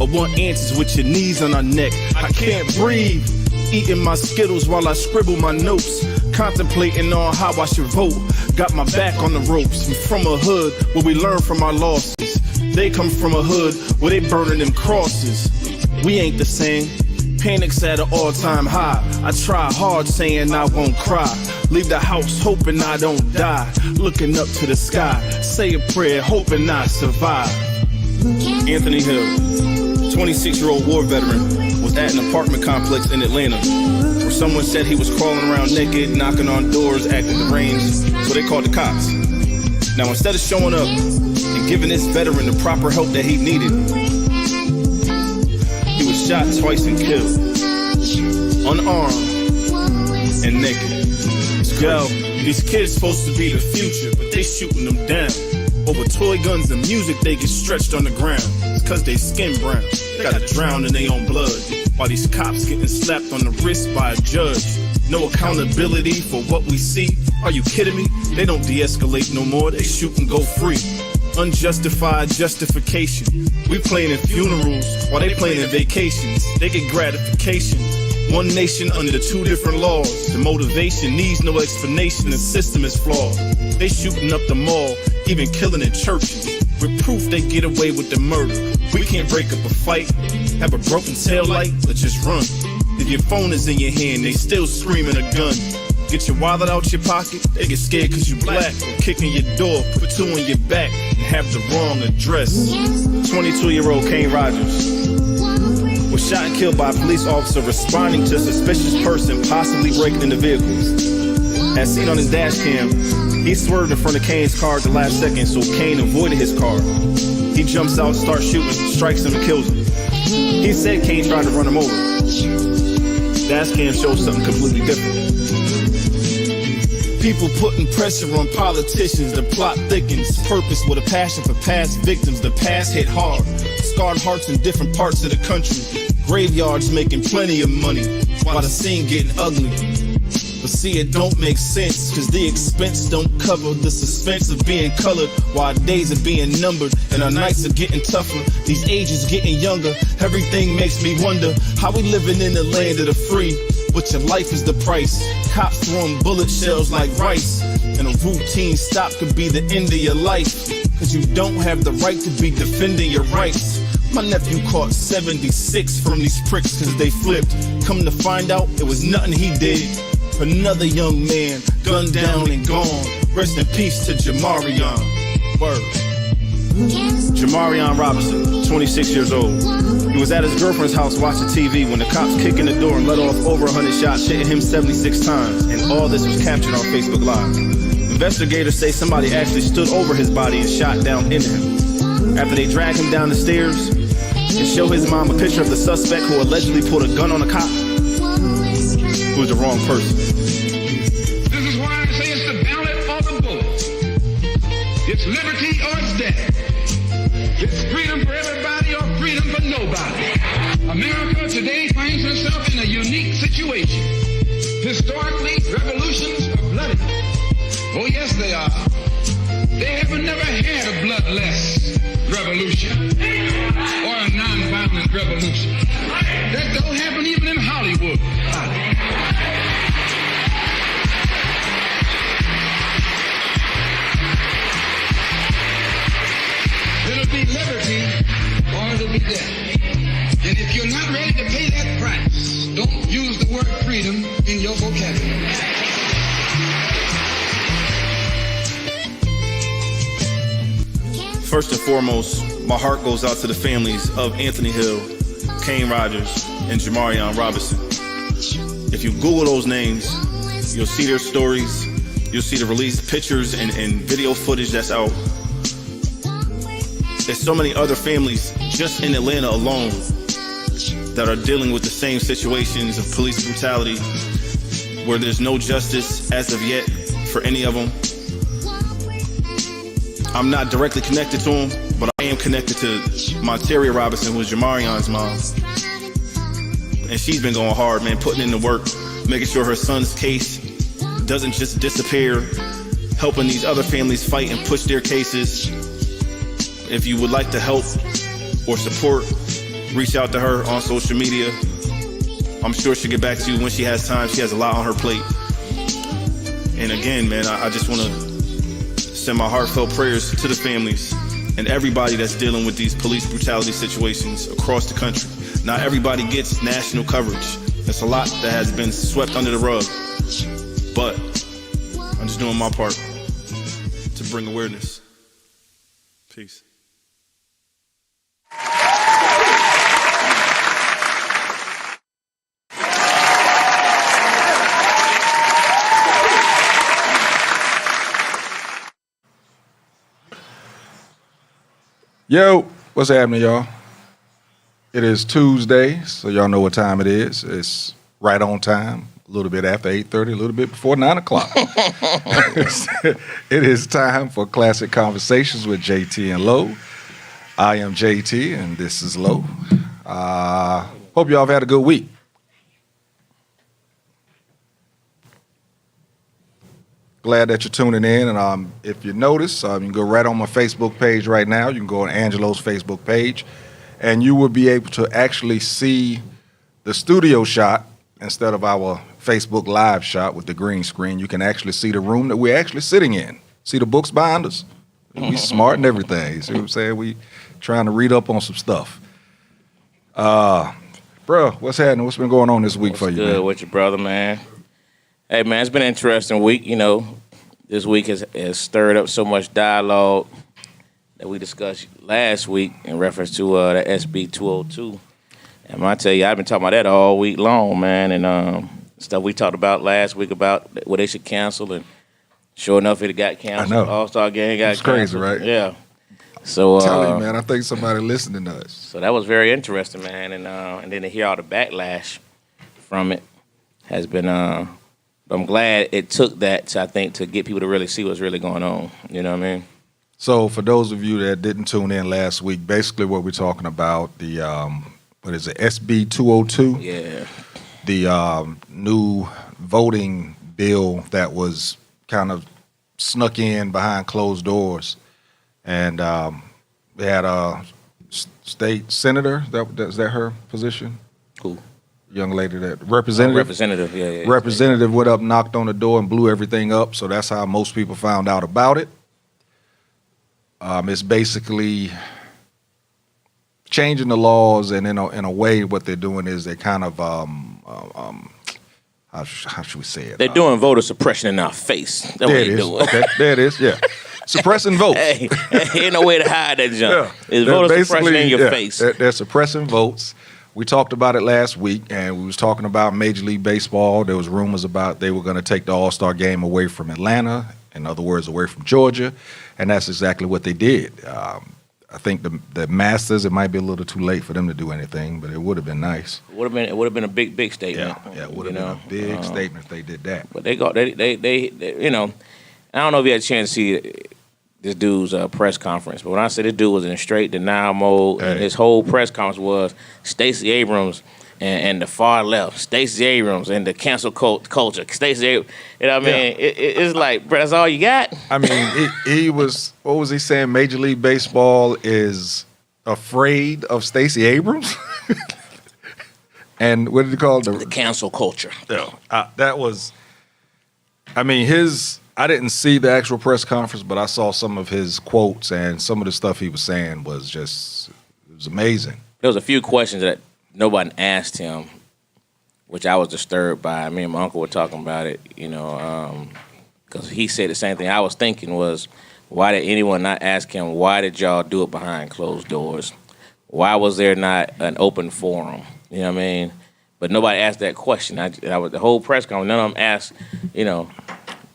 or want answers with your knees on our neck. I can't breathe, eating my Skittles while I scribble my notes, contemplating on how I should vote. Got my back on the ropes. I'm from a hood where we learn from our losses. They come from a hood where they burning them crosses. We ain't the same. Panic's at an all-time high. I try hard saying I won't cry. Leave the house hoping I don't die. Looking up to the sky, say a prayer hoping I survive. Anthony Hill, 26-year-old war veteran, was at an apartment complex in Atlanta where someone said he was crawling around naked, knocking on doors, acting deranged, so they called the cops. Now instead of showing up and giving this veteran the proper help that he needed, he was shot twice and killed, unarmed and naked. Yo, these kids supposed to be the future, but they shooting them down. Over toy guns and music, they get stretched on the ground. It's cause they skin brown, they gotta drown in their own blood. While these cops getting slapped on the wrist by a judge. No accountability for what we see. Are you kidding me? They don't de-escalate no more, they shoot and go free. Unjustified justification. We playing in funerals while they playing in vacations. They get gratification. One nation under two different laws. The motivation needs no explanation, the system is flawed. They shooting up the mall, even killing in churches. With proof they get away with the murder. We can't break up a fight, have a broken tail light, or just run. If your phone is in your hand, they still screaming a gun. Get your wallet out your pocket, they get scared cause you black. Or kicking your door, put two on your back, and have the wrong address. 22-year-old Kane Rogers was shot and killed by a police officer responding to a suspicious person possibly breaking into vehicles. As seen on his dash cam, he swerved in front of Kane's car at the last second, so Kane avoided his car. He jumps out, starts shooting, strikes him and kills him. He said Kane tried to run him over. Dash cam shows something completely different. People putting pressure on politicians, the plot thickens. Purpose with a passion for past victims, the past hit hard. Scarred hearts in different parts of the country. Graveyards making plenty of money, while the scene getting ugly. But see, it don't make sense, cause the expense don't cover the suspense of being colored, while days are being numbered, and our nights are getting tougher. These ages getting younger, everything makes me wonder how we living in the land of the free, but your life is the price. Cops throwing bullet shells like rice, and a routine stop could be the end of your life, cause you don't have the right to be defending your rights. My nephew caught 76 from these pricks cause they flipped. Come to find out, it was nothing he did. Another young man, gunned down and gone. Rest in peace to Jamarion. Word. Jamarion Robinson, 26 years old. He was at his girlfriend's house watching TV when the cops kicked in the door and let off over 100 shots, hitting him 76 times. And all this was captured on Facebook Live. Investigators say somebody actually stood over his body and shot down into him. After they dragged him down the stairs and show his mom a picture of the suspect who allegedly pulled a gun on a cop, who was the wrong person. This is why I say it's the ballot or the bullet. It's liberty or it's death. It's freedom for everybody or freedom for nobody. America today finds herself in a unique situation. Historically, revolutions are bloody. Oh yes, they are. They have never had a bloodless revolution or a non-violent revolution. That don't happen even in Hollywood. It'll be liberty or it'll be death. And if you're not ready to pay that price, don't use the word freedom in your vocabulary. First and foremost, my heart goes out to the families of Anthony Hill, Kane Rogers, and Jamarion Robinson. If you Google those names, you'll see their stories, you'll see the released pictures and video footage that's out. There's so many other families just in Atlanta alone that are dealing with the same situations of police brutality, where there's no justice as of yet for any of them. I'm not directly connected to him, but I am connected to Monteria Robinson, who is Jamarion's mom. And she's been going hard, man, putting in the work, making sure her son's case doesn't just disappear, helping these other families fight and push their cases. If you would like to help or support reach out to her on social media. I'm sure she'll get back to you when she has time. She has a lot on her plate. And again, man, I just want to send my heartfelt prayers to the families and everybody that's dealing with these police brutality situations across the country. Not everybody gets national coverage. There's a lot that has been swept under the rug. But I'm just doing my part to bring awareness. Peace. Yo, what's happening, y'all? It is Tuesday, so y'all know what time it is. It's right on time, a little bit after 8:30, a little bit before 9 o'clock. It is time for Classic Conversations with JT and Lo. I am JT, and this is Lo. Hope y'all have had a good week. Glad that you're tuning in, and if you notice, you can go right on my Facebook page right now. You can go on Angelo's Facebook page, and you will be able to actually see the studio shot instead of our Facebook Live shot with the green screen. You can actually see the room that we're actually sitting in. See the books behind us? We smart and everything. See what I'm saying? We trying to read up on some stuff. Bro, what's happening? What's been going on this week for you, good man? with your brother, man? Hey, man, it's been an interesting week. You know, this week has stirred up so much dialogue that we discussed last week in reference to the SB 202. And I tell you, I've been talking about that all week long, man, and stuff we talked about last week about what they should cancel, and sure enough, it got canceled. I know. All-Star Game got It's crazy, canceled. right? Yeah. So, Tell you, man, I think somebody listening to us. So that was very interesting, man, and then to hear all the backlash from it has been. I'm glad it took that, I think, to get people to really see what's really going on. You know what I mean? So for those of you that didn't tune in last week, basically what we're talking about, the, what is it, SB 202? Yeah. The new voting bill that was kind of snuck in behind closed doors. And they had a state senator, is that her position? Cool. Young lady, that representative. Representative, yeah. Representative went up, knocked on the door, and blew everything up. So that's how most people found out about it. It's basically changing the laws, and in a way, what they're doing is they kind of how should we say it? They're doing voter suppression in our face. That's what There it they're is. doing. Okay, there it is. Yeah, suppressing votes. Hey, ain't no way to hide that junk. It's They're voter suppression basically- in your yeah, face. They're suppressing votes. We talked about it last week, and we was talking about Major League Baseball. There was rumors about they were going to take the All-Star Game away from Atlanta, in other words, away from Georgia, and that's exactly what they did. I think the Masters, it might be a little too late for them to do anything, but it would have been nice. It would have been a big statement. Yeah, it would have been a big statement if they did that. But they you know, I don't know if you had a chance to see this dude's press conference, but when I say this dude was in straight denial mode, and his whole press conference was Stacey Abrams and the far left, Stacey Abrams and the cancel culture, Stacey Abrams. You know what I mean? It's like, bro, that's all you got? I mean, he was, what was he saying? Major League Baseball is afraid of Stacey Abrams? And what did he call it? The cancel culture. That was, I mean, I didn't see the actual press conference, but I saw some of his quotes, and some of the stuff he was saying was just, it was amazing. There was a few questions that nobody asked him, which I was disturbed by. Me and my uncle were talking about it, you know, because he said the same thing I was thinking was, why did anyone not ask him, why did y'all do it behind closed doors? Why was there not an open forum? You know what I mean? But nobody asked that question. The whole press conference, none of them asked, you know,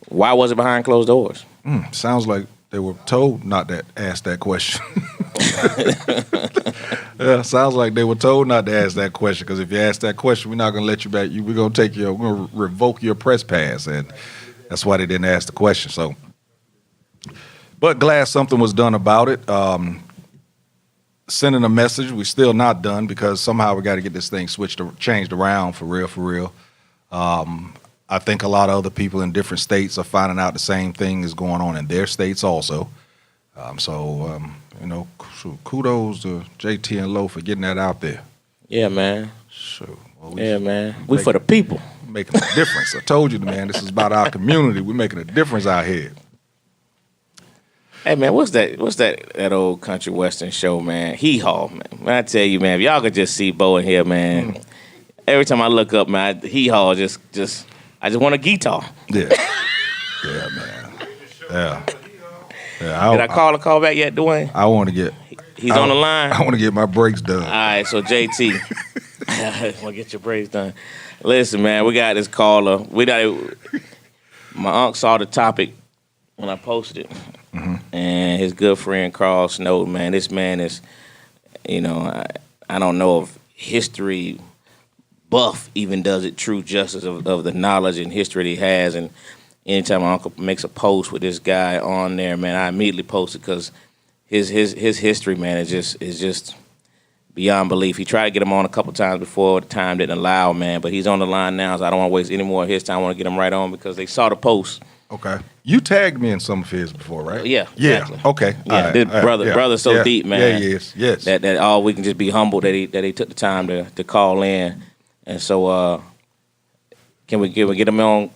why was it behind closed doors? Sounds like they were told not to ask that question. Yeah, sounds like they were told not to ask that question, because if you ask that question, we're not going to let you back. We're going to revoke your press pass, and that's why they didn't ask the question. So, but glad something was done about it. Sending a message, we're still not done, because somehow we got to get this thing changed around for real. I think a lot of other people in different states are finding out the same thing is going on in their states also. You know, kudos to JT and Lo for getting that out there. Yeah, man. Sure. Well, Yeah, man. We for the people. making a difference. I told you, man, this is about our community. We're making a difference out here. Hey man, what's that old country western show, man? Hee Haw, man. Man, I tell you, man, if y'all could just see Bo in here, man. Every time I look up, man, Hee Haw just I just want a guitar. Yeah. Yeah, man. Yeah. Yeah. Did I call back yet, Dwayne? I want to get. He's on the line. I want to get my breaks done. All right, so JT, want to get your braids done. Listen, man, we got this caller. My uncle saw the topic when I posted it, and his good friend Carl Snowden, man. This man is, I don't know if history buff even does it true justice of the knowledge and history that he has. And anytime my uncle makes a post with this guy on there, man, I immediately post it because his history, man, is just beyond belief. He tried to get him on a couple times before, the time didn't allow, man, but he's on the line now, so I don't want to waste any more of his time. I want to get him right on because they saw the post. Okay. You tagged me in some of his before, right? Yeah. Yeah. Exactly. Okay. Yeah, All right. this All right. brother's so Yeah. deep, man. Yeah, yes. That all we can just be humbled that he took the time to call in. And so can we get him on?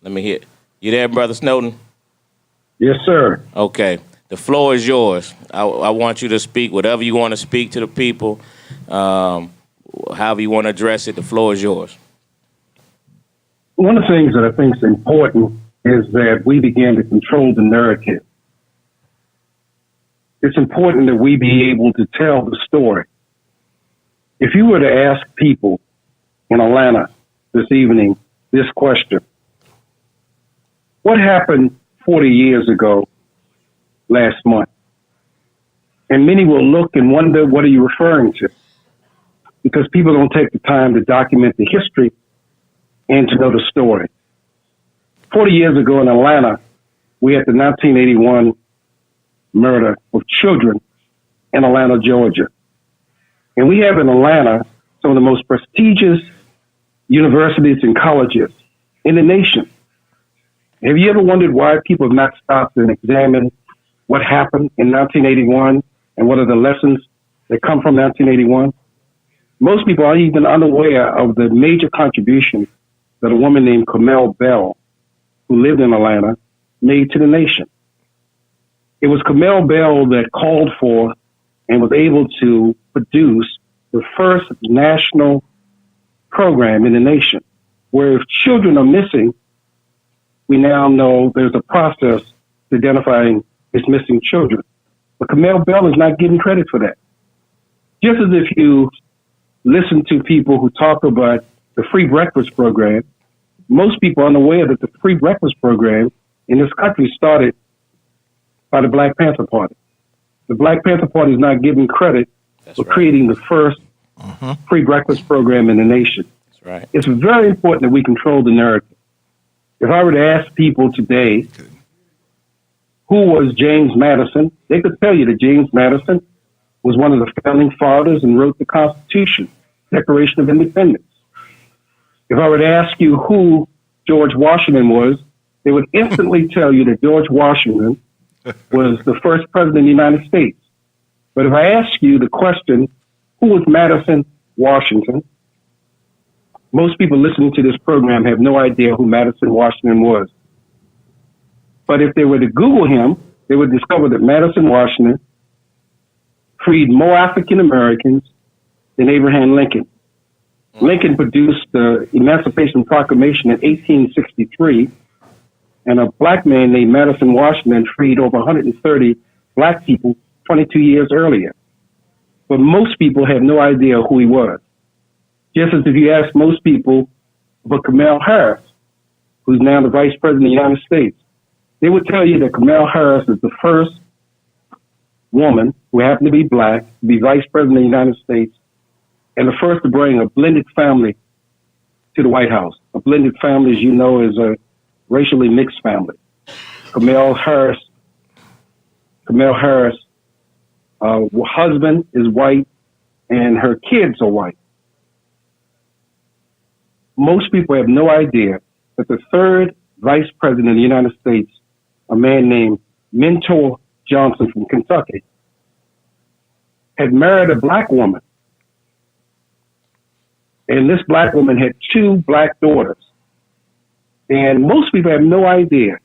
Let me hear. You there, Brother Snowden? Yes, sir. Okay. The floor is yours. I want you to speak whatever you want to speak to the people, however you want to address it. The floor is yours. One of the things that I think is important is that we begin to control the narrative. It's important that we be able to tell the story. If you were to ask people in Atlanta this evening this question, what happened 40 years ago last month? And many will look and wonder, what are you referring to? Because people don't take the time to document the history and to know the story. 40 years ago in Atlanta, we had the 1981 murder of children in Atlanta, Georgia. And we have in Atlanta some of the most prestigious universities and colleges in the nation. Have you ever wondered why people have not stopped and examined what happened in 1981 and what are the lessons that come from 1981? Most people are even unaware of the major contributions that a woman named Kamel Bell, who lived in Atlanta, made to the nation. It was Kamel Bell that called for and was able to produce the first national program in the nation, where if children are missing, we now know there's a process to identifying his missing children. But Kamel Bell is not getting credit for that. Just as if you listen to people who talk about the free breakfast program, most people are unaware that the free breakfast program in this country started by the Black Panther Party. The Black Panther Party is not given credit for creating the first free breakfast program in the nation. That's right. It's very important that we control the narrative. If I were to ask people today, who was James Madison, they could tell you that James Madison was one of the founding fathers and wrote the Constitution, Declaration of Independence. If I were to ask you who George Washington was, they would instantly tell you that George Washington was the first president of the United States. But if I ask you the question, who was Madison Washington? Most people listening to this program have no idea who Madison Washington was. But if they were to Google him, they would discover that Madison Washington freed more African Americans than Abraham Lincoln. Lincoln produced the Emancipation Proclamation in 1863, and a black man named Madison Washington freed over 130 black people 22 years earlier. But most people have no idea who he was. Just as if you ask most people about Kamala Harris, who's now the Vice President of the United States, they would tell you that Kamala Harris is the first woman who happened to be black to be Vice President of the United States and the first to bring a blended family to the White House. A blended family, as you know, is a racially mixed family. Kamala Harris, her husband is white and her kids are white. Most people have no idea that the third Vice President of the United States, a man named Mentor Johnson from Kentucky, had married a black woman And this black woman had 2 black daughters. And most people have no idea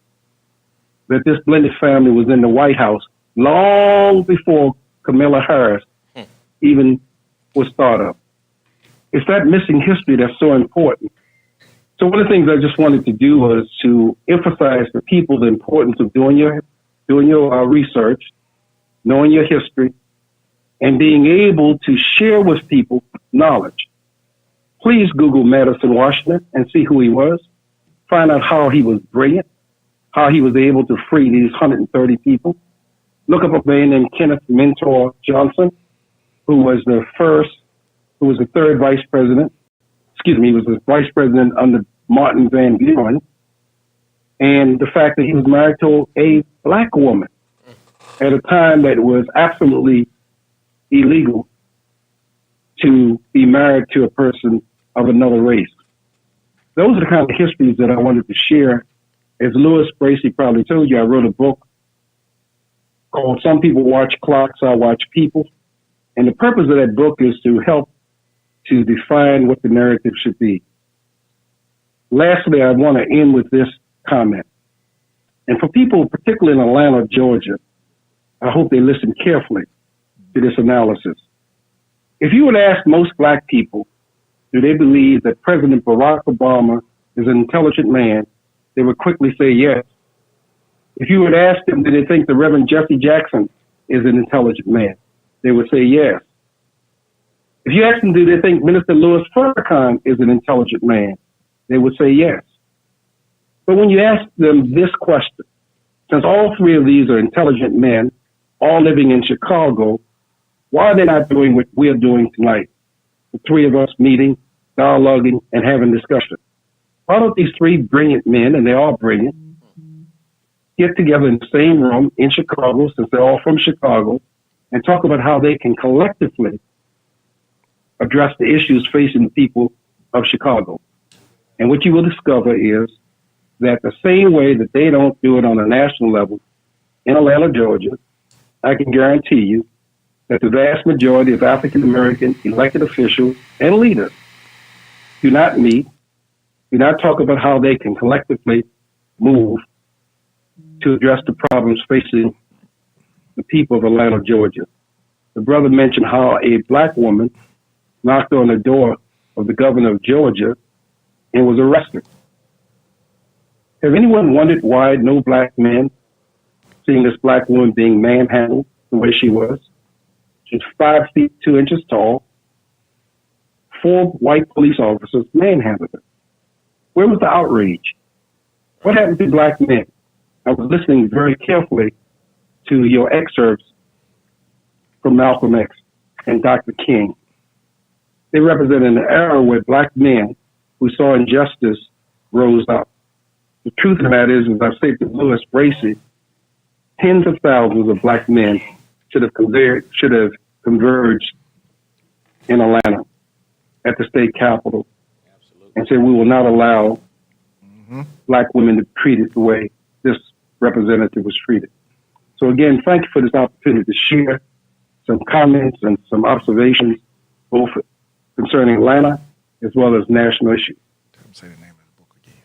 that this blended family was in the White House long before Kamala Harris even was thought of. It's that missing history that's so important. So one of the things I just wanted to do was to emphasize to people the importance of doing your research, knowing your history, and being able to share with people knowledge. Please Google Madison Washington and see who he was. Find out how he was brilliant, how he was able to free these 130 people. Look up a man named Kenneth Mentor Johnson, who was the third vice president. He was the vice president under Martin Van Buren. And the fact that he was married to a black woman at a time that it was absolutely illegal to be married to a person of another race. Those are the kind of histories that I wanted to share. As Louis Bracey probably told you, I wrote a book called Some People Watch Clocks, I Watch People. And the purpose of that book is to help to define what the narrative should be. Lastly, I want to end with this comment. And for people, particularly in Atlanta, Georgia, I hope they listen carefully to this analysis. If you would ask most black people, do they believe that President Barack Obama is an intelligent man, they would quickly say yes. If you would ask them, do they think the Reverend Jesse Jackson is an intelligent man, they would say yes. If you ask them, do they think Minister Louis Farrakhan is an intelligent man, they would say yes. But when you ask them this question, since all 3 of these are intelligent men, all living in Chicago, why are they not doing what we're doing tonight? The 3 of us meeting, dialoguing, and having discussion. Why don't these 3 brilliant men, and they're all brilliant, get together in the same room in Chicago, since they're all from Chicago, and talk about how they can collectively address the issues facing the people of Chicago. And what you will discover is that the same way that they don't do it on a national level in Atlanta, Georgia, I can guarantee you that the vast majority of African-American elected officials and leaders do not meet, do not talk about how they can collectively move to address the problems facing the people of Atlanta, Georgia. The brother mentioned how a black woman knocked on the door of the governor of Georgia and was arrested. Have anyone wondered why no black men, seeing this black woman being manhandled the way she was? She's 5 feet 2 inches tall. 4 white police officers manhandled her. Where was the outrage? What happened to black men? I was listening very carefully to your excerpts from Malcolm X and Dr. King. They represent an era where black men who saw injustice rose up. The truth of the matter is, as I said to Louis Bracey, tens of thousands of black men should have converged in Atlanta at the state capitol. Absolutely. And said we will not allow black women to be treated the way this representative was treated. So again, thank you for this opportunity to share some comments and some observations, both concerning Atlanta as well as national issues. Say the name of the book again.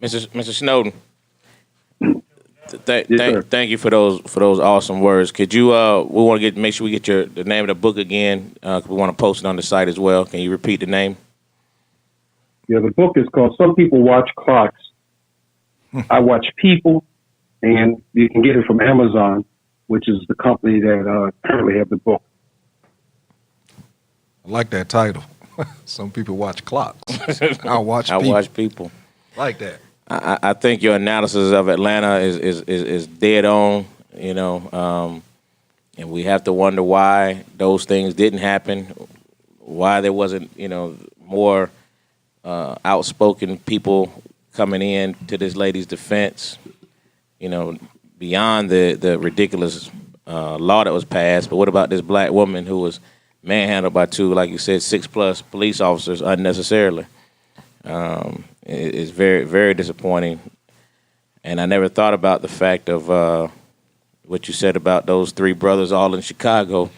Mr. Snowden, thank you for those awesome words. Could you we want to make sure we get the name of the book again. We want to post it on the site as well. Can you repeat the name? Yeah, the book is called Some People Watch Clocks, I Watch People, and you can get it from Amazon, which is the company that currently have the book. I like that title. Some people watch clocks. I watch people. Like that. I think your analysis of Atlanta is dead on, and we have to wonder why those things didn't happen, why there wasn't, more outspoken people coming in to this lady's defense, beyond the ridiculous law that was passed. But what about this black woman who was manhandled by 2, like you said, 6+ police officers unnecessarily? It's very, very disappointing. And I never thought about the fact of what you said about those 3 brothers all in Chicago.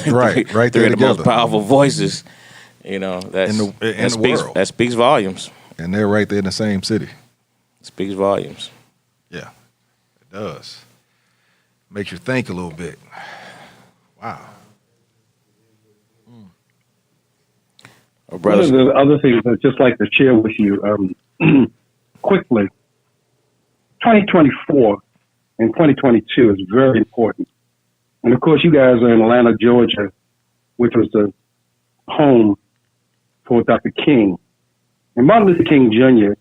Right 3 there of the most powerful voices. You know, that's, in the speaks, world. that speaks volumes. And they're right there in the same city. Speaks volumes. Yeah, it does. Makes you think a little bit. Wow. Oh, One brothers, of the other things I'd just like to share with you quickly, 2024 and 2022 is very important. And of course, you guys are in Atlanta, Georgia, which was the home for Dr. King. And Martin Luther King Jr.,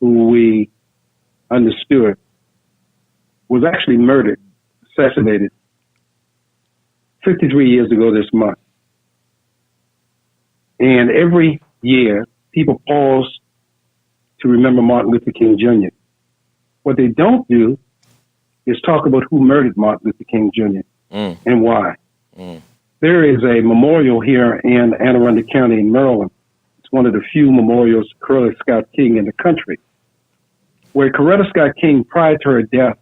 who we understood, was actually murdered, assassinated 53 years ago this month. And every year, people pause to remember Martin Luther King Jr. What they don't do is talk about who murdered Martin Luther King Jr. And why. There is a memorial here in Anne Arundel County in Maryland. It's one of the few memorials to Coretta Scott King in the country, where Coretta Scott King, prior to her death,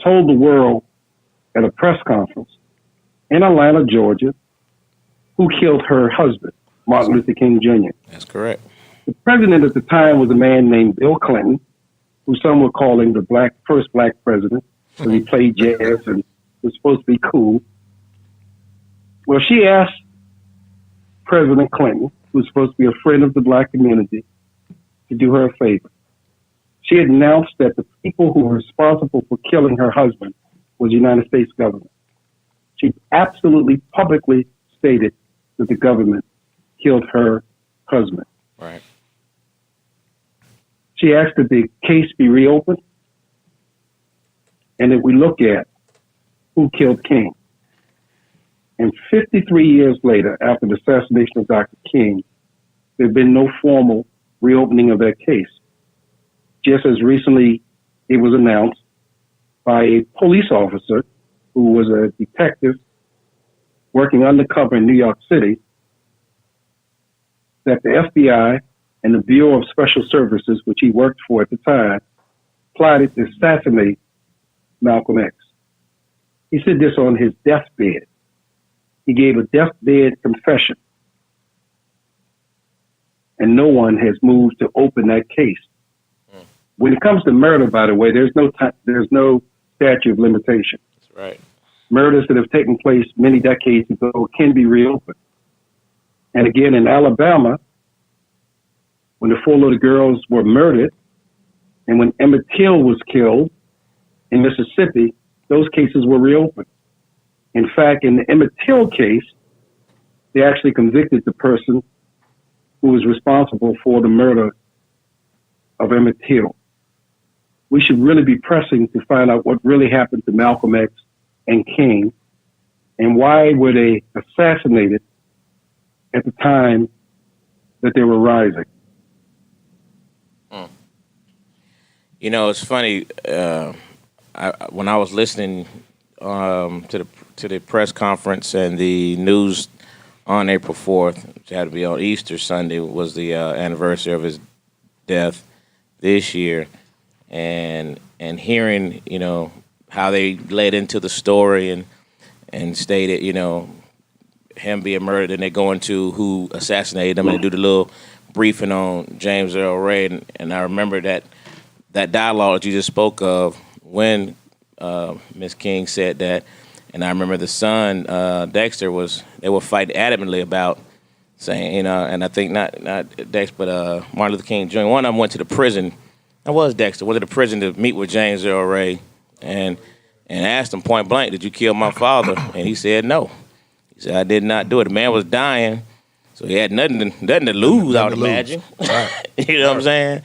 told the world at a press conference in Atlanta, Georgia, who killed her husband, Martin Luther King Jr. that's correct. The president at the time was a man named Bill Clinton, who some were calling the first black president, because he played jazz and was supposed to be cool. Well, she asked President Clinton, who was supposed to be a friend of the black community, to do her a favor. She announced that the people who were responsible for killing her husband was the United States government. She absolutely publicly stated that the government killed her husband. Right. She asked that the case be reopened and that we look at who killed King. And 53 years later, after the assassination of Dr. King, there had been no formal reopening of that case. Just as recently, it was announced by a police officer who was a detective working undercover in New York City that the FBI and the Bureau of Special Services, which he worked for at the time, plotted to assassinate Malcolm X. He said this on his deathbed. He gave a deathbed confession. And no one has moved to open that case. When it comes to murder, by the way, there's no statute of limitation. That's right. Murders that have taken place many decades ago can be reopened. And again, in Alabama, when the 4 little girls were murdered, and when Emmett Till was killed in Mississippi, those cases were reopened. In fact, in the Emmett Till case, they actually convicted the person who was responsible for the murder of Emmett Till. We should really be pressing to find out what really happened to Malcolm X and King, and why were they assassinated at the time that they were rising. You know, it's funny. When I was listening to the press conference and the news on April 4th, which had to be on Easter Sunday, was the anniversary of his death this year, and hearing, you know, how they led into the story and stated, you know, him being murdered, and they go into who assassinated him and do the little briefing on James Earl Ray, and I remember that dialogue that you just spoke of when Ms. King said that, and I remember the son Dexter they were fighting adamantly about saying, you know, and I think not Dexter, but Martin Luther King Jr. One of them went to the prison. That was Dexter. Went to the prison to meet with James Earl Ray, and asked him point blank, "Did you kill my father?" And he said no. He said, "I did not do it." The man was dying, so he had nothing to lose. I would imagine. Right. You know what I'm saying?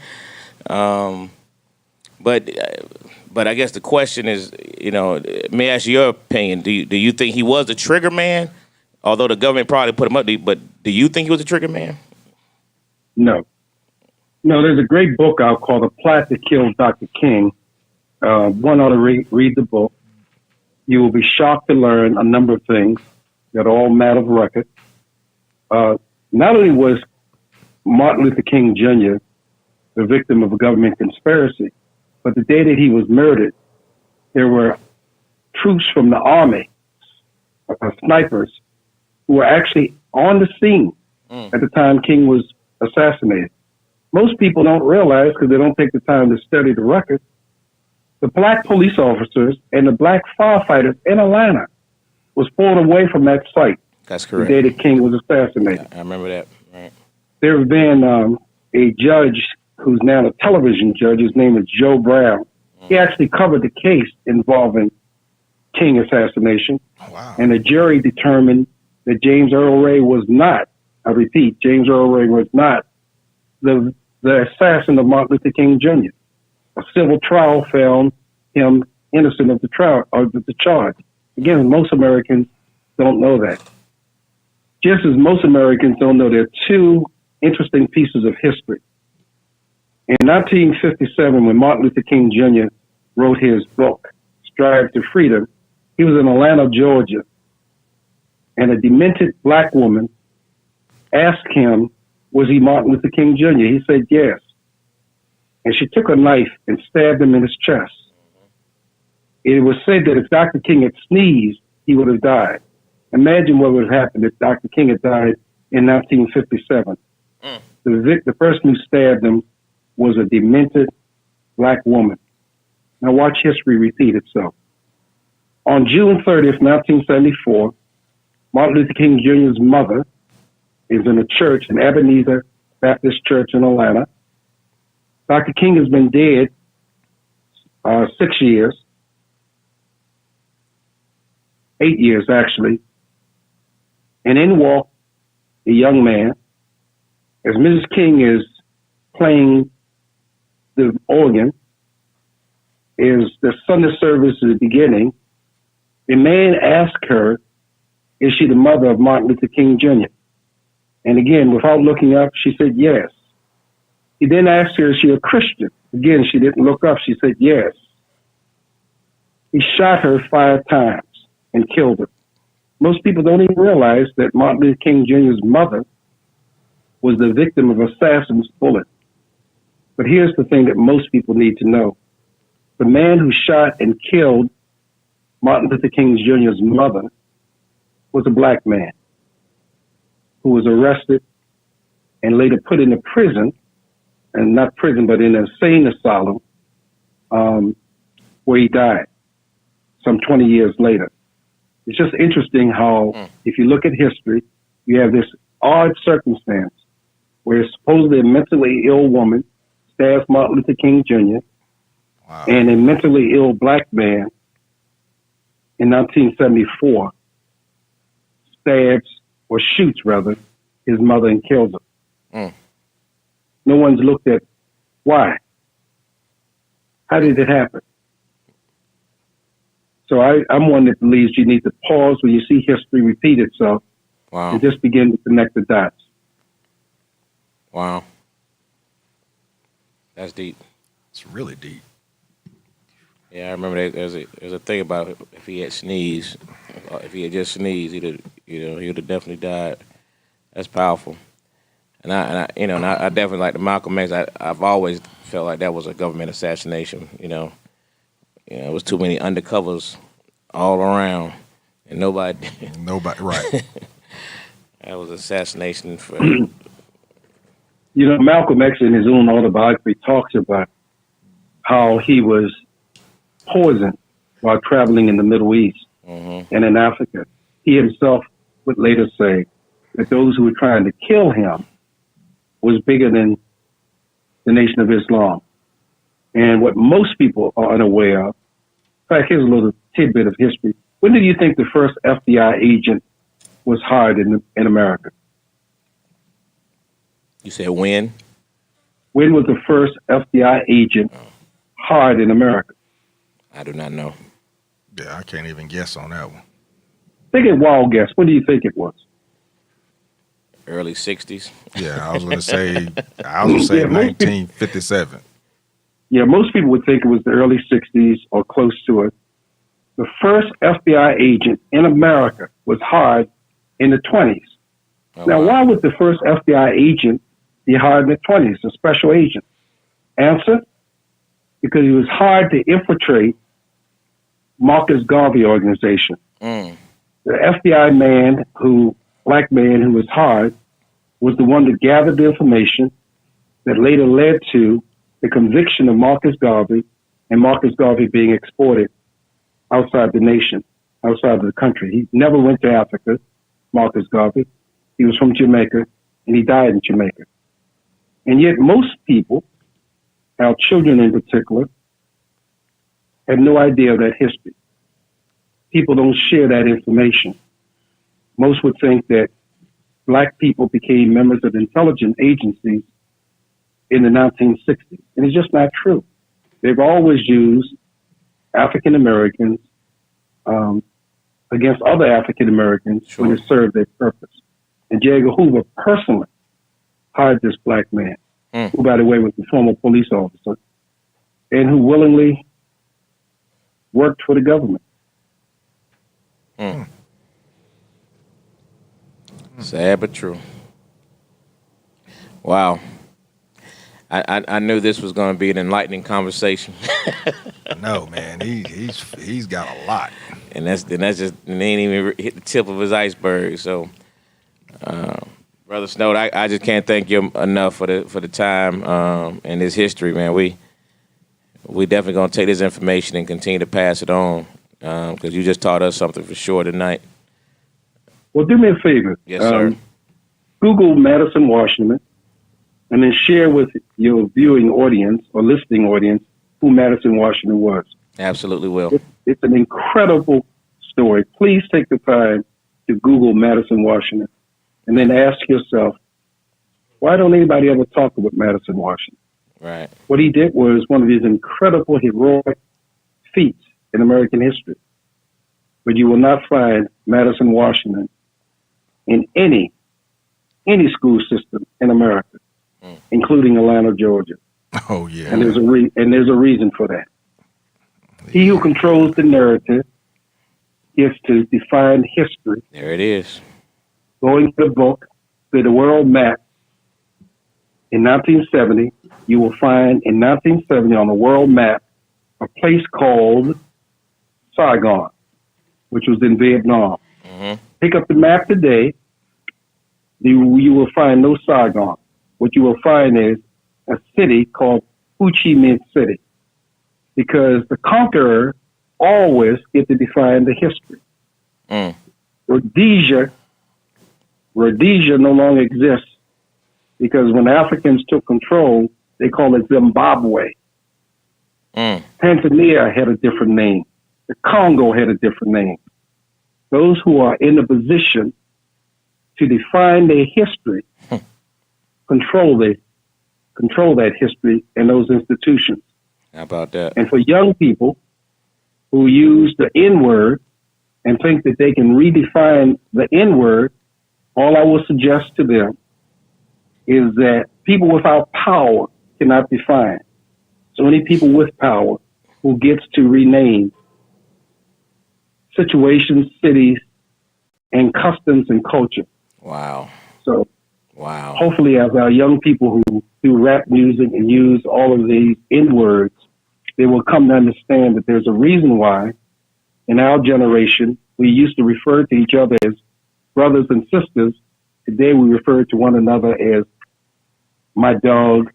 But I guess the question is, you know, let me ask you your opinion. Do you think he was the trigger man? Although the government probably put him up, but do you think he was the trigger man? No. No, there's a great book out called The Plot That Killed Dr. King. One ought to read the book. You will be shocked to learn a number of things that are all matter of record. Not only was Martin Luther King Jr. the victim of a government conspiracy, but the day that he was murdered, there were troops from the army, snipers, who were actually on the scene at the time King was assassinated. Most people don't realize, because they don't take the time to study the record, the black police officers and the black firefighters in Atlanta was pulled away from that site That's the correct. day that King was assassinated. I remember that. Right. There have been a judge who's now a television judge. His name is Joe Brown. He actually covered the case involving King assassination, Wow. and the jury determined that James Earl Ray was not, I repeat, James Earl Ray was not the assassin of Martin Luther King Jr. A civil trial found him innocent of the trial or the charge. Again, most Americans don't know that. Just as most Americans don't know, there are two interesting pieces of history. In 1957, when Martin Luther King Jr. wrote his book, Strive to Freedom, he was in Atlanta, Georgia, and a demented black woman asked him, was he Martin Luther King Jr.? He said yes. And she took a knife and stabbed him in his chest. It was said that if Dr. King had sneezed, he would have died. Imagine what would have happened if Dr. King had died in 1957. The person who stabbed him was a demented black woman. Now watch history repeat itself. On June 30th, 1974, Martin Luther King Jr.'s mother is in a church, an Ebenezer Baptist Church in Atlanta. Dr. King has been dead 6 years, 8 years actually, and in walked a young man. As Mrs. King is playing the organ, is the Sunday service is beginning, the man asked her, is she the mother of Martin Luther King Jr.? And again, without looking up, she said yes. He then asked her, is she a Christian? Again, she didn't look up. She said yes. He shot her 5 times and killed her. Most people don't even realize that Martin Luther King Jr.'s mother was the victim of an assassin's bullet. But here's the thing that most people need to know. The man who shot and killed Martin Luther King Jr.'s mother was a black man who was arrested and later put into prison, and not prison, but in an insane asylum, where he died some 20 years later. It's just interesting how, if you look at history, you have this odd circumstance where supposedly a mentally ill woman stabs Martin Luther King Jr., Wow. and a mentally ill black man in 1974 stabs, or shoots rather, his mother and kills her. No one's looked at why. How did it happen? So I'm one that believes you need to pause when you see history repeat itself Wow. and just begin to connect the dots. Wow. That's deep. It's really deep. Yeah, I remember there's a thing about if he had sneezed, if he had just sneezed, he would have definitely died. That's powerful. And I definitely like the Malcolm X. I've always felt like that was a government assassination. It was too many undercovers all around, and nobody. Nobody, right. That was assassination for. Malcolm X in his own autobiography talks about how he was poisoned while traveling in the Middle East and in Africa. He himself would later say that those who were trying to kill him was bigger than the Nation of Islam. And what most people are unaware of, in fact, here's a little tidbit of history. When did you think the first FBI agent was hired in America? You said when? When was the first FBI agent hired in America? I do not know. Yeah, I can't even guess on that one. Take a wild guess. When do you think it was? Early 60s. Yeah, I was going to say, most 1957. Yeah, most people would think it was the early 60s or close to it. The first FBI agent in America was hired in the 20s. Oh, Now, wow. why would the first FBI agent be hired in the 20s, a special agent? Answer, because he was hired to infiltrate Marcus Garvey organization. The FBI black man who was hired, was the one that gathered the information that later led to the conviction of Marcus Garvey and Marcus Garvey being exported outside the nation, outside of the country. He never went to Africa, Marcus Garvey. He was from Jamaica, and he died in Jamaica. And yet most people, our children in particular, have no idea of that history. People don't share that information. Most would think that black people became members of intelligence agencies in the 1960s, and it's just not true. They've always used African Americans against other African Americans when it served their purpose. And J. Edgar Hoover personally hired this black man, who, by the way, was a former police officer, and who willingly worked for the government. Sad but true. Wow. I knew this was going to be an enlightening conversation. No, man, he's got a lot. And that's just, and they ain't even hit the tip of his iceberg. So, Brother Snow, I just can't thank you enough for the time and this history, man. We definitely gonna take this information and continue to pass it on because you just taught us something for sure tonight. Well, do me a favor. Yes, sir. Google Madison Washington, and then share with your viewing audience or listening audience who Madison Washington was. Absolutely will. It's an incredible story. Please take the time to Google Madison Washington and then ask yourself, why don't anybody ever talk about Madison Washington? Right. What he did was one of these incredible heroic feats in American history. But you will not find Madison Washington in any school system in America, including Atlanta, Georgia. Oh yeah. And there's a reason for that. He who controls the narrative gets to define history. There it is. Going to the book, to the world map, in 1970, you will find in 1970 on the world map a place called Saigon, which was in Vietnam. Pick up the map today, you will find no Saigon. What you will find is a city called Ho Chi Minh City, because the conqueror always gets to define the history. Rhodesia no longer exists because when Africans took control, they called it Zimbabwe. Tanzania had a different name. The Congo had a different name. Those who are in the position to define their history control that history and those institutions. How about that? And for young people who use the N-word and think that they can redefine the N-word, all I will suggest to them is that people without power cannot define. So only people with power who gets to rename situations, cities, and customs and culture. Wow. So wow. Hopefully as our young people who do rap music and use all of these N-words, they will come to understand that there's a reason why in our generation we used to refer to each other as brothers and sisters. Today we refer to one another as my dog,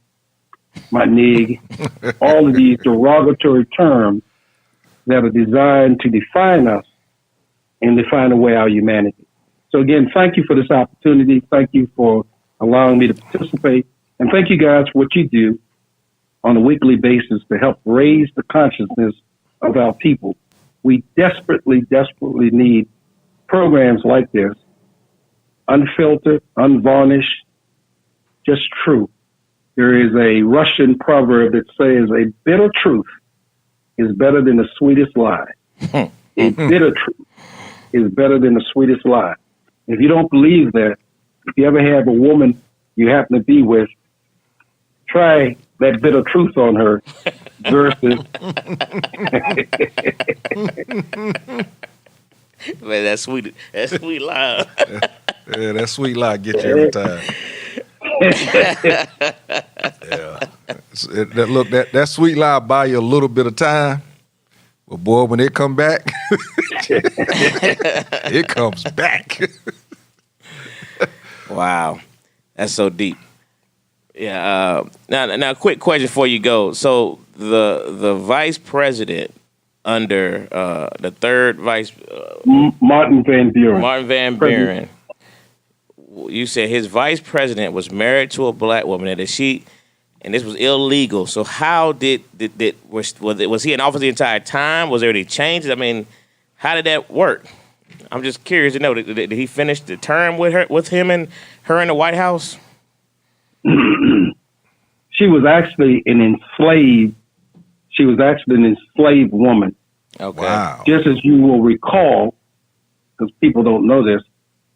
my nig, all of these derogatory terms that are designed to define us and define away our humanity. So again, thank you for this opportunity. Thank you for allowing me to participate. And thank you guys for what you do on a weekly basis to help raise the consciousness of our people. We desperately need programs like this, unfiltered, unvarnished, just true. There is a Russian proverb that says a bitter truth is better than the sweetest lie. A bitter truth is better than the sweetest lie. If you don't believe that, if you ever have a woman you happen to be with, try that bitter truth on her versus Man, that sweet lie. Yeah, that sweet lie get you every time. Yeah. That sweet lie buy you a little bit of time, but boy, when it come back, it comes back. Wow. That's so deep. Yeah. Now, quick question before you go. So the vice president under the third vice, Martin Van Buren. Martin Van Buren. You said his vice president was married to a black woman, and this was illegal. So how was he in office the entire time? Was there any changes? I mean, how did that work? I'm just curious to know. Did he finish the term with him and her in the White House? She was actually an enslaved woman. Okay. Wow. Just as you will recall, because people don't know this,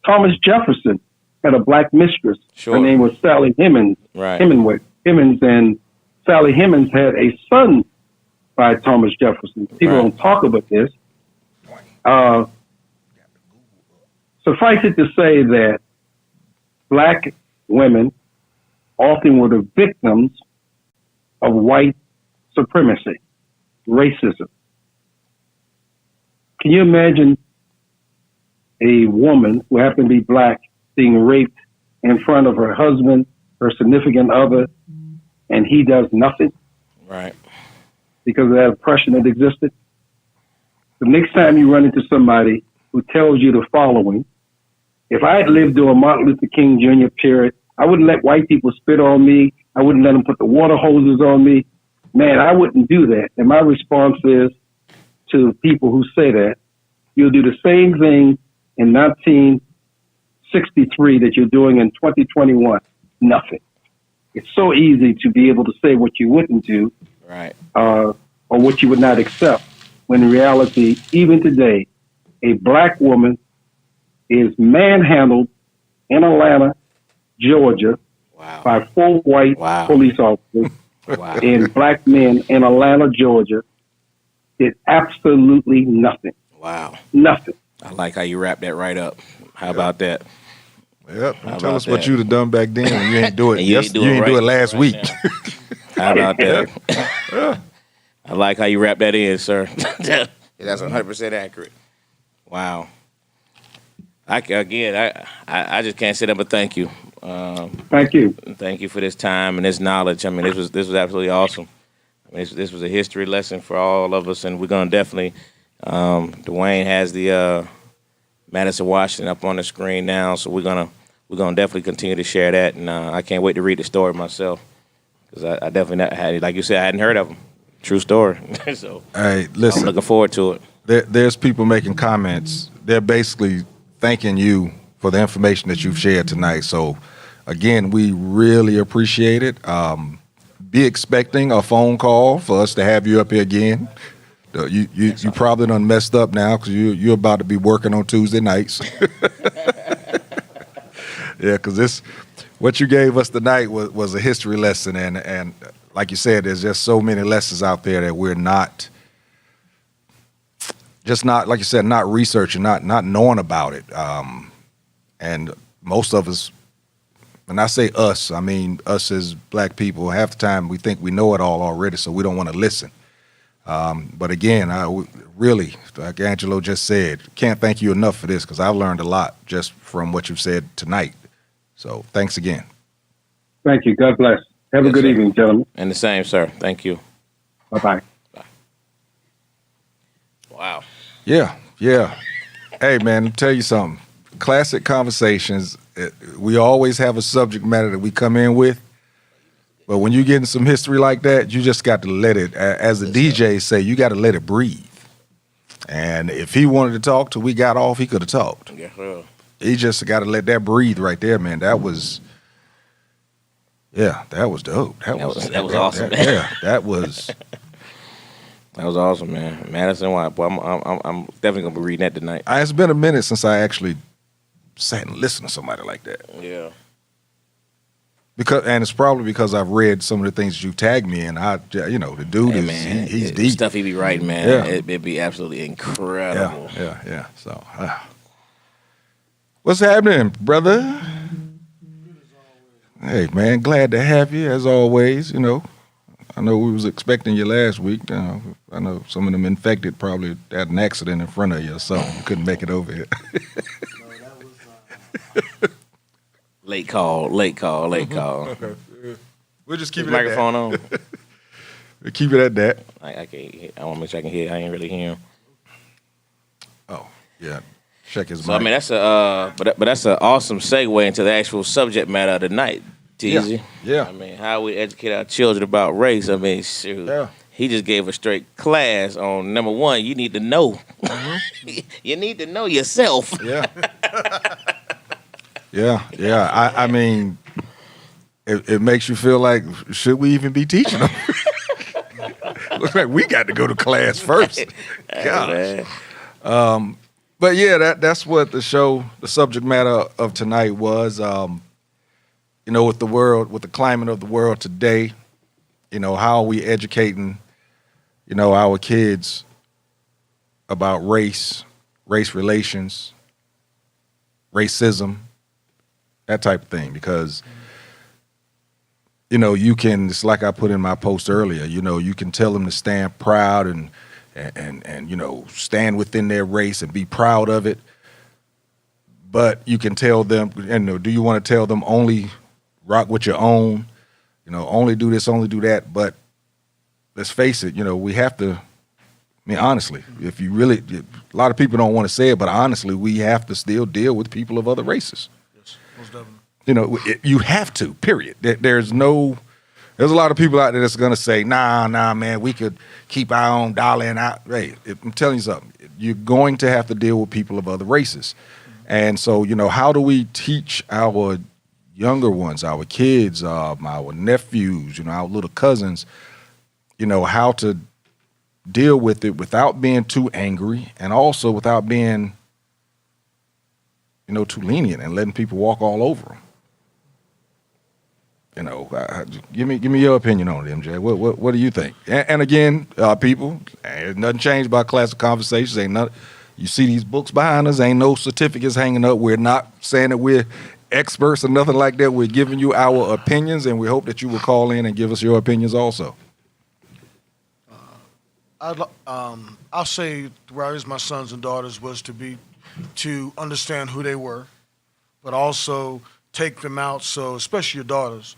Thomas Jefferson had a black mistress. Sure. Her name was Sally Hemings. Right. Hemings, and Sally Hemings had a son by Thomas Jefferson. People Right. don't talk about this. Suffice it to say that black women often were the victims of white supremacy, racism. Can you imagine a woman who happened to be black being raped in front of her husband, her significant other, and he does nothing Right. because of that oppression that existed? The next time you run into somebody who tells you the following, if I had lived during Martin Luther King Jr. period, I wouldn't let white people spit on me. I wouldn't let them put the water hoses on me. Man, I wouldn't do that. And my response is to people who say that, you'll do the same thing in 1963 that you're doing in 2021. Nothing. It's so easy to be able to say what you wouldn't do Right. or what you would not accept, when in reality, even today, a black woman is manhandled in Atlanta, Georgia, Wow. by 4 white Wow. police officers, Wow. and black men in Atlanta, Georgia, did absolutely nothing. Wow. Nothing. I like how you wrap that right up. How about that? Yep. How Tell about us what that? you'd have done back then when you ain't do it. And you ain't do it right last right week. now. How about that? I like how you wrap that in, sir. That's 100% accurate. Wow. I just can't sit up but thank you. Thank you. Thank you for this time and this knowledge. I mean, this was absolutely awesome. I mean, this was a history lesson for all of us, and we're gonna definitely. Dwayne has the Madison, Washington up on the screen now, so we're gonna definitely continue to share that, and I can't wait to read the story myself because I definitely not had it. Like you said, I hadn't heard of him. True story. So Hey, I'm listen. looking forward to it. There's people making comments. They're basically thanking you for the information that you've shared tonight. So, again, we really appreciate it. Be expecting a phone call for us to have you up here again. You probably done messed up now because you're about to be working on Tuesday nights. Yeah, because what you gave us tonight was a history lesson, and like you said, there's just so many lessons out there that we're not. Just not, like you said, not researching, not knowing about it. And most of us, when I say us, I mean us as black people, half the time we think we know it all already, so we don't want to listen. But again, really, like Angelo just said, can't thank you enough for this because I've learned a lot just from what you've said tonight. So thanks again. Thank you. God bless. Have a Yes, good sir. evening, gentlemen. And the same, sir. Thank you. Bye-bye. Wow. Yeah. Hey, man, let me tell you something. Classic conversations, we always have a subject matter that we come in with. But when you get in some history like that, you just got to let it, as the DJ say, you got to let it breathe. And if he wanted to talk till we got off, he could have talked. Yeah, sure. He just got to let that breathe right there, man. That was dope. That was awesome. That was. That was awesome, man. Madison White. Boy, I'm definitely gonna be reading that tonight. It's been a minute since I actually sat and listened to somebody like that. Yeah. And it's probably because I've read some of the things you tagged me in. The dude Hey, is man, he's the deep. stuff he be writing, man. Yeah. It'd be absolutely incredible. Yeah. So, what's happening, brother? Hey, man, glad to have you as always. I know we was expecting you last week. I know some of them infected probably had an accident in front of you or something. Couldn't make it over here. Late call. Okay. We'll just keep Is it the at microphone on? that. We'll keep it at that. I can't hear. I want to make sure I can hear. I ain't really hear him. Oh, yeah. Check his So I mic. mean, that's a but that's an awesome segue into the actual subject matter of the night, Teasy. Yeah. I mean, how we educate our children about race. I mean, shoot. Yeah. He just gave a straight class on number one. You need to know. You need to know yourself. Yeah. Yeah. I mean, it makes you feel like, should we even be teaching them? Looks like we got to go to class first. Hey, Gosh. man. But yeah, that's what the subject matter of tonight was. You know, with the climate of the world today, you know, how are we educating, you know, our kids about race relations, racism, that type of thing? Because, you know, it's like I put in my post earlier, you know, you can tell them to stand proud and you know, stand within their race and be proud of it. But you can tell them, you know, do you want to tell them only rock with your own, you know, only do this, only do that? But let's face it, you know, we have to, I mean, honestly, if you really, a lot of people don't want to say it, but honestly, we have to still deal with people of other races. Yes, most definitely. You know, you have to, period. There's a lot of people out there that's going to say, nah, man, we could keep our own dollar and out. Hey, I'm telling you something. You're going to have to deal with people of other races. And so, you know, how do we teach our younger ones, our kids, our nephews, you know, our little cousins, you know, how to deal with it without being too angry and also without being, you know, too lenient and letting people walk all over them? You know, give me your opinion on it, MJ. What do you think? And again, people, ain't nothing changed about classic conversations. Ain't nothing. You see these books behind us. Ain't no certificates hanging up. We're not saying that we're experts or nothing like that. We're giving you our opinions, and we hope that you will call in and give us your opinions also. I'll say where I raised my sons and daughters was to understand who they were, but also take them out. So especially your daughters,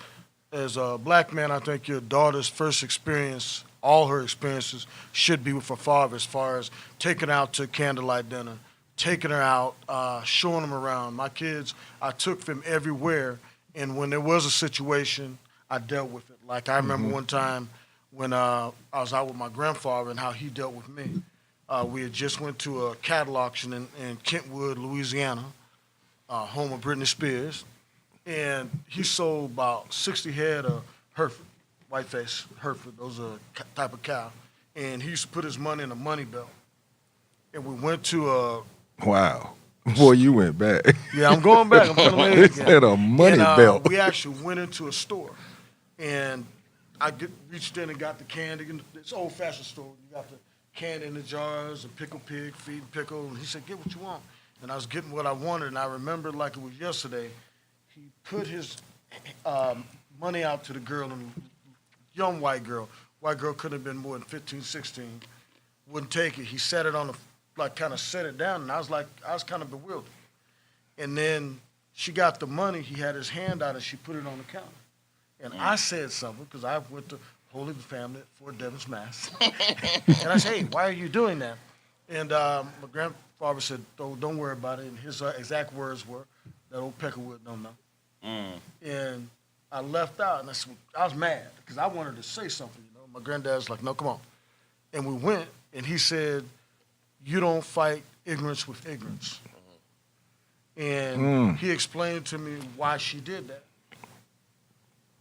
as a black man, I think your daughter's first experience, all her experiences, should be with her father, as far as taking her out to candlelight dinner, taking her out, showing them around. My kids, I took them everywhere, and when there was a situation, I dealt with it. Like I remember one time when I was out with my grandfather and how he dealt with me. We had just went to a cattle auction in Kentwood, Louisiana, home of Britney Spears. And he sold about 60 head of Hereford, whiteface Hereford. Those are type of cow. And he used to put his money in a money belt. And we went to a... Wow. Boy, you went back. Yeah, I'm going back. I'm putting my age again. Said a money belt. We actually went into a store. And I reached in and got the candy. It's an old-fashioned store. You got the candy in the jars, and pickle pig, feed pickle. And he said, get what you want. And I was getting what I wanted. And I remember like it was yesterday. He put his money out to the girl, and young white girl. White girl couldn't have been more than 15, 16. Wouldn't take it. He set it on the, like kind of set it down, and I was kind of bewildered. And then she got the money. He had his hand out, and she put it on the counter. And I said something, because I went to Holy Family at Fort Devens, Mass. And I said, hey, why are you doing that? And my grandfather said, oh, don't worry about it. And his exact words were, that old Peckerwood don't know. And I left out, and I was mad because I wanted to say something. You know, my granddad's like, "No, come on." And we went, and he said, "You don't fight ignorance with ignorance." And he explained to me why she did that.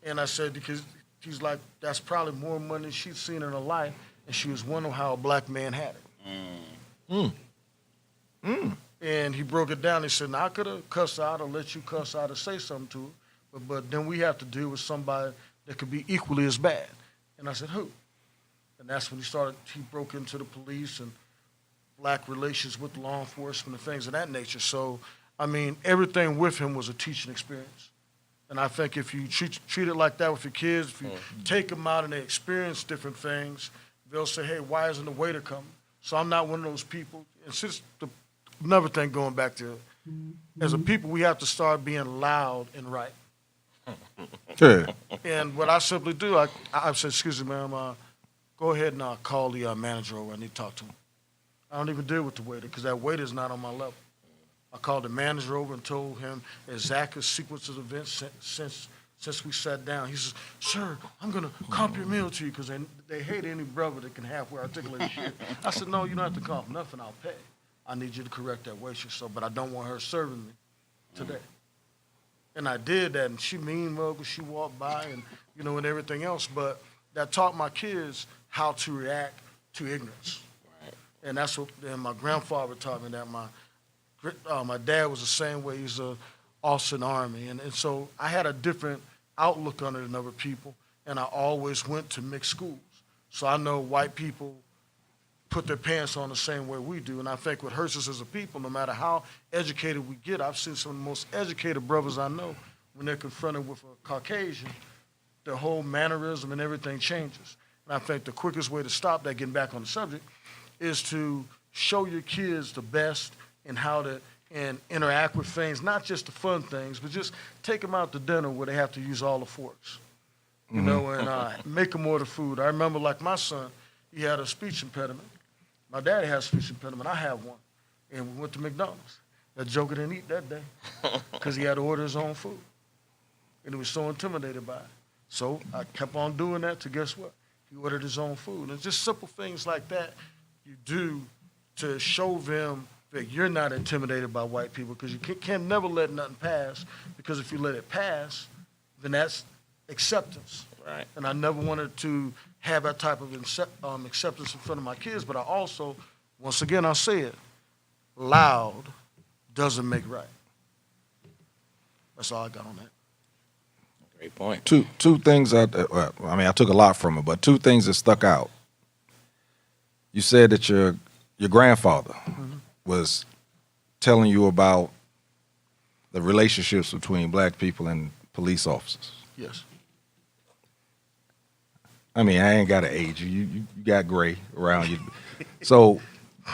And I said, because he's like, that's probably more money than she'd seen in her life, and she was wondering how a black man had it. And he broke it down. He said, now, I could have cussed out or let you cuss out or say something to her, but then we have to deal with somebody that could be equally as bad. And I said, who? And that's when he broke into the police and black relations with law enforcement and things of that nature. So, I mean, everything with him was a teaching experience. And I think if you treat it like that with your kids, if you take them out and they experience different things, they'll say, hey, why isn't the waiter coming? So I'm not one of those people. And since another thing going back to As a people, we have to start being loud and right. Yeah. And what I simply do, I said, excuse me, ma'am, go ahead and call the manager over. I need to talk to him. I don't even deal with the waiter because that waiter is not on my level. I called the manager over and told him exact sequence of events since we sat down. He says, sir, I'm going to comp your meal to you because they hate any brother that can halfway articulate shit. I said, no, you don't have to comp nothing. I'll pay. I need you to correct that waitress, but I don't want her serving me today. And I did that, and she mean mugged, she walked by, and and everything else. But that taught my kids how to react to ignorance. Right. And that's what. And my grandfather taught me that. My dad was the same way. He's a officer in the Army, and so I had a different outlook on it than other people. And I always went to mixed schools, so I know white people put their pants on the same way we do. And I think what hurts us as a people, no matter how educated we get, I've seen some of the most educated brothers I know, when they're confronted with a Caucasian, their whole mannerism and everything changes. And I think the quickest way to stop that, getting back on the subject, is to show your kids the best in how to interact with things, not just the fun things, but just take them out to dinner where they have to use all the forks, and make them order food. I remember, like my son, he had a speech impediment. My daddy has a speech impediment. I have one. And we went to McDonald's. That joker didn't eat that day because he had to order his own food. And he was so intimidated by it. So I kept on doing that to guess what? He ordered his own food. And just simple things like that you do to show them that you're not intimidated by white people, because you can never let nothing pass, because if you let it pass, then that's acceptance. Right. And I never wanted to have that type of acceptance in front of my kids, but I also, once again, I'll say it, loud doesn't make right. That's all I got on that. Great point. Two things I took a lot from it, but two things that stuck out. You said that your grandfather was telling you about the relationships between black people and police officers. Yes. I mean, I ain't got to age you. You got gray around you. So,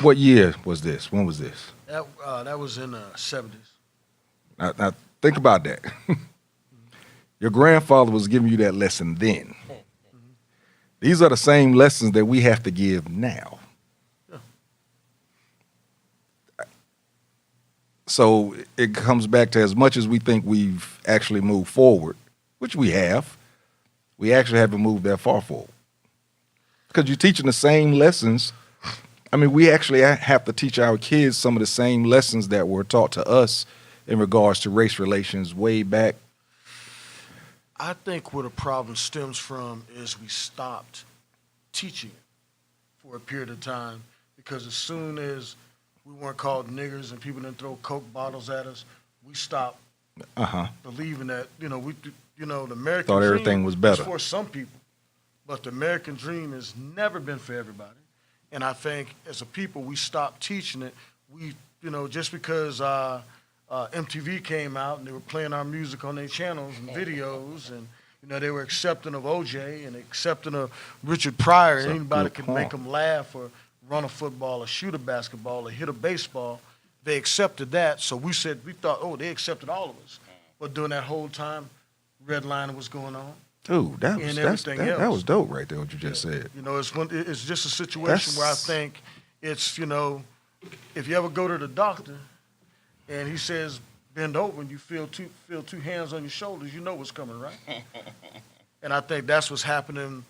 what year was this? When was this? That was in the 70s. Now think about that. Your grandfather was giving you that lesson then. These are the same lessons that we have to give now. Yeah. So it comes back to, as much as we think we've actually moved forward, which we have, we actually haven't moved that far forward. Because you're teaching the same lessons. I mean, we actually have to teach our kids some of the same lessons that were taught to us in regards to race relations way back. I think where the problem stems from is we stopped teaching it for a period of time, because as soon as we weren't called niggers and people didn't throw Coke bottles at us, we stopped believing that, the American Thought dream everything was better is for some people, but the American dream has never been for everybody. And I think as a people, we stopped teaching it. We, just because MTV came out and they were playing our music on their channels and videos, and they were accepting of OJ and accepting of Richard Pryor, and anybody could make them laugh or run a football or shoot a basketball or hit a baseball. They accepted that, so we thought, oh, they accepted all of us. But during that whole time, redlining was going on. Dude, that was dope right there, what you just said. It's just a situation where I think it's, if you ever go to the doctor and he says, bend over, and you feel two hands on your shoulders, you know what's coming, right? And I think that's what's happening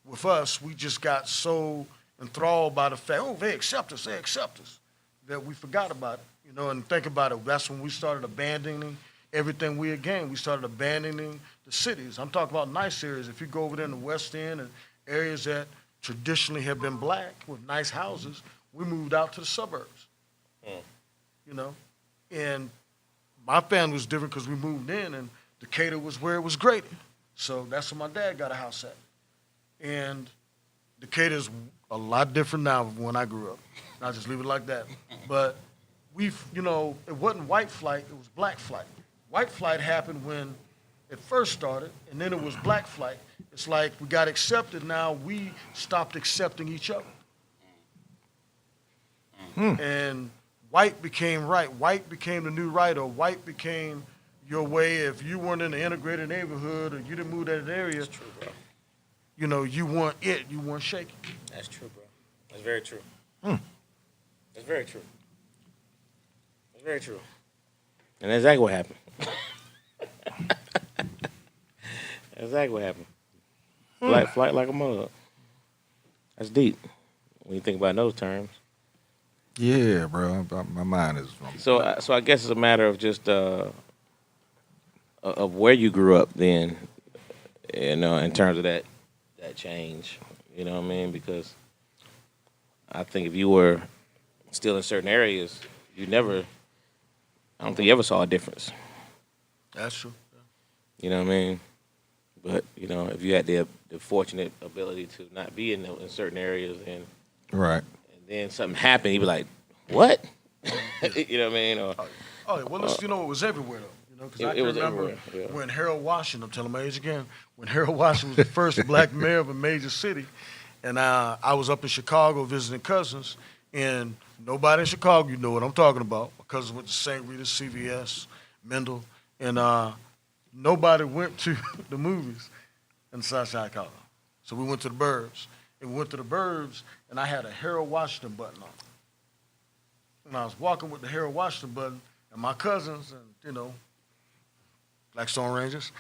with us. We just got so enthralled by the fact, oh, they accept us, that we forgot about it, and think about it. That's when we started abandoning everything we had gained. We started abandoning the cities. I'm talking about nice areas. If you go over there in the West End and areas that traditionally have been black with nice houses, we moved out to the suburbs, And my family was different because we moved in, and Decatur was where it was graded. So that's where my dad got a house at. And Decatur's a lot different now than when I grew up. I'll just leave it like that. But it wasn't white flight, it was black flight. White flight happened when it first started, and then it was black flight. It's like we got accepted, now we stopped accepting each other. And white became right. White became the new right, or white became your way. If you weren't in an integrated neighborhood or you didn't move to that area, That's true, bro. you know, you weren't it. You weren't shaking. That's true, bro. That's very true. That's very true. That's very true. And that's exactly what happened. That's exactly what happened. Flight like a mug. That's deep when you think about it in those terms. Yeah, bro. My mind is. So I guess it's a matter of just of where you grew up then, you know, in terms of that change. You know what I mean? Because I think if you were still in certain areas, I don't think you ever saw a difference. That's true. You know what I mean? But, you know, if you had the fortunate ability to not be in certain areas and Right. then something happened, you'd be like, what? You know what I mean? Or, Oh, yeah, well, you know, it was everywhere, though. You know, because I It can was remember everywhere, yeah. when Harold Washington, I'm telling my age again, when Harold Washington was the first black mayor of a major city, and I was up in Chicago visiting cousins, and nobody in Chicago, you know what I'm talking about. My cousins went to St. Rita's, CVS, Mendel, and nobody went to the movies in South Chicago. So we went to the Burbs. And we went to the Burbs, and I had a Harold Washington button on. And I was walking with the Harold Washington button, and my cousins, and, you know, Black Stone Rangers,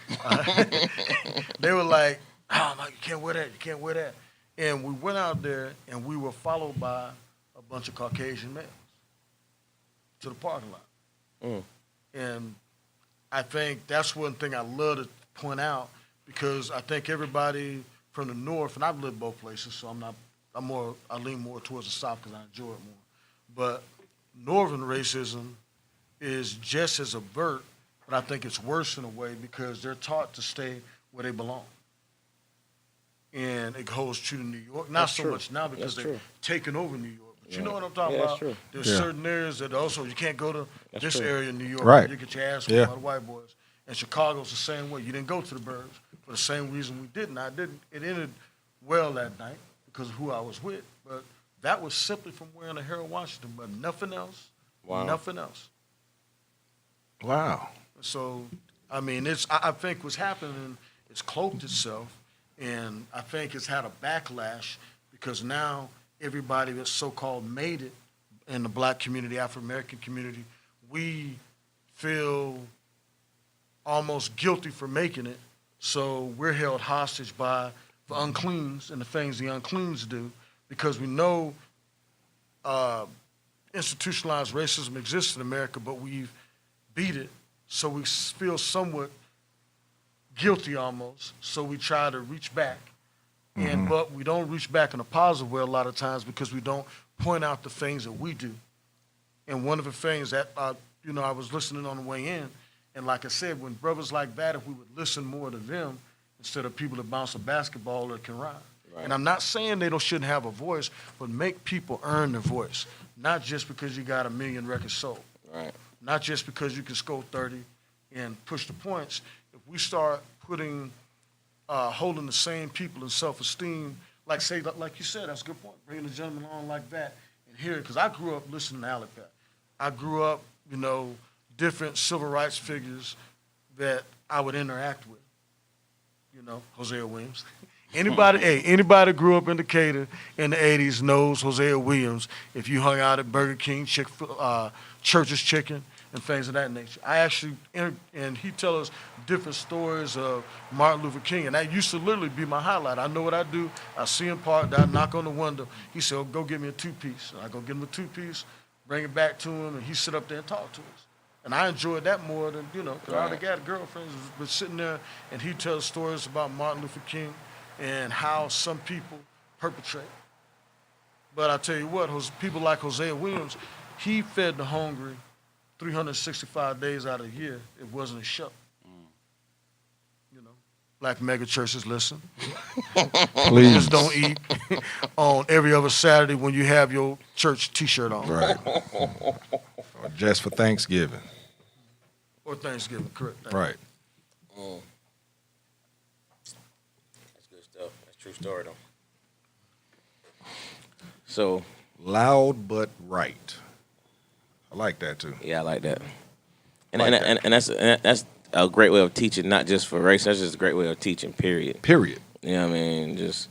they were like, oh, my, you can't wear that, you can't wear that. And we went out there, and we were followed by a bunch of Caucasian males to the parking lot. And I think that's one thing I love to point out, because I think everybody from the North, and I've lived both places, so I lean more towards the South because I enjoy it more. But Northern racism is just as overt, but I think it's worse in a way because they're taught to stay where they belong. And it holds true to New York. Not That's so true. much now because That's they've true. taken over New York. But you Yeah. know what I'm talking Yeah, that's about? true. There's Yeah. certain areas that also you can't go to That's this true. area in New York. Right. You get your ass Yeah. whooped by the white boys. And Chicago's the same way. You didn't go to the Burbs for the same reason we didn't. It ended well that night because of who I was with. But that was simply from wearing a Harold Washington, but nothing else. Wow. Nothing else. Wow. So, I mean, I think what's happening, it's cloaked itself, and I think it's had a backlash because now everybody that's so-called made it in the black community, Afro-American community, we feel almost guilty for making it, so we're held hostage by the uncleans and the things the uncleans do because we know institutionalized racism exists in America, but we've beat it, so we feel somewhat guilty almost, so we try to reach back. But we don't reach back in a positive way a lot of times because we don't point out the things that we do. And one of the things that, I was listening on the way in, and like I said, when brothers like that, if we would listen more to them instead of people that bounce a basketball or can rhyme. Right. And I'm not saying they shouldn't have a voice, but make people earn their voice, not just because you got 1 million records sold. Right. Not just because you can score 30 and push the points. If we start holding the same people in self-esteem, like you said, that's a good point, bringing the gentleman on like that and hear it, because I grew up listening to Alipad. I grew up, different civil rights figures that I would interact with. Hosea Williams. Anybody grew up in Decatur in the 80s knows Hosea Williams if you hung out at Burger King, Church's Chicken, and things of that nature. And he tell us different stories of Martin Luther King, and that used to literally be my highlight. I know what I do. I see him parked, I knock on the window. He said, oh, go get me a two-piece. And I go get him a two-piece, bring it back to him, and he sit up there and talk to us. And I enjoyed that more than, because I already got a girlfriend who was sitting there, and he tells stories about Martin Luther King and how some people perpetrate. But I tell you what, people like Hosea Williams, he fed the hungry 365 days out of the year. It wasn't a show. Black mega churches listen. Please. Just don't eat on every other Saturday when you have your church T-shirt on. Right. Or just for Thanksgiving. Or Thanksgiving, correct. Right. That's good stuff. That's a true story, though. So, Loud but right. I like that too. Yeah, I like that. And Like and that's a great way of teaching, not just for race. That's just a great way of teaching. Period. Period. You know what I mean? Just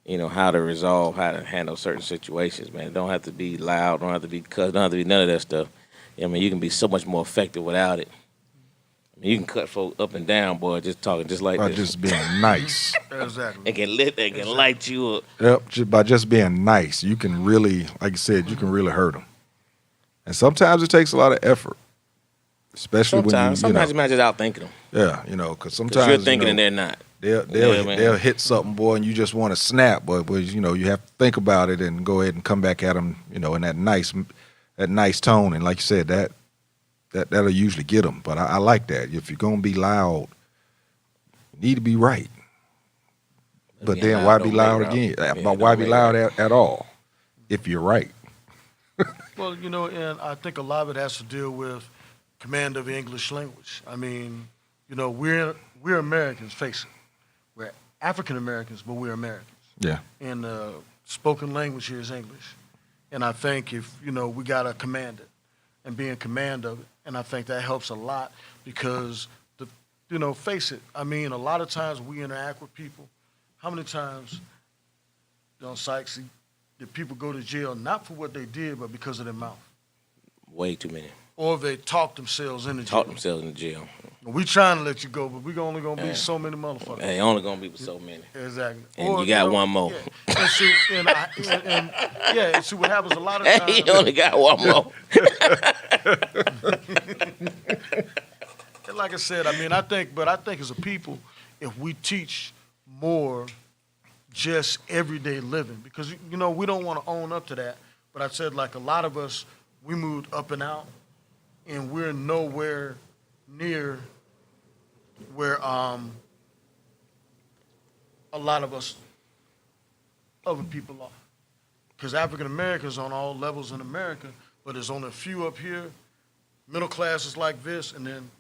how to resolve, how to handle certain situations. Man, it don't have to be loud. Don't have to be cuss. Don't have to be none of that stuff. I mean, you can be so much more effective without it. I mean, you can cut folk up and down, boy, just talking just like By this. just being nice. Exactly. It can light you up. Yep. By just being nice, you can really, like you said, you can really hurt them. And sometimes it takes a lot of effort, especially Sometimes when you might just outthinking them. yeah, because Because sometimes you're thinking and they're not. they'll hit something, boy, and you just want to snap, but you have to think about it and go ahead and come back at them, in that nice tone. And like you said, that'll usually get them. But I like that. If you're gonna be loud, you need to be right. But being then loud why don't be loud make again? right. Yeah, But why don't be make loud right. at all if you're right? Well, and I think a lot of it has to deal with command of the English language. I mean, we're Americans, face it. We're African Americans, but we're Americans. Yeah. And spoken language here is English. And I think if, we got to command it and be in command of it. And I think that helps a lot because, face it, I mean, a lot of times we interact with people. How many times, Sykes, did people go to jail not for what they did, but because of their mouth? Way too many. Or they talked themselves into jail. Talk themselves in jail. We trying to let you go, but we only going to be so many motherfuckers. They only gonna be with so many. Exactly. And you got one more. Yeah. And see, and see what happens a lot of times. You only got one more. And like I said, I think as a people, if we teach more just everyday living, because we don't want to own up to that. But I said, like, a lot of us, we moved up and out, and we're nowhere near where a lot of us other people are. Because African Americans on all levels in America, but there's only a few up here. Middle class is like this, and then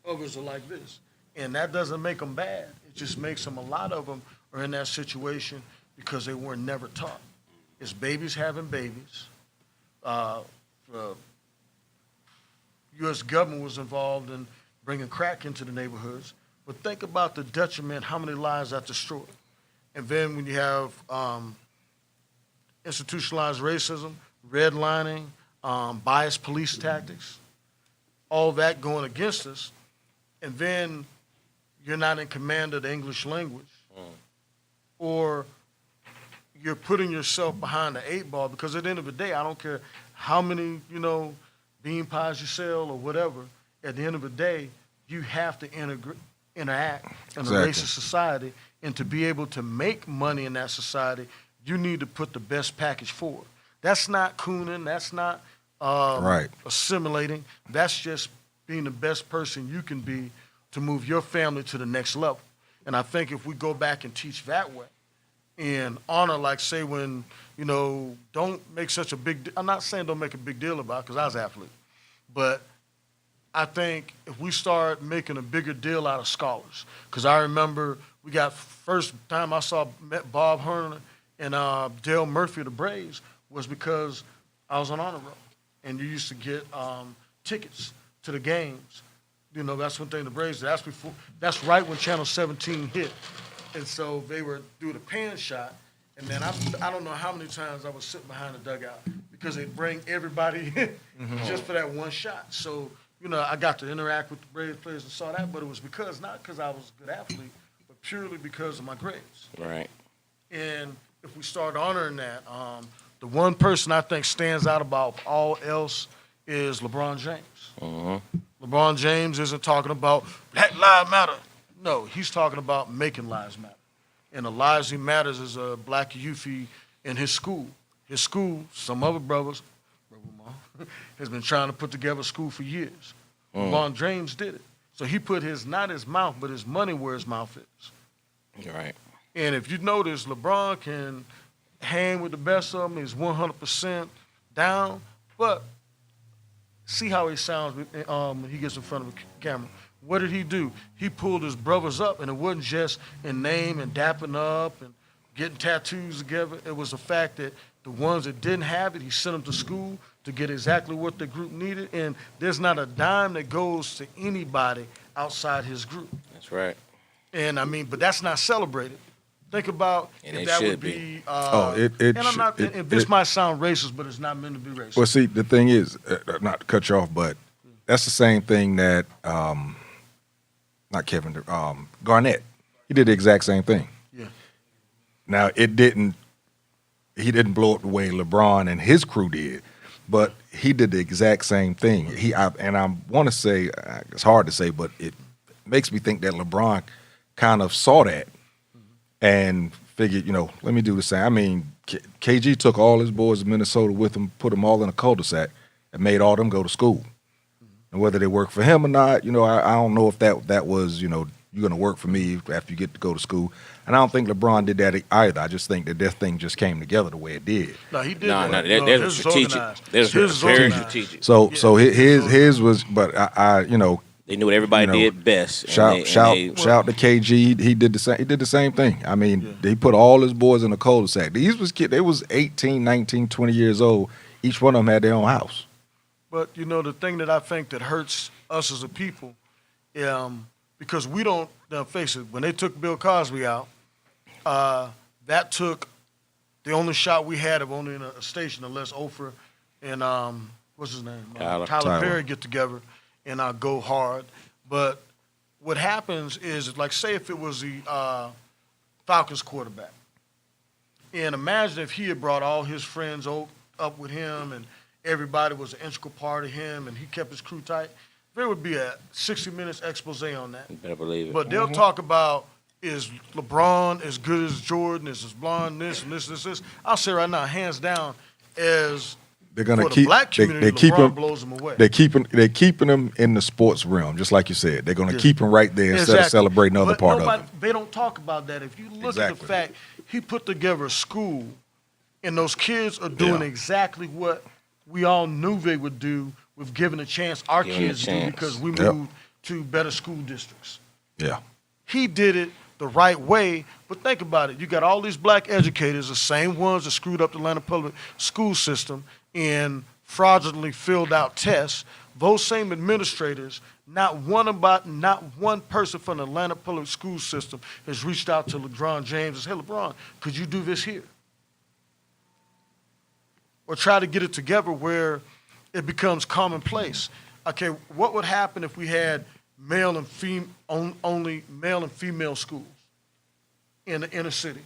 others are like this. And that doesn't make them bad. It just makes them, a lot of them are in that situation because they were never taught. It's babies having babies. The U.S. government was involved in bringing crack into the neighborhoods. But think about the detriment, how many lives that destroyed. And then when you have institutionalized racism, redlining, biased police tactics, all that going against us, and then you're not in command of the English language, or you're putting yourself behind the 8 ball, because at the end of the day, I don't care how many, bean pies you sell or whatever, at the end of the day, you have to interact in Exactly. a racist society, and to be able to make money in that society, you need to put the best package forward. That's not cooning, that's not Right. assimilating, that's just being the best person you can be to move your family to the next level. And I think if we go back and teach that way, and honor, like, say, when, don't make such a big, I'm not saying don't make a big deal about it, because I was an athlete, but I think if we start making a bigger deal out of scholars, because I remember first time I met Bob Herner and Dale Murphy of the Braves was because I was on honor roll, and you used to get tickets to the games. That's one thing the Braves did. That's right when Channel 17 hit. And so they were doing the pan shot, and then I don't know how many times I was sitting behind the dugout because they'd bring everybody in just for that one shot. So, I got to interact with the Braves players and saw that, but it was not because I was a good athlete, but purely because of my grades. Right. And if we start honoring that, the one person I think stands out above all else is LeBron James. LeBron James isn't talking about Black Lives Matter. No, he's talking about making lives matter. And the lives he matters is a black youthie in his school. His school, some other brothers, has been trying to put together a school for years. LeBron James did it. So he put not his mouth, but his money where his mouth is. Right. And if you notice, LeBron can hang with the best of them. He's 100% down. But see how he sounds when he gets in front of the camera. What did he do? He pulled his brothers up, and it wasn't just in name and dapping up and getting tattoos together. It was the fact that the ones that didn't have it, he sent them to school to get exactly what the group needed, and there's not a dime that goes to anybody outside his group. That's right. And I mean, but that's not celebrated. Think about And if it that should would be. be. It and I'm not. should- and this it- might sound racist, but it's not meant to be racist. Well, see, the thing is, not to cut you off, but that's the same thing that not Kevin Garnett. He did the exact same thing. Yeah. Now he didn't blow up the way LeBron and his crew did, but he did the exact same thing. I want to say it's hard to say, but it makes me think that LeBron kind of saw that and figured, let me do the same. I mean, KG took all his boys to Minnesota with him, put them all in a cul-de-sac, and made all them go to school. And whether they work for him or not, I don't know if that was, you're going to work for me after you get to go to school. And I don't think LeBron did that either. I just think that this thing just came together the way it did. No, he did. No, that. there's a his is strategic. organized. There's His is very organized. strategic. So his was, but They knew what everybody did best. shout to KG. He did the same. He did the same thing. I mean, He put all his boys in a cul-de-sac. These was kids. They was 18, 19, 20 years old. Each one of them had their own house. But the thing that I think that hurts us as a people, because we don't face it. When they took Bill Cosby out, that took the only shot we had of owning a station unless Oprah and what's his name, Tyler Perry get together and go hard. But what happens is, like, say if it was the Falcons quarterback, and imagine if he had brought all his friends up with him and everybody was an integral part of him and he kept his crew tight, there would be a 60 minutes expose on that. You better believe it. But they'll talk about, is LeBron as good as Jordan? Is LeBron this and this? I'll say right now, hands down, as They're gonna for keep the black community, they keep LeBron him. blows them away. They're keeping them in the sports realm, just like you said. They're gonna keep them right there instead of celebrating other But part nobody, of it. They don't talk about that. If you look at the Exactly. fact he put together a school, and those kids are doing Yeah. exactly what we all knew they would do with giving a chance our Giving a kids do chance. because we Yep. moved to better school districts. Yeah. He did it the right way, but think about it. You got all these black educators, the same ones that screwed up the Atlanta public school system and fraudulently filled out tests. Those same administrators, not one person from the Atlanta public school system has reached out to LeBron James and said, "Hey, LeBron, could you do this here?" Or try to get it together where it becomes commonplace. Okay, what would happen if we had only male and female schools in the inner city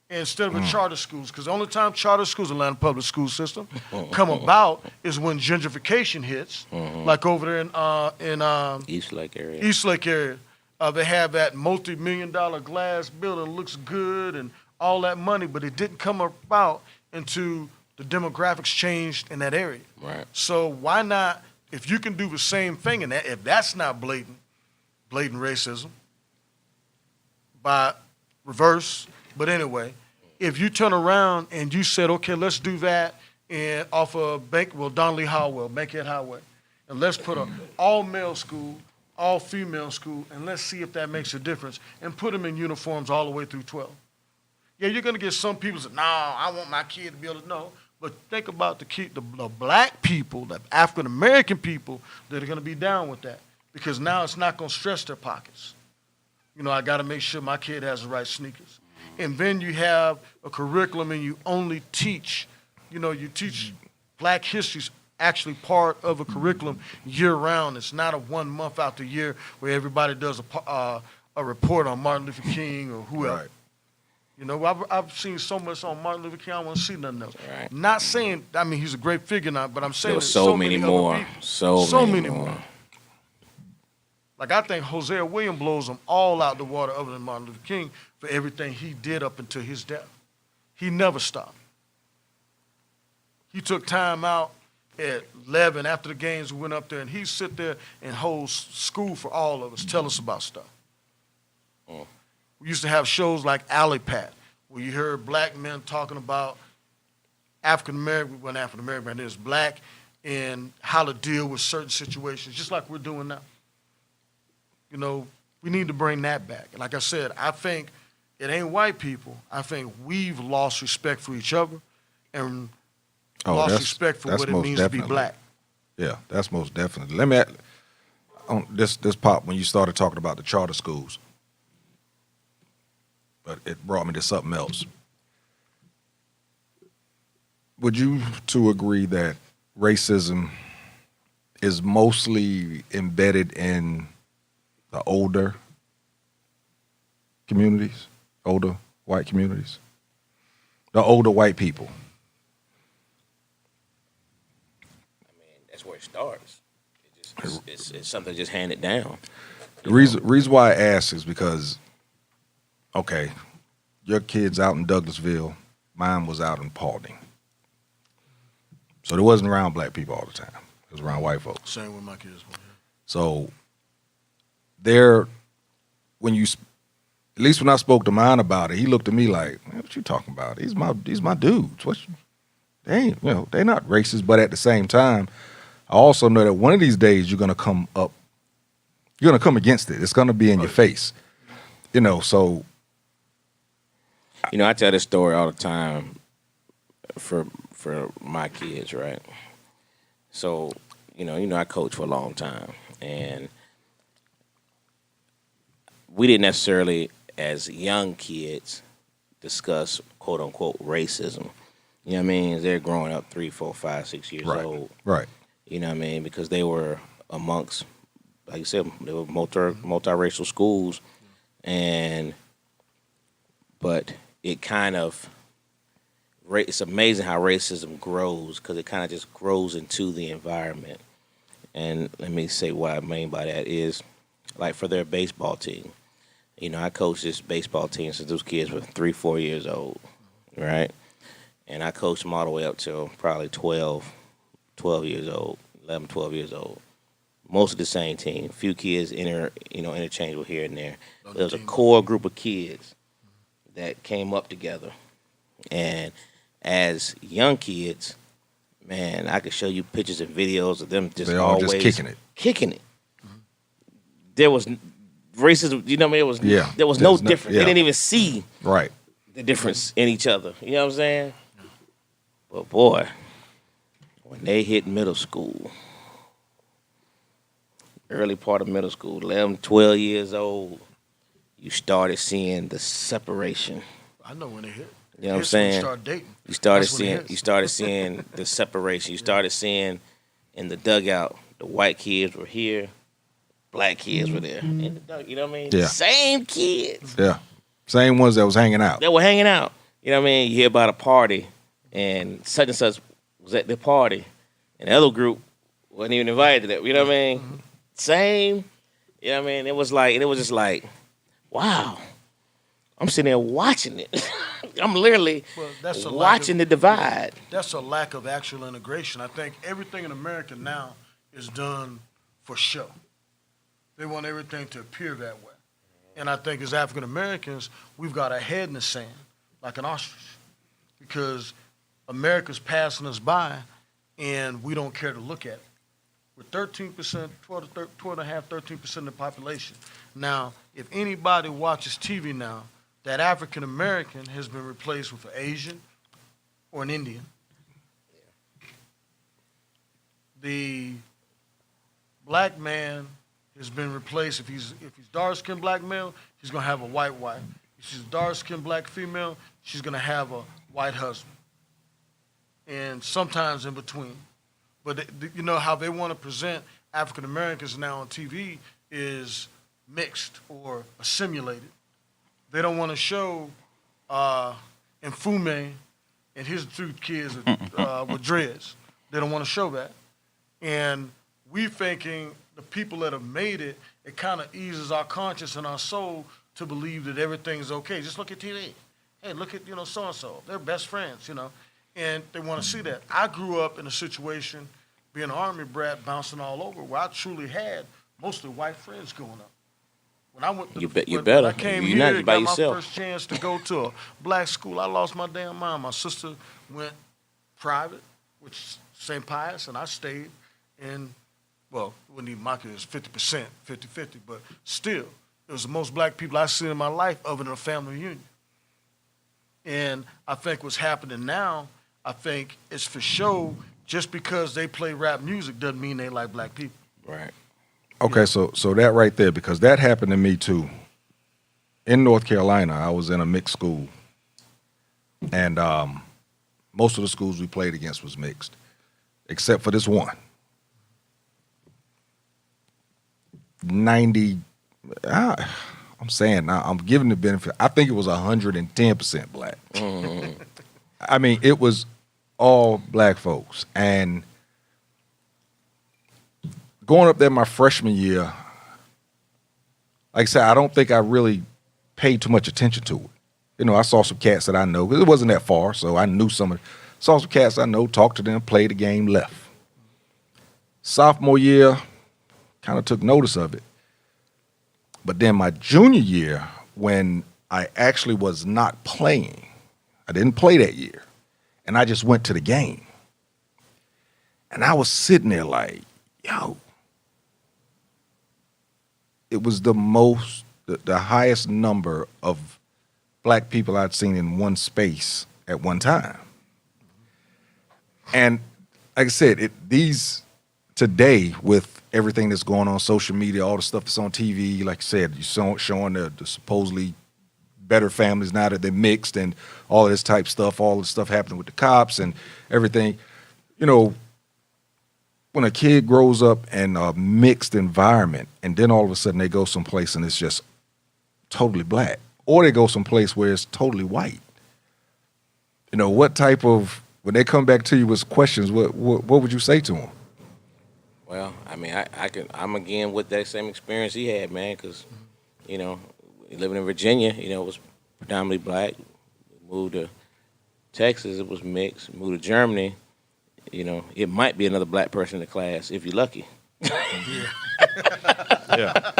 instead of a charter schools? Because the only time charter schools, Atlanta public school system, come about is when gentrification hits, like over there in East Lake area. East Lake area. They have that multi-million-dollar glass building, looks good and all that money, but it didn't come about until the demographics changed in that area. Right. So why not, if you can do the same thing, and if that's not blatant racism, by reverse, but anyway, if you turn around and you said, okay, let's do that and off of Donnelly Howell, Bankhead Highway, and let's put an all-male school, all-female school, and let's see if that makes a difference, and put them in uniforms all the way through 12. Yeah, you're going to get some people that say, no, I want my kid to be able to know. But think about the black people, the African-American people that are going to be down with that. Because now it's not going to stress their pockets. I got to make sure my kid has the right sneakers. And then you have a curriculum and you only teach, you teach black history's actually part of a curriculum year-round. It's not a 1 month out the year where everybody does a report on Martin Luther King or whoever. Right. I've seen so much on Martin Luther King, I want to see nothing else. Right. Not saying, he's a great figure now, but I'm saying There were there's so many other more. people. So many more. Like, I think Hosea Williams blows them all out the water other than Martin Luther King for everything he did up until his death. He never stopped. He took time out at 11 after the games. We went up there, and he sit there and hold school for all of us, tell us about stuff. We used to have shows like Alley Pat, where you heard black men talking about African-American, it is black, and how to deal with certain situations, just like we're doing now. We need to bring that back. And like I said, I think it ain't white people. I think we've lost respect for each other. And lost respect for what it most means to be definitely. black. Yeah, that's most definitely. Let me on this pop when you started talking about the charter schools, but it brought me to something else. Would you two agree that racism is mostly embedded in the older communities, older white communities, the older white people? That's where it starts. It's something just handed down. The reason why I ask is because, okay, your kid's out in Douglasville, mine was out in Paulding. So it wasn't around black people all the time. It was around white folks. Same with my kids. So when you, at least when I spoke to mine about it, he looked at me like, man, what you talking about? These my dudes. They ain't, they're not racist, but at the same time, I also know that one of these days you're gonna come against it. It's gonna be in your face. So I tell this story all the time for my kids, right? So, I coached for a long time, and we didn't necessarily, as young kids, discuss quote unquote racism. You know what I mean? They're growing up 3, 4, 5, 6 years old. Right. You know what I mean? Because they were amongst, like you said, they were multiracial schools, but it kind of, it's amazing how racism grows because it kind of just grows into the environment. And let me say what I mean by that is, like for their baseball team, I coached this baseball team since those kids were 3, 4 years old, right? And I coached them all the way up till probably 12 years old, 11, 12 years old. Most of the same team. A few kids interchangeable here and there. There was a core group of kids that came up together. And as young kids, man, I could show you pictures and videos of them just They're all always just kicking it. Mm-hmm. There was racism, there was no difference. They didn't even see Right. the difference in each other. You know what I'm saying? But boy, when they hit middle school, early part of middle school, 11, 12 years old, you started seeing the separation. I know when they hit. You know what I'm saying? Start dating. You started That's when it seeing hits. you started seeing the separation. You started seeing in the dugout, the white kids were here, black kids were there. In the dugout, you know what I mean? Yeah. Same kids. Yeah. Same ones that was hanging out. They were hanging out. You know what I mean? You hear about a party and such was at the party and the other group wasn't even invited to that. You know what I mean? Mm-hmm. Same. You know what I mean? It was just like, wow. I'm sitting there watching it. I'm literally that's a lack watching the divide. That's a lack of actual integration. I think everything in America now is done for show. They want everything to appear that way. And I think as African Americans, we've got our head in the sand, like an ostrich, because America's passing us by and we don't care to look at it. We're 13%, 12.5%, 13% of the population. Now, if anybody watches TV now, that African American has been replaced with an Asian or an Indian. The black man has been replaced. If he's dark-skinned black male, he's gonna have a white wife. If she's a dark-skinned black female, she's gonna have a white husband. And sometimes in between. But you know how they want to present African Americans now on TV is mixed or assimilated. They don't want to show Mfume and his 2 kids with dreads. They don't want to show that. And we thinking the people that have made it, it kind of eases our conscience and our soul to believe that everything's okay. Just look at TV. Hey, look at, so-and-so. They're best friends, and they want to see that. I grew up in a situation, being an Army brat, bouncing all over, where I truly had mostly white friends growing up. When I went to when I came You're here, not by got my yourself. first chance to go to a black school, I lost my damn mind. My sister went private, which St. Pius, and I stayed in, well, it wasn't even my kids, 50%, 50-50, but still, it was the most black people I've seen in my life other than a family reunion. And I think what's happening now, I think it's for show. Just because they play rap music doesn't mean they like black people. Right. Okay, so that right there, because that happened to me too. In North Carolina, I was in a mixed school, and most of the schools we played against was mixed, except for this one. 90, I'm saying now, I'm giving the benefit. I think it was 110% black. I mean, it was all black folks, and going up there my freshman year, like I said, I don't think I really paid too much attention to it. You know, I saw some cats that I know, 'cause it wasn't that far, so I knew saw some cats I know, talked to them, played the game, left. Sophomore year, kind of took notice of it. But then my junior year, when I actually was not playing, I didn't play that year, and I just went to the game. And I was sitting there like, yo, it was the highest number of black people I'd seen in one space at one time. And like I said, these today, with everything that's going on social media, all the stuff that's on TV, like I said, you're showing the supposedly better families now that they're mixed and all of this type stuff, all the stuff happening with the cops and everything. You know, when a kid grows up in a mixed environment and then all of a sudden they go someplace and it's just totally black, or they go someplace where it's totally white, you know, what type of, when they come back to you with questions, what would you say to them? Well, I mean, I'm again with that same experience he had, man, because, you know, living in Virginia, you know, it was predominantly black. We moved to Texas, it was mixed. Moved to Germany, you know, it might be another black person in the class if you're lucky. Yeah.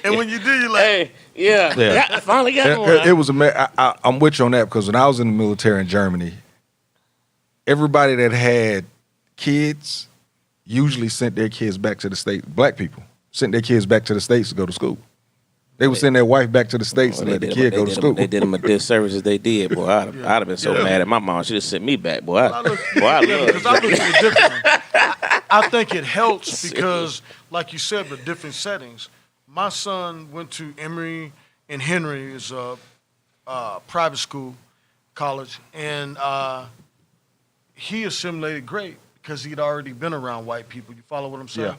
And when you do, you're like, Hey, yeah, I finally got one. It was I'm with you on that, because when I was in the military in Germany, everybody that had kids usually sent their kids back to the States. Black people sent their kids back to the States to go to school. They would send their wife back to the States and let the kid go to school. They did them a disservice as they did, boy. I'd have been so mad at my mom. She just sent me back, boy. I love it differently. I think it helps because, like you said, the different settings. My son went to Emory and Henry, is a private school, college, and he assimilated great because he'd already been around white people. You follow what I'm saying? Yeah.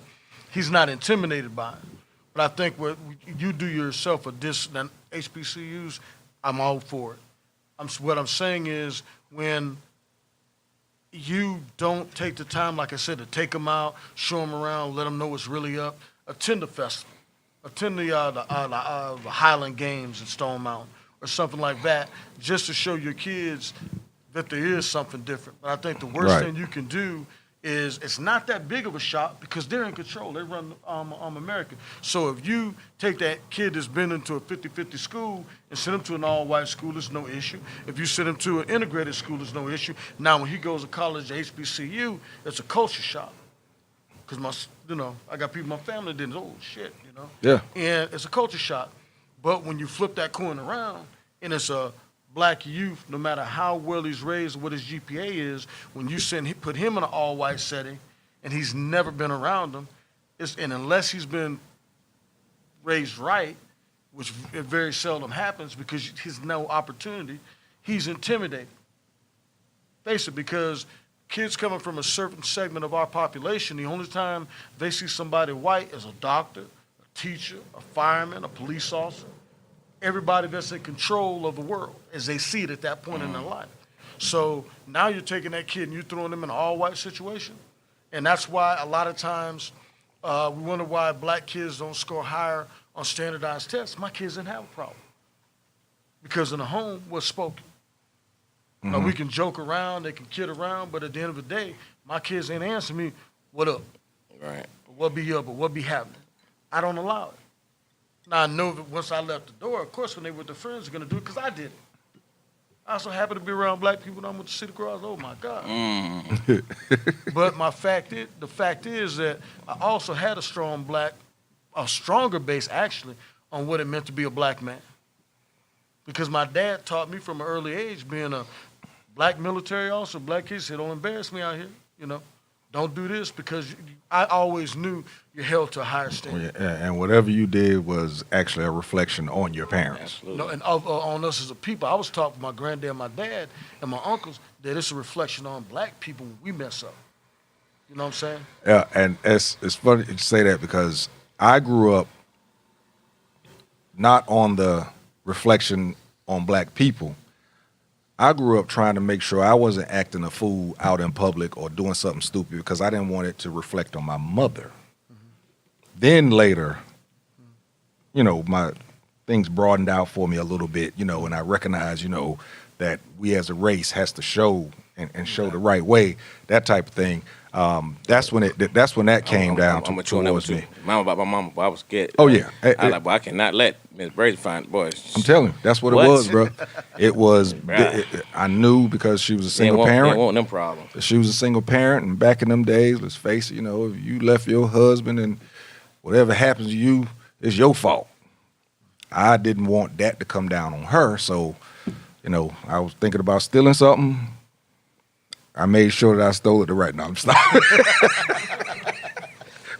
He's not intimidated by it. But I think what you do yourself a than HBCUs, I'm all for it. What I'm saying is when you don't take the time, like I said, to take them out, show them around, let them know what's really up, attend the festival. Attend the Highland Games in Stone Mountain or something like that, just to show your kids that there is something different. But I think the worst thing you can do is it's not that big of a shock because they're in control. They run America. So if you take that kid that's been into a 50-50 school and send him to an all-white school, there's no issue. If you send him to an integrated school, there's no issue. Now, when he goes to college at HBCU, it's a culture shock. Because I got people in my family that didn't, oh, shit, you know? Yeah. And it's a culture shock. But when you flip that coin around and it's a black youth, no matter how well he's raised, what his GPA is, when you put him in an all-white setting and he's never been around them, and unless he's been raised right, which it very seldom happens because he's no opportunity, he's intimidated. Face it, because kids coming from a certain segment of our population, the only time they see somebody white is a doctor, a teacher, a fireman, a police officer. Everybody that's in control of the world as they see it at that point in their life. So now you're taking that kid and you're throwing them in an all-white situation. And that's why a lot of times we wonder why black kids don't score higher on standardized tests. My kids didn't have a problem because in the home was spoken. Now, we can joke around, they can kid around, but at the end of the day, my kids ain't answering me, what up? Right. What be up or what be happening? I don't allow it. Now, I know that once I left the door, of course, when they were with their friends, they're going to do it because I did it. I also happen to be around black people when I went to City Cross. Oh, my God. But the fact is that I also had a stronger base, actually, on what it meant to be a black man. Because my dad taught me from an early age, being a black military officer, black kids say, don't embarrass me out here, you know. Don't do this because I always knew you're held to a higher standard. And whatever you did was actually a reflection on your parents. Absolutely. No, and on us as a people. I was taught by my granddad, my dad, and my uncles that it's a reflection on black people when we mess up. You know what I'm saying? Yeah, and it's funny to say that because I grew up not on the reflection on black people. I grew up trying to make sure I wasn't acting a fool out in public or doing something stupid because I didn't want it to reflect on my mother. Then later, you know, my things broadened out for me a little bit, you know, and I recognized, you know, that we as a race has to show and show the right way, that type of thing. That's when that came down I'm maturing towards too. me. My mama, I was scared. Oh, yeah. I like, well, I cannot let Miss Brady find boys. I'm telling you, that's what it What? was, bro. It was. Right. I knew because she was a single They parent. want them problems. She was a single parent, and back in them days, let's face it, you know, if you left your husband and whatever happens to you, it's your fault. I didn't want that to come down on her, so, you know, I was thinking about stealing something. I made sure that I stole it the right. No, I'm stopping.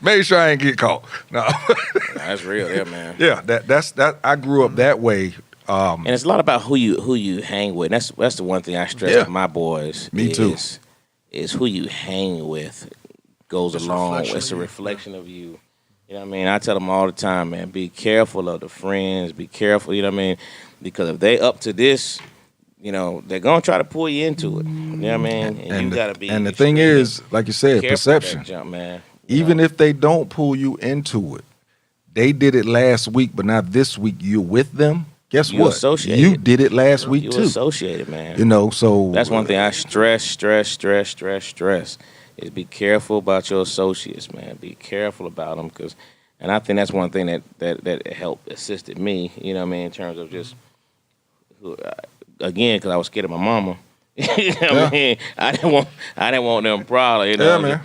Made sure I ain't get caught. No. That's real, yeah, man. Yeah, that's I grew up that way. And it's a lot about who you hang with. That's the one thing I stress Yeah. with my boys. Me too. Is who you hang with goes It's a along. reflection It's of a you. reflection of you. You know what I mean? I tell them all the time, man, be careful of the friends. Be careful, you know what I mean? Because if they up to this, you know, they're going to try to pull you into it. You know what I mean? And you got to be. And the thing is, like you said, careful of perception. that jump, man. Even if they don't pull you into it, they did it last week, but not this week. You're with them. Guess You what? associated. You did it last week You too. associated, man. You know, so That's one thing I stress, is be careful about your associates, man. Be careful about them, and I think that's one thing that helped assisted me, you know what I mean, in terms of just, again, because I was scared of my mama. You know what I mean? I didn't want them problems, you know. Yeah, man.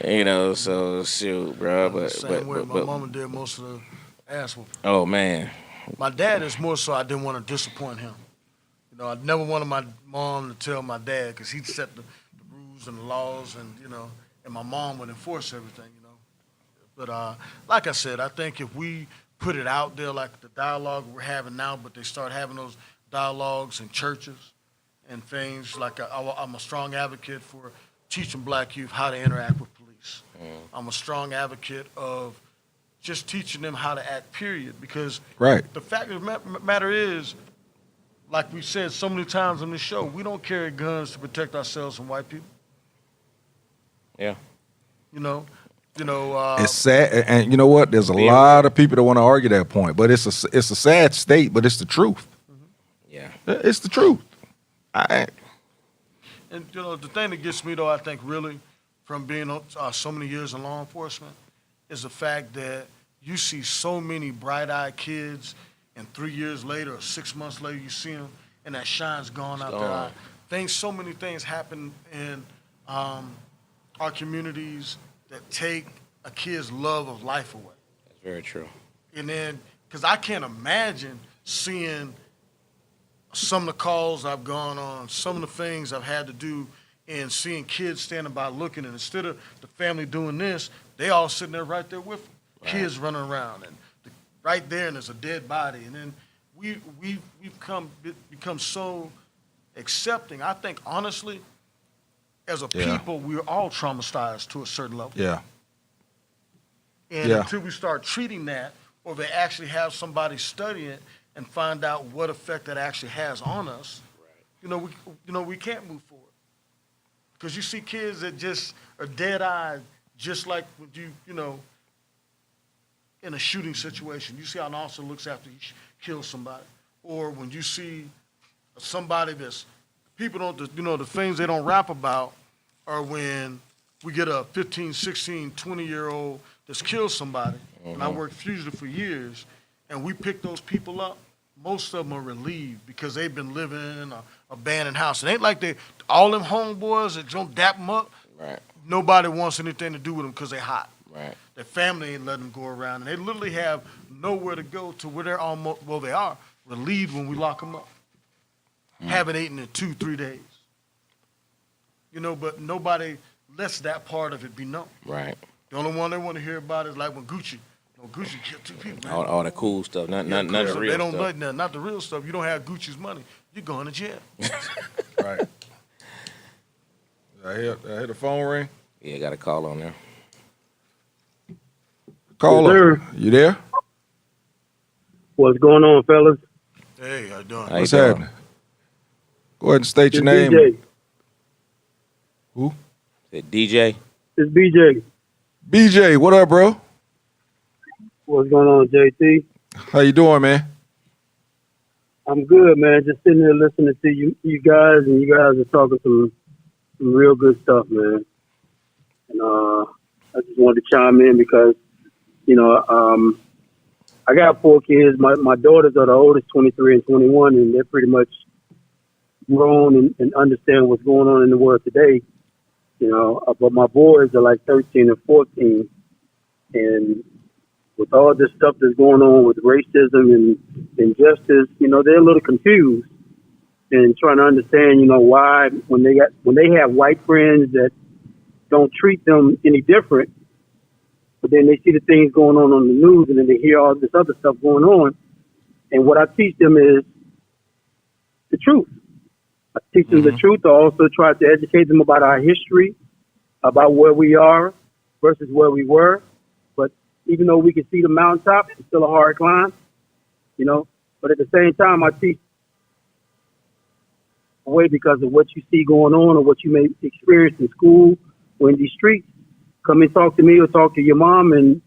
You know, so shoot, bro. But Same way my mama did most of the ass whooping. oh man, My dad is more so I didn't want to disappoint him. You know, I never wanted my mom to tell my dad because he'd set the rules and the laws and, you know, and my mom would enforce everything, you know. But like I said, I think if we put it out there like the dialogue we're having now, but they start having those dialogues in churches and things, like I'm a strong advocate for teaching black youth how to interact with police. I'm a strong advocate of just teaching them how to act, period, because right. the fact of the matter is, like we said so many times on this show, we don't carry guns to protect ourselves from white people. yeah. You know. It's sad, and you know what? There's a lot of people that want to argue that point, but it's a sad state, but it's the truth. Yeah. It's the truth. And you know, the thing that gets me though, I think really, from being so many years in law enforcement, is the fact that you see so many bright-eyed kids, and 3 years later or 6 months later, you see them, and that shine's gone out their eye. So many things happen in our communities that take a kid's love of life away. That's very true. And then, because I can't imagine seeing some of the calls I've gone on, some of the things I've had to do, and seeing kids standing by looking, and instead of the family doing this, they all sitting there right there with them. Right. Kids running around, and right there, and there's a dead body. And then we've become so accepting. I think, honestly, as a people, we're all traumatized to a certain level. Yeah. And until we start treating that, or they actually have somebody study it and find out what effect that actually has on us, we can't move forward. Because you see kids that just are dead-eyed, just like when you know, in a shooting situation. You see how an officer looks after he kills somebody. Or when you see somebody people don't, the things they don't rap about are when we get a 15, 16, 20-year-old that's killed somebody, and I worked fugitive for years, and we pick those people up, most of them are relieved because they've been living in an abandoned house. It ain't like all them homeboys that don't dap them up, Right. nobody wants anything to do with them because they're hot. Right. Their family ain't letting them go around, and they literally have nowhere to go to where they're they are relieved when we lock them up. Haven't eaten in 2-3 days. but nobody lets that part of it be known. Right. The only one they want to hear about is like when Gucci. Gucci killed 2 people. Man. All the cool stuff, none of the So real they don't stuff. like that. Not the real stuff. You don't have Gucci's money, you're going to jail. Right. I hear the phone ring. Yeah, got a call on there. Caller, Yes, sir. you there? What's going on, fellas? Hey, how you doing? How you What's doing? happening? Go ahead and state your It's name. BJ. Who? Said DJ. It's BJ. BJ, what up, bro? What's going on, JT? How you doing, man? I'm good, man. Just sitting there listening to you guys, and you guys are talking some real good stuff, man. And I just wanted to chime in because, I got 4 kids. My daughters are the oldest, 23 and 21, and they're pretty much grown and understand what's going on in the world today. But my boys are like 13 and 14, and with all this stuff that's going on with racism and injustice, they're a little confused and trying to understand, why when they have white friends that don't treat them any different, but then they see the things going on the news and then they hear all this other stuff going on. And what I teach them is the truth. I teach them the truth. I also try to educate them about our history, about where we are versus where we were. But even though we can see the mountaintop, it's still a hard climb, But at the same time, I teach away because of what you see going on or what you may experience in school or in these streets. Come and talk to me or talk to your mom and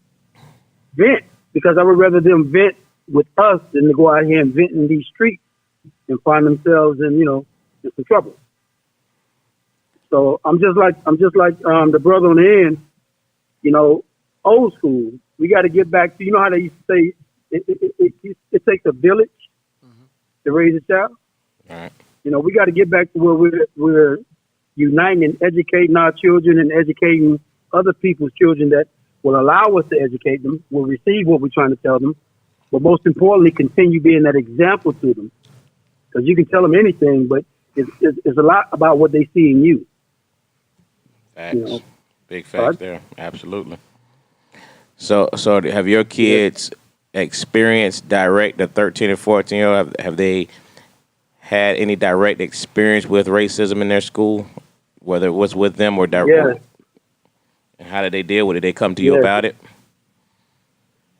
vent, because I would rather them vent with us than to go out here and vent in these streets and find themselves in some trouble. So I'm just like the brother on the end, old school. We got to get back to how they used to say it takes a village to raise a child. All right. We got to get back to where we're uniting and educating our children and educating other people's children that will allow us to educate them, will receive what we're trying to tell them, but most importantly, continue being that example to them. Because you can tell them anything, but it's a lot about what they see in you. Facts. Big facts there. Absolutely. So have your kids experienced direct, the 13 and 14-year-old, have they had any direct experience with racism in their school, whether it was with them or direct? Yeah. And how did they deal with it? Did they come to you about it?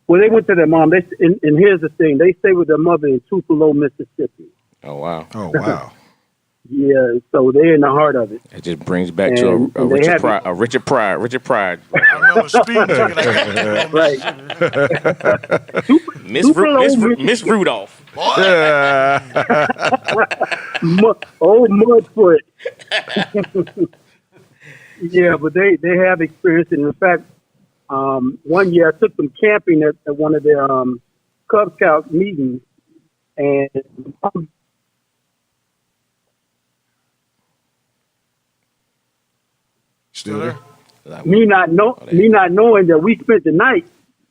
Well, they went to their mom. And here's the thing. They stay with their mother in Tupelo, Mississippi. Oh, wow. Oh, wow. Yeah, so they're in the heart of it. It just brings back to a Richard Pryor. Richard Pryor. I remember speeding ticket I got. Right. Miss Rudolph. Old Mudfoot. Yeah, but they have experience. And in fact, one year I took them camping at one of their Cub Scout meetings, and Still there? me not knowing that we spent the night,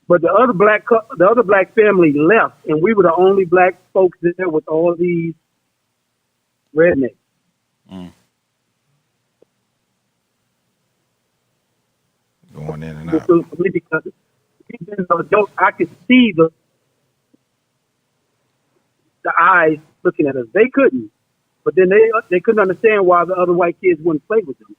but the other black family left, and we were the only black folks there with all these rednecks. Going in and out. Because even as an adult, I could see the eyes looking at us. They couldn't, but then they couldn't understand why the other white kids wouldn't play with them.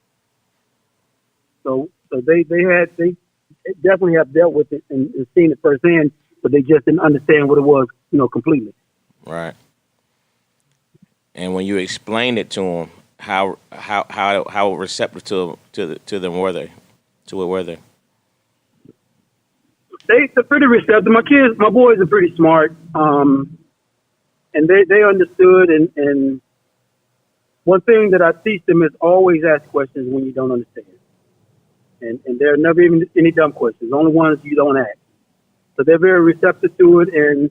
So they definitely have dealt with it and seen it firsthand, but they just didn't understand what it was, completely. Right. And when you explained it to them, how receptive to them were they? To it were they? They're pretty receptive. My boys are pretty smart, and they understood. And one thing that I teach them is always ask questions when you don't understand. And there are never even any dumb questions, only ones you don't ask. So they're very receptive to it, and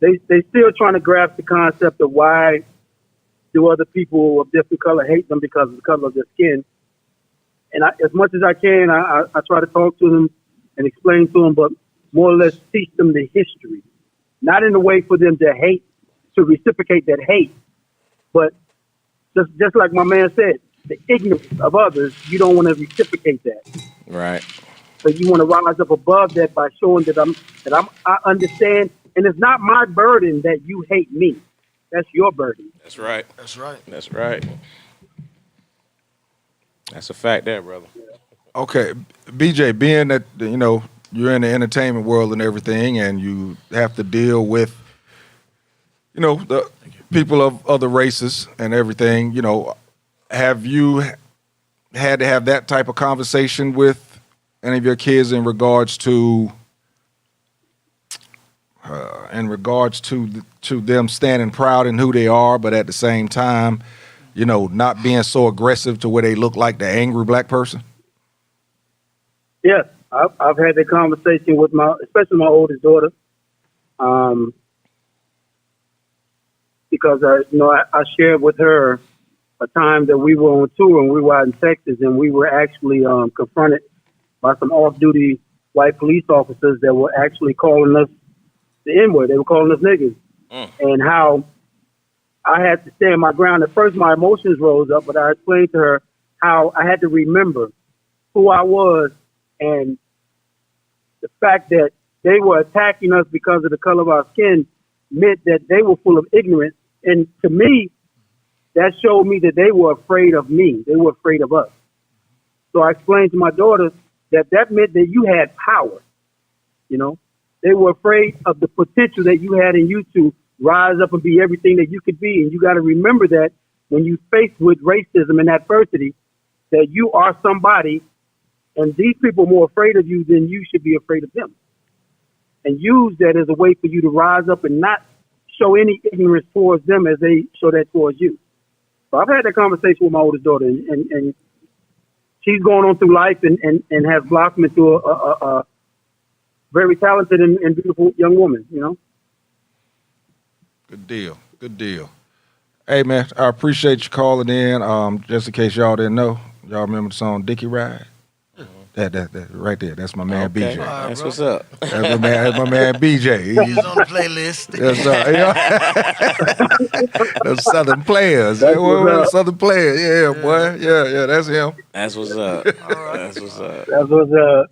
they still trying to grasp the concept of why do other people of different color hate them because of the color of their skin. And as much as I can, I try to talk to them and explain to them, but more or less teach them the history. Not in a way for them to hate, to reciprocate that hate, but just like my man said, the ignorance of others, you don't want to reciprocate that. Right. So you want to rise up above that by showing that I understand, and it's not my burden that you hate me. That's your burden. That's right. That's right. That's right. That's a fact there, brother. Okay, BJ, being that you're in the entertainment world and everything, and you have to deal with the people of other races and everything. Have you had to have that type of conversation with any of your kids in regards to them standing proud in who they are, but at the same time, not being so aggressive to where they look like the angry black person? Yes, I've had that conversation with especially my oldest daughter, because I shared with her a time that we were on tour and we were out in Texas, and we were actually confronted by some off-duty white police officers that were actually calling us the N-word. They were calling us niggas. And how I had to stand my ground. At first, my emotions rose up, but I explained to her how I had to remember who I was, and the fact that they were attacking us because of the color of our skin meant that they were full of ignorance. And to me, that showed me that they were afraid of me. They were afraid of us. So I explained to my daughter that meant that you had power. They were afraid of the potential that you had in you to rise up and be everything that you could be. And you got to remember that when you faced with racism and adversity, that you are somebody, and these people are more afraid of you than you should be afraid of them. And use that as a way for you to rise up and not show any ignorance towards them as they show that towards you. So I've had that conversation with my oldest daughter, and she's going on through life and has blossomed into a very talented and beautiful young woman, Good deal. Good deal. Hey, man, I appreciate you calling in. Just in case y'all didn't know, y'all remember the song Dickie Ride? That right there. That's my man BJ. That's what's up. That's my man BJ. He's on the playlist. The Southern Players. Southern Players. Yeah, boy. Yeah, that's him. That's what's up. That's what's up. That was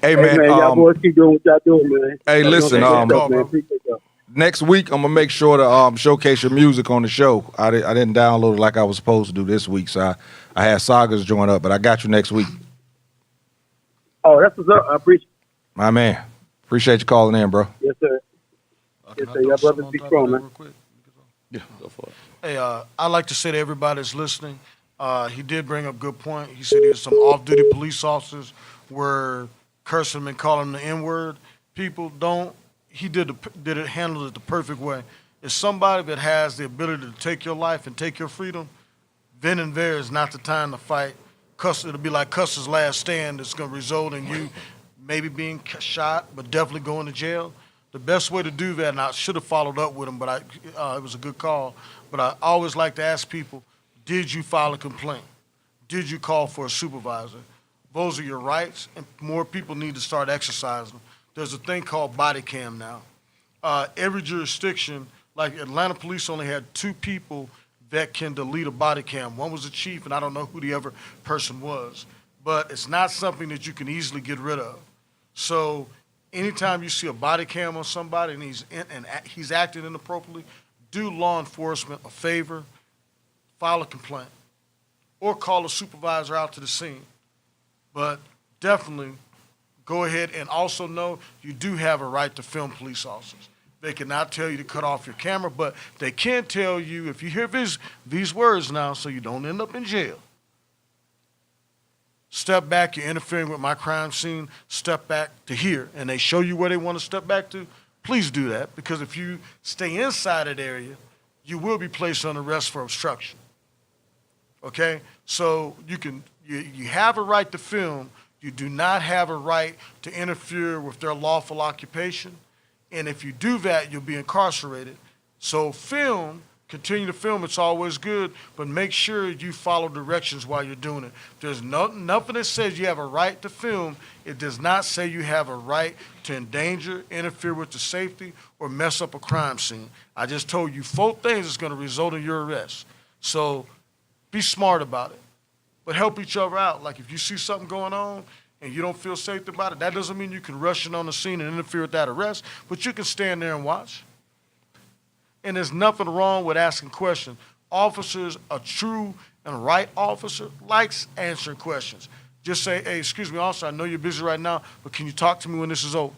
Hey, man. y'all boys keep doing what y'all doing, man. Hey, listen. Man, appreciate y'all. Next week, I'm gonna make sure to showcase your music on the show. I didn't download it like I was supposed to do this week, so I had Sagas join up, but I got you next week. Oh, that's what's up. I appreciate it. My man. Appreciate you calling in, bro. Yes, sir. Yes, sir. Y'all brothers be strong, man. Yeah, go for it. Hey, I'd like to say to everybody that's listening, he did bring up a good point. He said there's some off-duty police officers were cursing him and calling him the N-word. People don't. He handled it the perfect way. If somebody that has the ability to take your life and take your freedom, then and there is not the time to fight. It'll be like Custer's last stand. It's going to result in you maybe being shot, but definitely going to jail. The best way to do that, and I should have followed up with him, but it was a good call. But I always like to ask people, did you file a complaint? Did you call for a supervisor? Those are your rights, and more people need to start exercising them. There's a thing called body cam now. Every jurisdiction, like Atlanta Police only had 2 people that can delete a body cam. One was the chief, and I don't know who the other person was. But it's not something that you can easily get rid of. So anytime you see a body cam on somebody and he's acting inappropriately, do law enforcement a favor, file a complaint, or call a supervisor out to the scene. But definitely go ahead and also know you do have a right to film police officers. They cannot tell you to cut off your camera, but they can tell you, if you hear these words now, so you don't end up in jail. Step back, you're interfering with my crime scene, step back to here. And they show you where they want to step back to, please do that, because if you stay inside that area, you will be placed on arrest for obstruction. Okay? So you have a right to film. You do not have a right to interfere with their lawful occupation. And if you do that, you'll be incarcerated. So continue to film, it's always good, but make sure you follow directions while you're doing it. There's nothing that says you have a right to film. It does not say you have a right to endanger, interfere with the safety, or mess up a crime scene. I just told you 4 things that's going to result in your arrest. So be smart about it, but help each other out. Like if you see something going on and you don't feel safe about it, that doesn't mean you can rush in on the scene and interfere with that arrest, but you can stand there and watch. And there's nothing wrong with asking questions. Officers, a true and right officer, likes answering questions. Just say, hey, excuse me, officer, I know you're busy right now, but can you talk to me when this is over?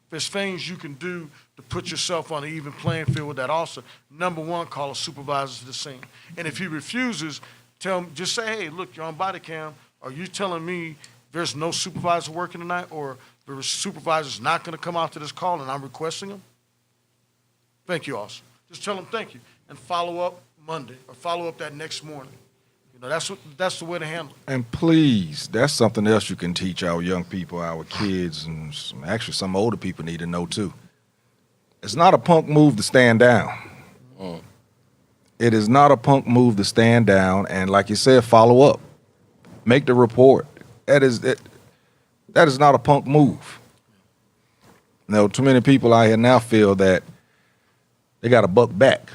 If there's things you can do to put yourself on an even playing field with that officer, number one, call a supervisor to the scene. And if he refuses, tell him, just say, hey, look, you're on body cam. Are you telling me there's no supervisor working tonight, or the supervisor's not going to come out to this call and I'm requesting him? Thank you, officer. Just tell him thank you and follow up Monday or follow up that next morning. You know, that's the way to handle it. And please, that's something else you can teach our young people, our kids, and actually some older people need to know too. It's not a punk move to stand down. It is not a punk move to stand down, and like you said, follow up. Make the report. That is not a punk move. No, too many people out here now feel that they got to buck back.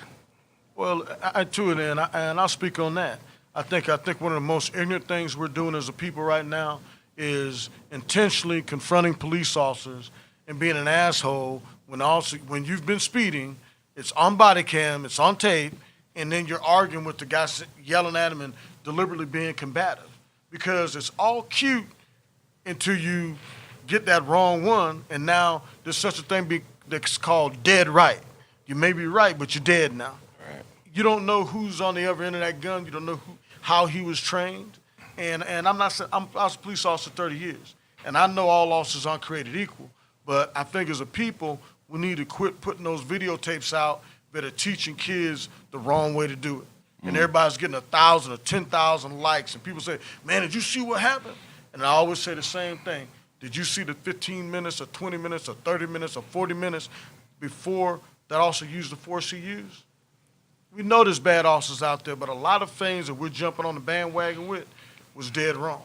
Well, I too, and I'll speak on that. I think one of the most ignorant things we're doing as a people right now is intentionally confronting police officers and being an asshole when you've been speeding, it's on body cam, it's on tape, and then you're arguing with the guy yelling at him and deliberately being combative. Because it's all cute until you get that wrong one, and now there's such a thing that's called dead right. You may be right, but you're dead now. Right. You don't know who's on the other end of that gun. You don't know how he was trained. And I'm not saying, I was a police officer 30 years, and I know all officers aren't created equal. But I think as a people, we need to quit putting those videotapes out that are teaching kids the wrong way to do it. And everybody's getting 1,000 or 10,000 likes, and people say, man, did you see what happened? And I always say the same thing. Did you see the 15 minutes or 20 minutes or 30 minutes or 40 minutes before that officer used the force he used? We know there's bad officers out there, but a lot of things that we're jumping on the bandwagon with was dead wrong.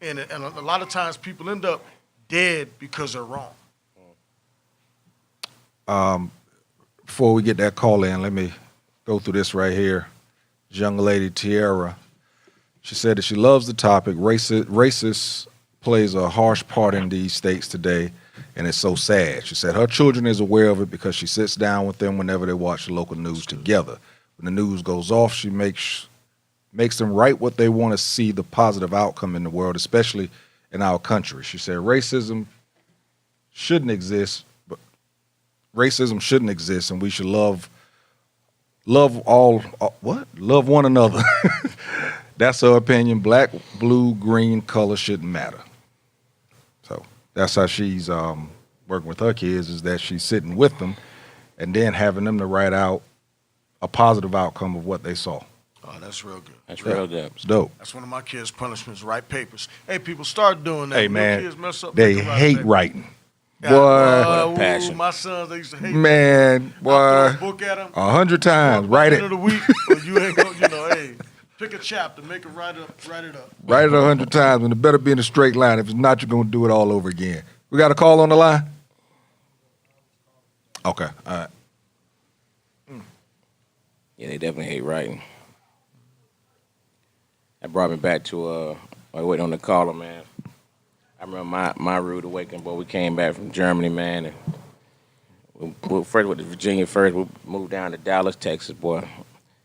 And a lot of times people end up dead because they're wrong. Before we get that call in, let me go through this right here. This young lady, Tiara, she said that she loves the topic. Racist plays a harsh part in these states today, and it's so sad. She said her children is aware of it because she sits down with them whenever they watch the local news together. When the news goes off, she makes them write what they want to see the positive outcome in the world, especially in our country. She said racism shouldn't exist, and we should love one another. That's her opinion. Black, blue, green, color shouldn't matter. So that's how she's working with her kids, is that she's sitting with them and then having them to write out a positive outcome of what they saw. Oh, that's real good. That's real good. It's dope. That's one of my kids' punishments, write papers. Hey, people, start doing that. Hey, When man, kids mess up, they make them write hate papers. writing. Yeah, Boy, What a passion. My sons, they used to hate man, I throw a boy, book at them. 100 times. By Write the it. end of the week, or you ain't gonna, hey, pick a chapter, make it write it up. Write it 100 times, and it better be in a straight line. If it's not, you're going to do it all over again. We got a call on the line? Okay, all right. Yeah, they definitely hate writing. That brought me back to while waiting on the caller, man. I remember my rude awakening, boy. We came back from Germany, man, and we first went to Virginia first. We moved down to Dallas, Texas, boy.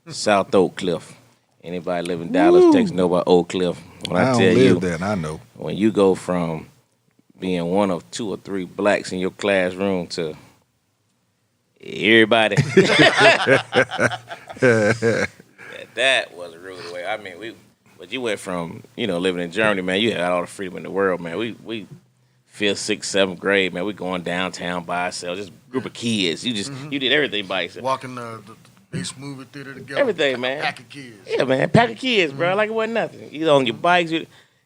South Oak Cliff. Anybody live in Dallas, Texas, know about Oak Cliff. When I I don't tell live you, there, and I know. when you go from being one of 2 or 3 blacks in your classroom to everybody, that was a rude way. I mean, but you went from, living in Germany, man, you had all the freedom in the world, man. We 5th, 6th, 7th grade, man, we going downtown by ourselves, just a group of kids. You did everything by yourself. Walking the base movie theater together. Everything, man. Pack of kids. Yeah, man, pack of kids, bro, like it wasn't nothing. You on your bikes,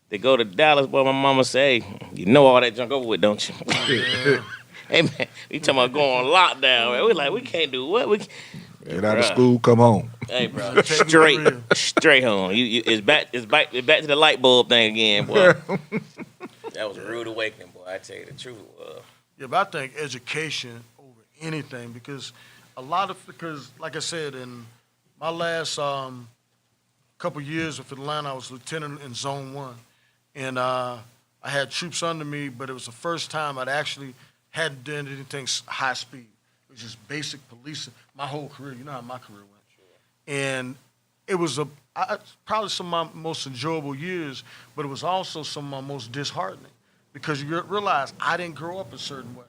they go to Dallas, boy, my mama say, hey, you know all that junk over with, don't you? Yeah. Hey, man, you talking about going on lockdown, man. We like, we can't do what? Get out of school, come home. Hey, bro, straight home. It's back to the light bulb thing again, boy. That was a rude awakening, boy. I tell you the truth. Yeah, but I think education over anything, because like I said, in my last couple years with Atlanta. I was lieutenant in Zone 1. And I had troops under me, but it was the first time I'd actually hadn't done anything high speed. It was just basic policing my whole career. You know how my career went. And it was probably some of my most enjoyable years, but it was also some of my most disheartening because you realize I didn't grow up a certain way.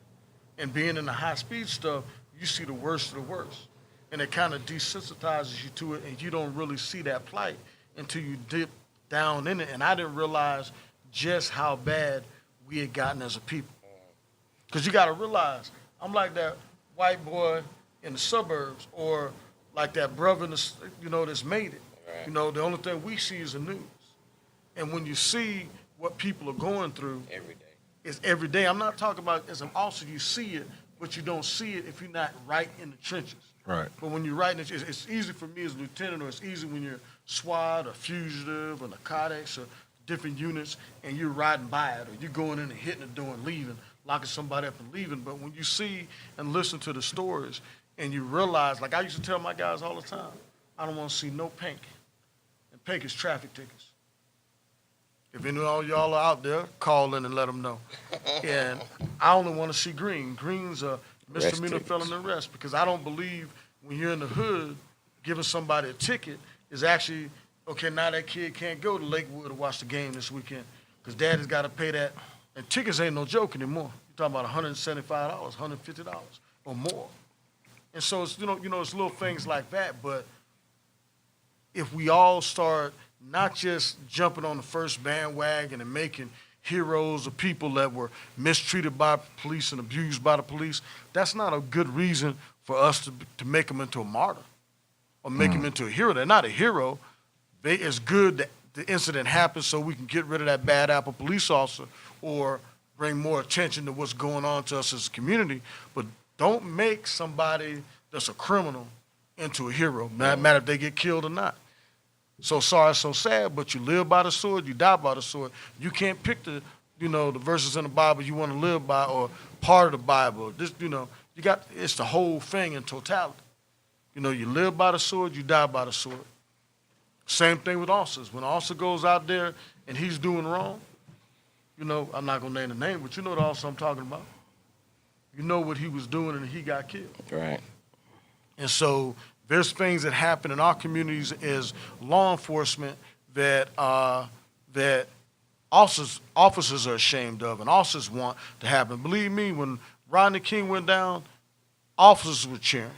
And being in the high speed stuff, you see the worst of the worst. And it kind of desensitizes you to it, and you don't really see that plight until you dip down in it. And I didn't realize just how bad we had gotten as a people. Because you got to realize, I'm like that white boy in the suburbs, or like that brother, that's made it. Right. You know, the only thing we see is the news. And when you see what people are going through, Every day. it's every day. I'm not talking about as an officer, you see it, but you don't see it if you're not right in the trenches. Right. But when you're right in the trenches, it's easy for me as a lieutenant, or it's easy when you're SWAT or fugitive or narcotics or different units, and you're riding by it, or you're going in and hitting the door and leaving, locking somebody up and leaving. But when you see and listen to the stories, and you realize, like I used to tell my guys all the time, I don't want to see no pink. And pink is traffic tickets. If any of y'all are out there, call in and let them know. And I only want to see green. Green's a misdemeanor tickets. felony arrest, because I don't believe when you're in the hood, giving somebody a ticket is actually, okay, now that kid can't go to Lakewood to watch the game this weekend because daddy's got to pay that. And tickets ain't no joke anymore. You're talking about $175, $150 or more. And so it's, it's little things like that. But if we all start not just jumping on the first bandwagon and making heroes of people that were mistreated by police and abused by the police, that's not a good reason for us to make them into a martyr or make them into a hero. They're not a hero. It's good that the incident happened so we can get rid of that bad apple police officer or bring more attention to what's going on to us as a community. But don't make somebody that's a criminal into a hero, no matter if they get killed or not. So sorry, so sad, but you live by the sword, you die by the sword. You can't pick the verses in the Bible you want to live by or part of the Bible. It's the whole thing in totality. You live by the sword, you die by the sword. Same thing with officers. When an officer goes out there and he's doing wrong, I'm not going to name the name, but you know the officer I'm talking about. You know what he was doing and he got killed. Right. And so there's things that happen in our communities as law enforcement that that officers are ashamed of and officers want to happen. Believe me, when Rodney King went down, officers were cheering.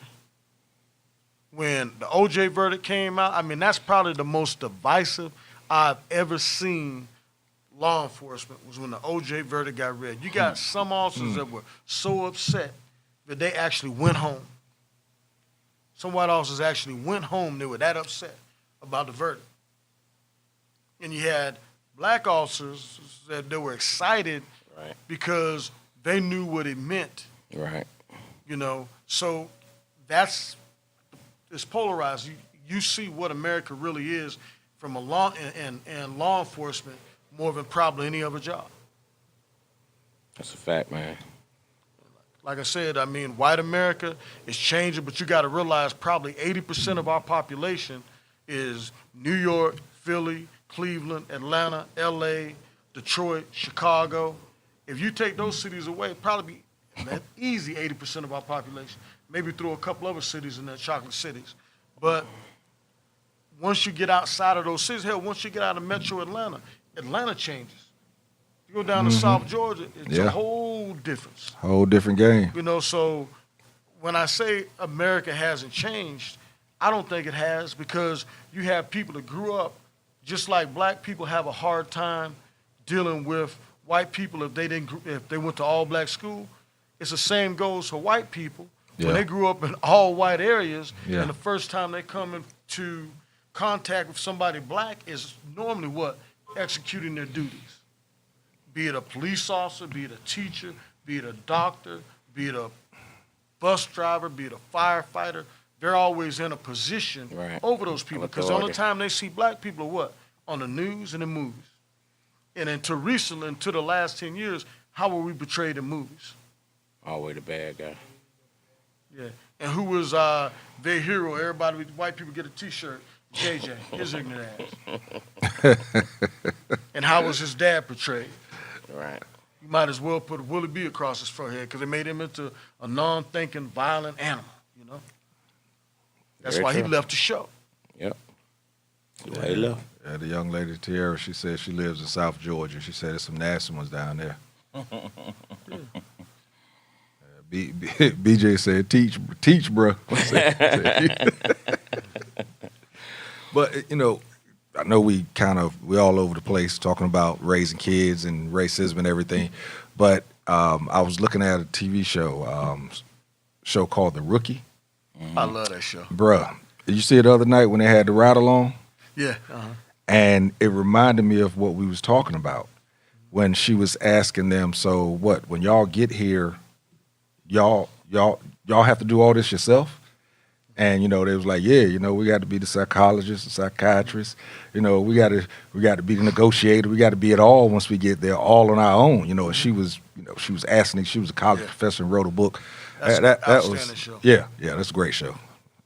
When the OJ verdict came out, that's probably the most divisive I've ever seen law enforcement, was when the OJ verdict got read. You got some officers that were so upset that they actually went home. Some white officers actually went home. They were that upset about the verdict. And you had black officers that they were excited Right. because they knew what it meant. Right. So it's polarized. You see what America really is from a law and law enforcement more than probably any other job. That's a fact, man. Like I said, white America is changing, but you got to realize probably 80% of our population is New York, Philly, Cleveland, Atlanta, L.A., Detroit, Chicago. If you take those cities away, probably be that easy 80% of our population. Maybe throw a couple other cities in there, chocolate cities. But once you get outside of those cities, once you get out of metro Atlanta, Atlanta changes. You go down to South Georgia, it's a whole difference. Whole different game. So when I say America hasn't changed, I don't think it has, because you have people that grew up just like black people have a hard time dealing with white people if they went to all black school. It's the same goes for white people. Yeah. When they grew up in all white areas, Yeah. and the first time they come into contact with somebody black is normally what? Executing their duties. Be it a police officer, be it a teacher, be it a doctor, be it a bus driver, be it a firefighter. They're always in a position Right. over those people, because the only Authority. time they see black people are what? On the news and the movies. And until recently, until the last 10 years, how were we portrayed in movies? Always the bad guy. Yeah. And who was their hero? Everybody, white people get a T-shirt. JJ, his ignorant ass. And how was his dad portrayed? Right. You might as well put Willie B across his forehead because it made him into a non-thinking, violent animal, you know? That's Very why true. he left the show. Yep. That's why he left. Yeah, the young lady Tiara, she said she lives in South Georgia. She said there's some nasty ones down there. BJ said, teach, bro. But, you know, I know we all over the place talking about raising kids and racism and everything. But I was looking at a TV show called The Rookie. I love that show. Bruh, did you see it the other night when they had the ride along? Yeah. Uh-huh. And it reminded me of what we was talking about when she was asking them, so what, when y'all get here, y'all have to do all this yourself? And, you know, they was like, yeah, you know, we got to be the psychologist, the psychiatrist. You know, we got to be the negotiator. We got to be it all once we get there, all on our own. You know, and she was asking, she was a college professor and wrote a book. That's an outstanding show. Yeah, that's a great show.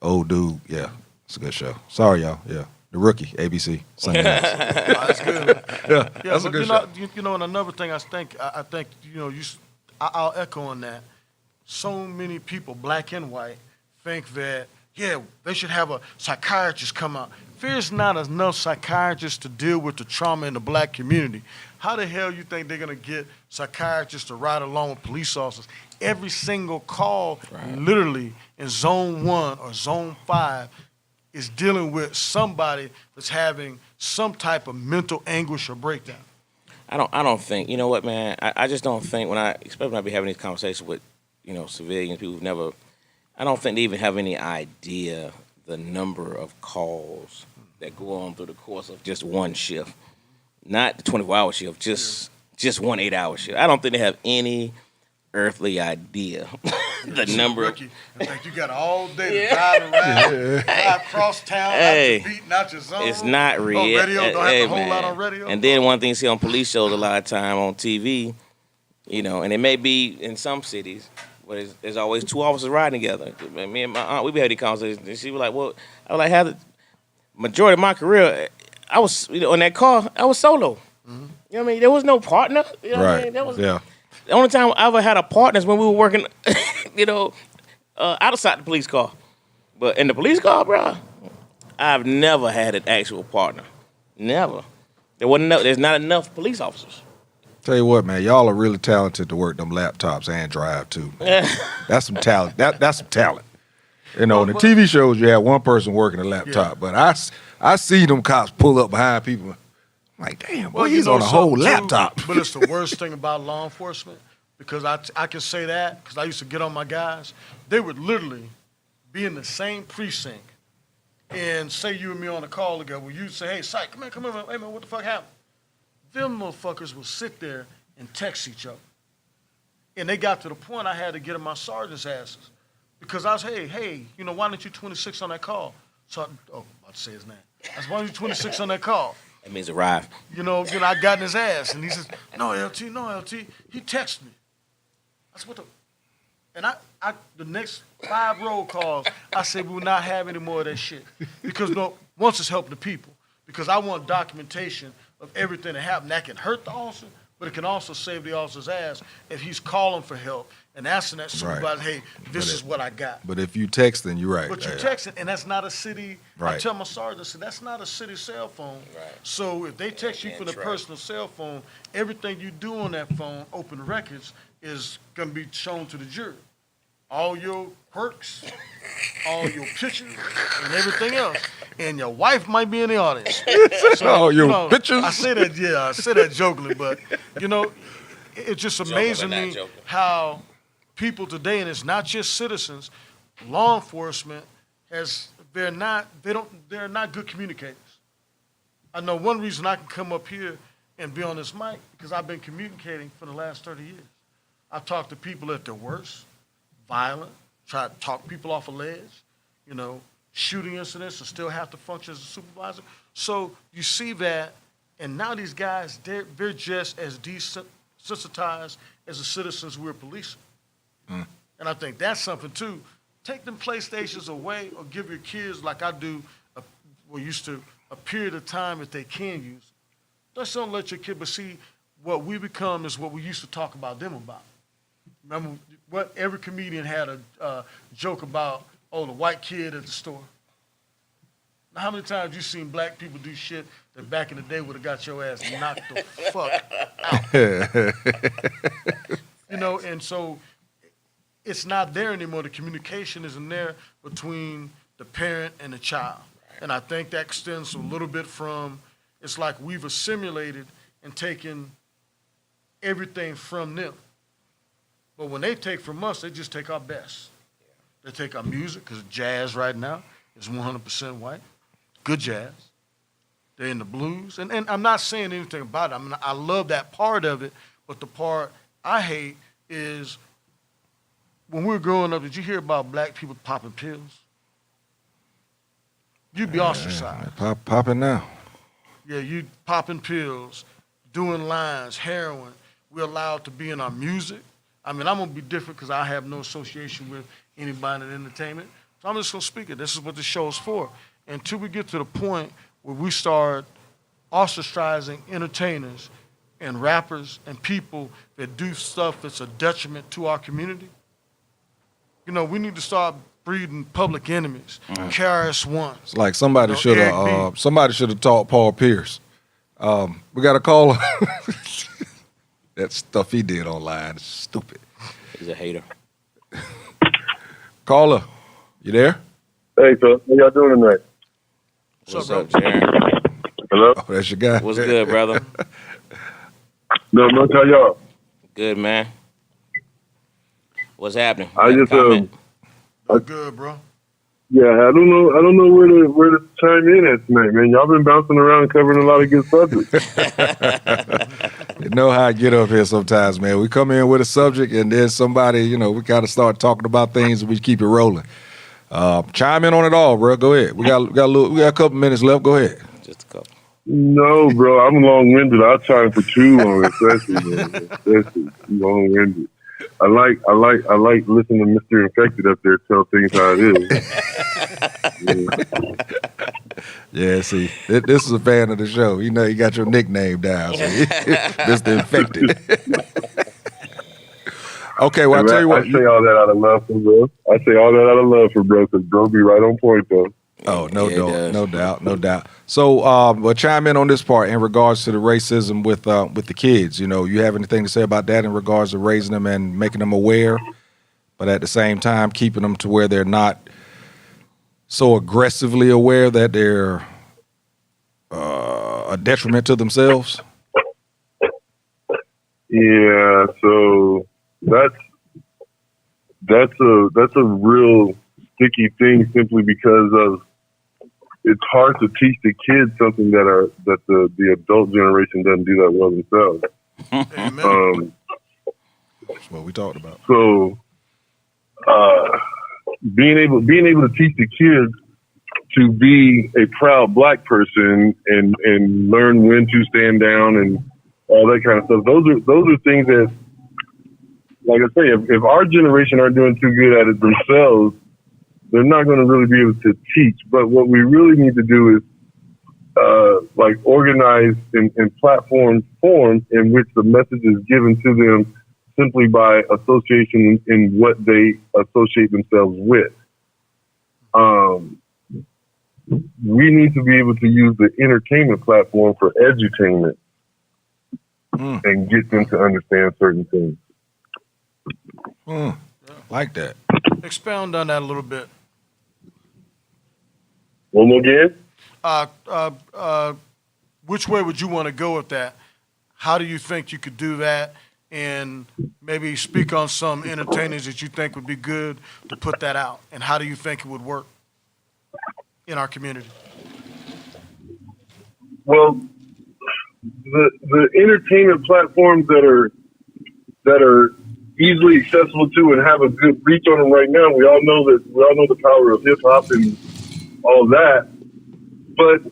Old dude, yeah, it's a good show. Sorry, y'all, yeah. The Rookie, ABC, Sunday nights. That's good. Yeah, that's a good show. You know, and another thing I think, you know, I'll echo on that. So many people, black and white, think that, yeah, they should have a psychiatrist come out. There's not enough psychiatrists to deal with the trauma in the black community. How the hell you think they're going to get psychiatrists to ride along with police officers? Every single call, literally in zone 1 or zone 5, is dealing with somebody that's having some type of mental anguish or breakdown. I don't think, you know what, man, I just don't think especially when I be having these conversations with, you know, civilians, people who've never, I don't think they even have any idea the number of calls that go on through the course of just one shift. Not the 24-hour shift, just one 8-hour shift. I don't think they have any earthly idea the number of. I think you got all day to drive around, drive across town, Hey, out your beat, not your zone. It's not real. On radio, don't have Hey, a whole lot man. on radio. And then one thing you see on police shows a lot of time on TV, you know, and it may be in some cities, but there's always 2 officers riding together. Me and my aunt, we be having these conversations, and she was like, well, I was like, the majority of my career, I was, you know, in that car, I was solo. You know what I mean? There was no partner. You know what I mean? That was, yeah. The only time I ever had a partner is when we were working, you know, outside the police car. But in the police car, bro, I've never had an actual partner. Never. There's not enough police officers. Tell you what, man, y'all are really talented to work them laptops and drive too. That's some talent. That's some talent. You know, in the TV shows, you have one person working a laptop, but I see them cops pull up behind people. I'm like, damn, boy, he's on a whole laptop. But it's the worst thing about law enforcement, because I can say that because I used to get on my guys. They would literally be in the same precinct and say you and me on a call together. Well, you'd say, hey, Psych, come here, hey, man, what the fuck happened? Them motherfuckers would sit there and text each other. And they got to the point I had to get in my sergeant's asses because I was, hey, you know, why don't you 26 on that call? So, I'm about to say his name. I said, why don't you 26 on that call? That means arrive. You know, I got in his ass, and he says, no, LT. He texted me. That's what and I the next 5 roll calls, I said, we will not have any more of that shit. Because once it's helping the people. Because I want documentation of everything that happened. That can hurt the officer, but it can also save the officer's ass if he's calling for help and asking that supervisor, hey, this is what I got. But if you texting, you're right. But you texting, and that's not a city. Right. I tell my sergeant, I said, that's not a city cell phone. Right. So if they text you from the personal cell phone, everything you do on that phone, open records, is going to be shown to the jury. All your quirks, all your pictures, and everything else. And your wife might be in the audience. So, all your pictures? I say that jokingly, but, you know, it's just amazing me how people today, and it's not just citizens, law enforcement they're not good communicators. I know one reason I can come up here and be on this mic because I've been communicating for the last 30 years. I've talked to people at their worst, violent, try to talk people off a ledge, you know, shooting incidents and still have to function as a supervisor. So you see that, and now these guys, they're just as desensitized as the citizens we're policing. And I think that's something too. Take them PlayStations away or give your kids, like I do, well, used to a period of time that they can use. Just don't let your kid, but see, what we become is what we used to talk about them about. Remember what every comedian had a joke about, the white kid at the store. Now, how many times you seen black people do shit that back in the day would have got your ass knocked the fuck out? And so it's not there anymore. The communication isn't there between the parent and the child. And I think that extends a little bit from, it's like we've assimilated and taken everything from them. But when they take from us, they just take our best. They take our music, because jazz right now is 100% white. Good jazz. They're in the blues. And I'm not saying anything about it. I mean, I love that part of it, but the part I hate is when we were growing up, did you hear about black people popping pills? You'd be ostracized. Popping now. Yeah, you popping pills, doing lines, heroin. We're allowed to be in our music. I mean, I'm going to be different because I have no association with anybody in entertainment. So I'm just going to speak it. This is what the show is for. Until we get to the point where we start ostracizing entertainers and rappers and people that do stuff that's a detriment to our community, we need to start breeding public enemies, KRS-One. It's like somebody should have taught Paul Pierce. We got a caller. That stuff he did online is stupid. He's a hater. Caller, you there? Hey, so how y'all doing tonight? What's up, Jaron? Hello? Oh, that's your guy. What's good, brother? No, how y'all? Good, man. What's happening? I just Good, bro. Yeah, I don't know where to chime in at tonight, man. Y'all been bouncing around and covering a lot of good subjects. You know how I get up here sometimes, man. We come in with a subject and then somebody, we kind of start talking about things and we keep it rolling. Chime in on it all, bro. Go ahead. We got a couple minutes left. Go ahead. Just a couple. No, bro, I'm long-winded. I'll chime for too long, especially long-winded. I like listening to Mr. Infected up there tell things how it is. Yeah, see, this is a fan of the show. You got your nickname down, so Mr. Infected. Okay, well, I'll tell you what. I say all that out of love for bro, because bro be right on point, though. Oh, no doubt. So, well, chime in on this part in regards to the racism with the kids. You have anything to say about that in regards to raising them and making them aware, but at the same time keeping them to where they're not so aggressively aware that they're a detriment to themselves? Yeah, so that's a real sticky thing, simply because of it's hard to teach the kids something that the adult generation doesn't do that well themselves. That's what we talked about. So, being able to teach the kids to be a proud black person and learn when to stand down and all that kind of stuff. Those are things that, like I say, if our generation aren't doing too good at it themselves, they're not going to really be able to teach. But what we really need to do is organize in platform forms in which the message is given to them simply by association in what they associate themselves with. We need to be able to use the entertainment platform for edutainment and get them to understand certain things. Like that. Expound on that a little bit. One more again? Which way would you want to go with that? How do you think you could do that? And maybe speak on some entertainers that you think would be good to put that out. And how do you think it would work in our community? Well, the entertainment platforms that are easily accessible to and have a good reach on them right now, we all know the power of hip hop and all that. But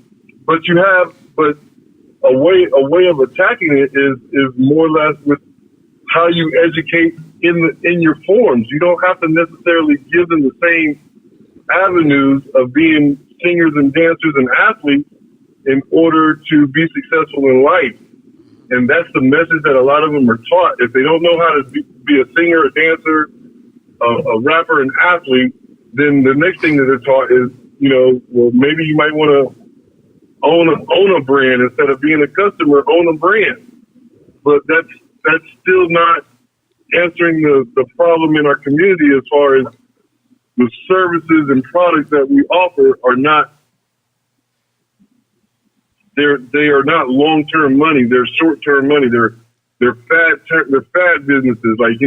a way of attacking it is more or less with how you educate in your forms. You don't have to necessarily give them the same avenues of being singers and dancers and athletes in order to be successful in life. And that's the message that a lot of them are taught. If they don't know how to be a singer, a dancer, a rapper, an athlete, then the next thing that they're taught is, well, maybe you might want to own a brand instead of being a customer, own a brand. But that's still not answering the problem in our community as far as the services and products that we offer are not. They are not long-term money. They're short-term money. They're fad businesses. Like,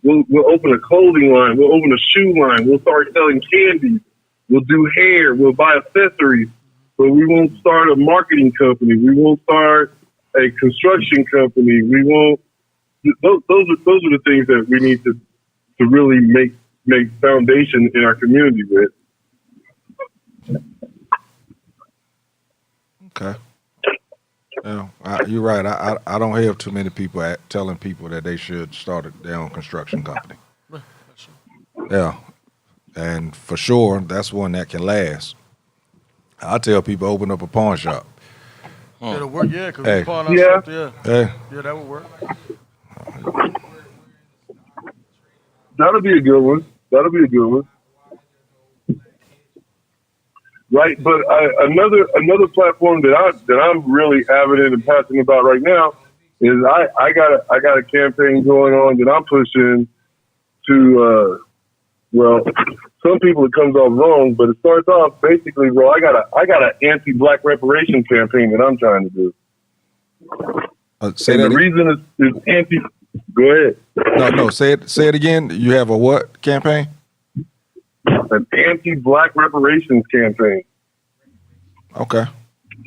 we'll open a clothing line. We'll open a shoe line. We'll start selling candy. We'll do hair. We'll buy accessories. But we won't start a marketing company. We won't start a construction company. We won't. Those are the things that we need to really make foundation in our community with. Okay. Yeah, you're right. I don't have too many people telling people that they should start their own construction company. Yeah, and for sure, that's one that can last. I tell people open up a pawn shop. It'll work, yeah, because Hey. we pawn ourselves, yeah. Hey, Yeah, that would work. That'll be a good one. Right, but another platform that I'm really avid in and passionate about right now is I got a campaign going on that I'm pushing to well, some people it comes off wrong, but it starts off basically, bro. I got an anti-black reparations campaign that I'm trying to do. say And that. the reason is anti. Go ahead. No. Say it again. You have a what campaign? An anti-black reparations campaign. Okay.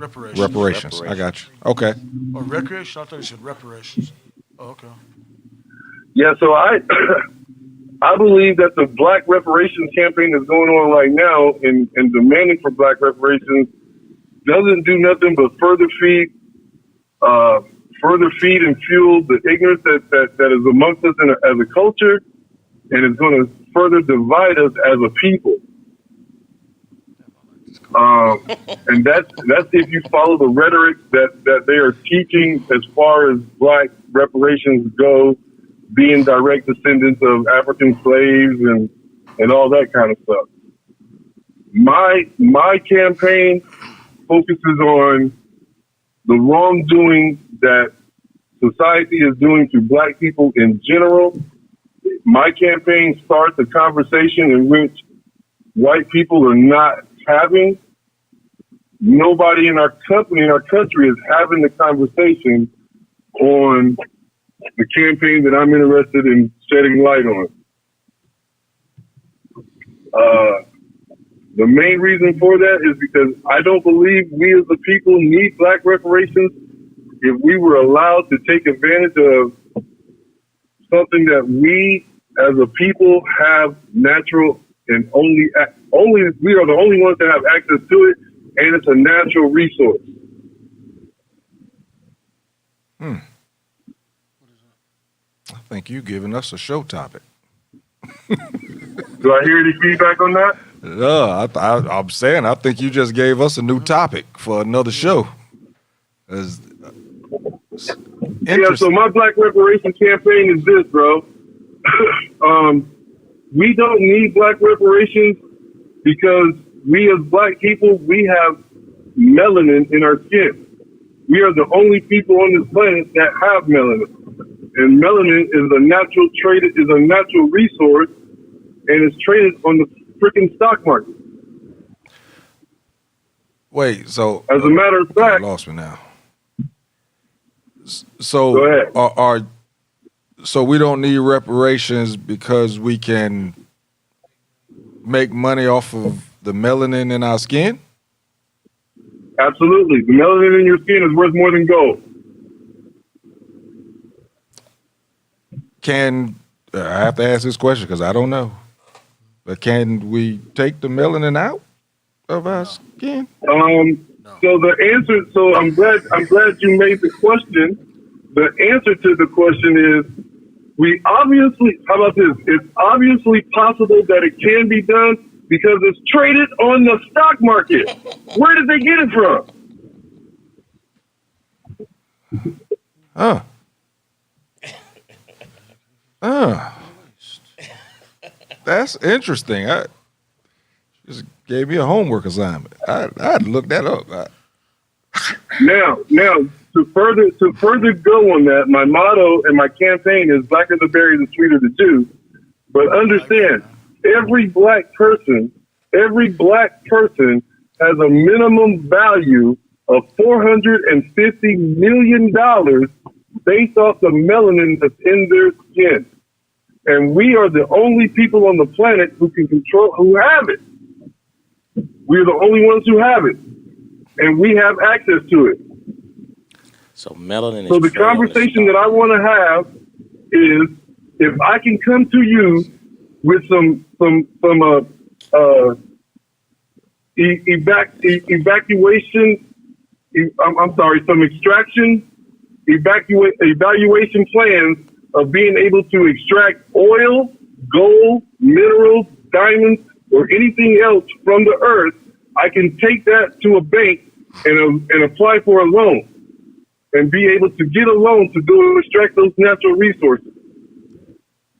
Reparations. I got you. Okay. Or recreation? I thought you said reparations. Oh, okay. Yeah, so I believe that the black reparations campaign that's going on right now and demanding for black reparations doesn't do nothing but further feed and fuel the ignorance that is amongst us as a culture, and it's going to further divide us as a people. And that's if you follow the rhetoric that they are teaching as far as black reparations go, being direct descendants of African slaves and all that kind of stuff. My campaign focuses on the wrongdoing that society is doing to black people in general. My campaign starts a conversation in which white people are not having. Nobody in our country is having the conversation on the campaign that I'm interested in shedding light on. The main reason for that is because I don't believe we as a people need black reparations if we were allowed to take advantage of something that we as a people have natural and only we are the only ones that have access to it, and it's a natural resource. I think you're giving us a show topic. Do I hear any feedback on that? No, I'm saying I think you just gave us a new topic for another show. Yeah, so my black reparation campaign is this, bro. We don't need black reparations because we as black people, we have melanin in our skin. We are the only people on this planet that have melanin. And melanin is a natural resource, and it's traded on the freaking stock market. Wait, so As a matter of fact, you lost me now. So Go ahead. So we don't need reparations because we can make money off of the melanin in our skin? absolutely, the melanin in your skin is worth more than gold. I have to ask this question because I don't know. But can we take the melanin out of our skin? So the answer. So I'm glad you made the question. The answer to the question is, we obviously. How about this? It's obviously possible that it can be done, because it's traded on the stock market. Where did they get it from? That's interesting. I just gave me a homework assignment. I had to look that up. Now, to further go on that, my motto and my campaign is "Blacker the berry, the sweeter the juice." But understand, every black person has a minimum value of $450 million based off the melanin that's in their skin. And we are the only people on the planet who have it. We're the only ones who have it. And we have access to it. So melanin is So the conversation that I want to have is, if I can come to you with some evaluation plans of being able to extract oil, gold, minerals, diamonds, or anything else from the earth, I can take that to a bank and apply for a loan and be able to get a loan to go extract those natural resources.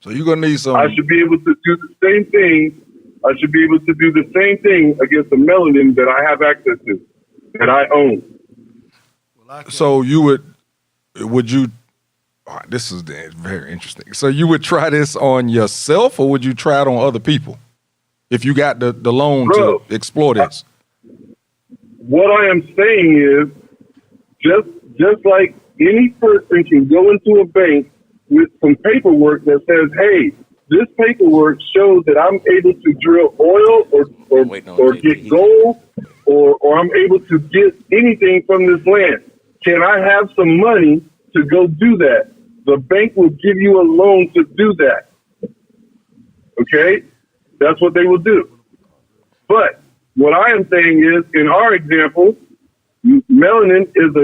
So you're gonna need some. I should be able to do the same thing. I should be able to do the same thing against the melanin that I have access to, that I own. So would you? Oh, this is very interesting. So you would try this on yourself, or would you try it on other people if you got the loan to explore this? What I am saying is, just like any person can go into a bank with some paperwork that says, "Hey, this paperwork shows that I'm able to drill oil or get gold, or I'm able to get anything from this land. Can I have some money to go do that?" The bank will give you a loan to do that. Okay? That's what they will do. But what I am saying is, in our example, melanin is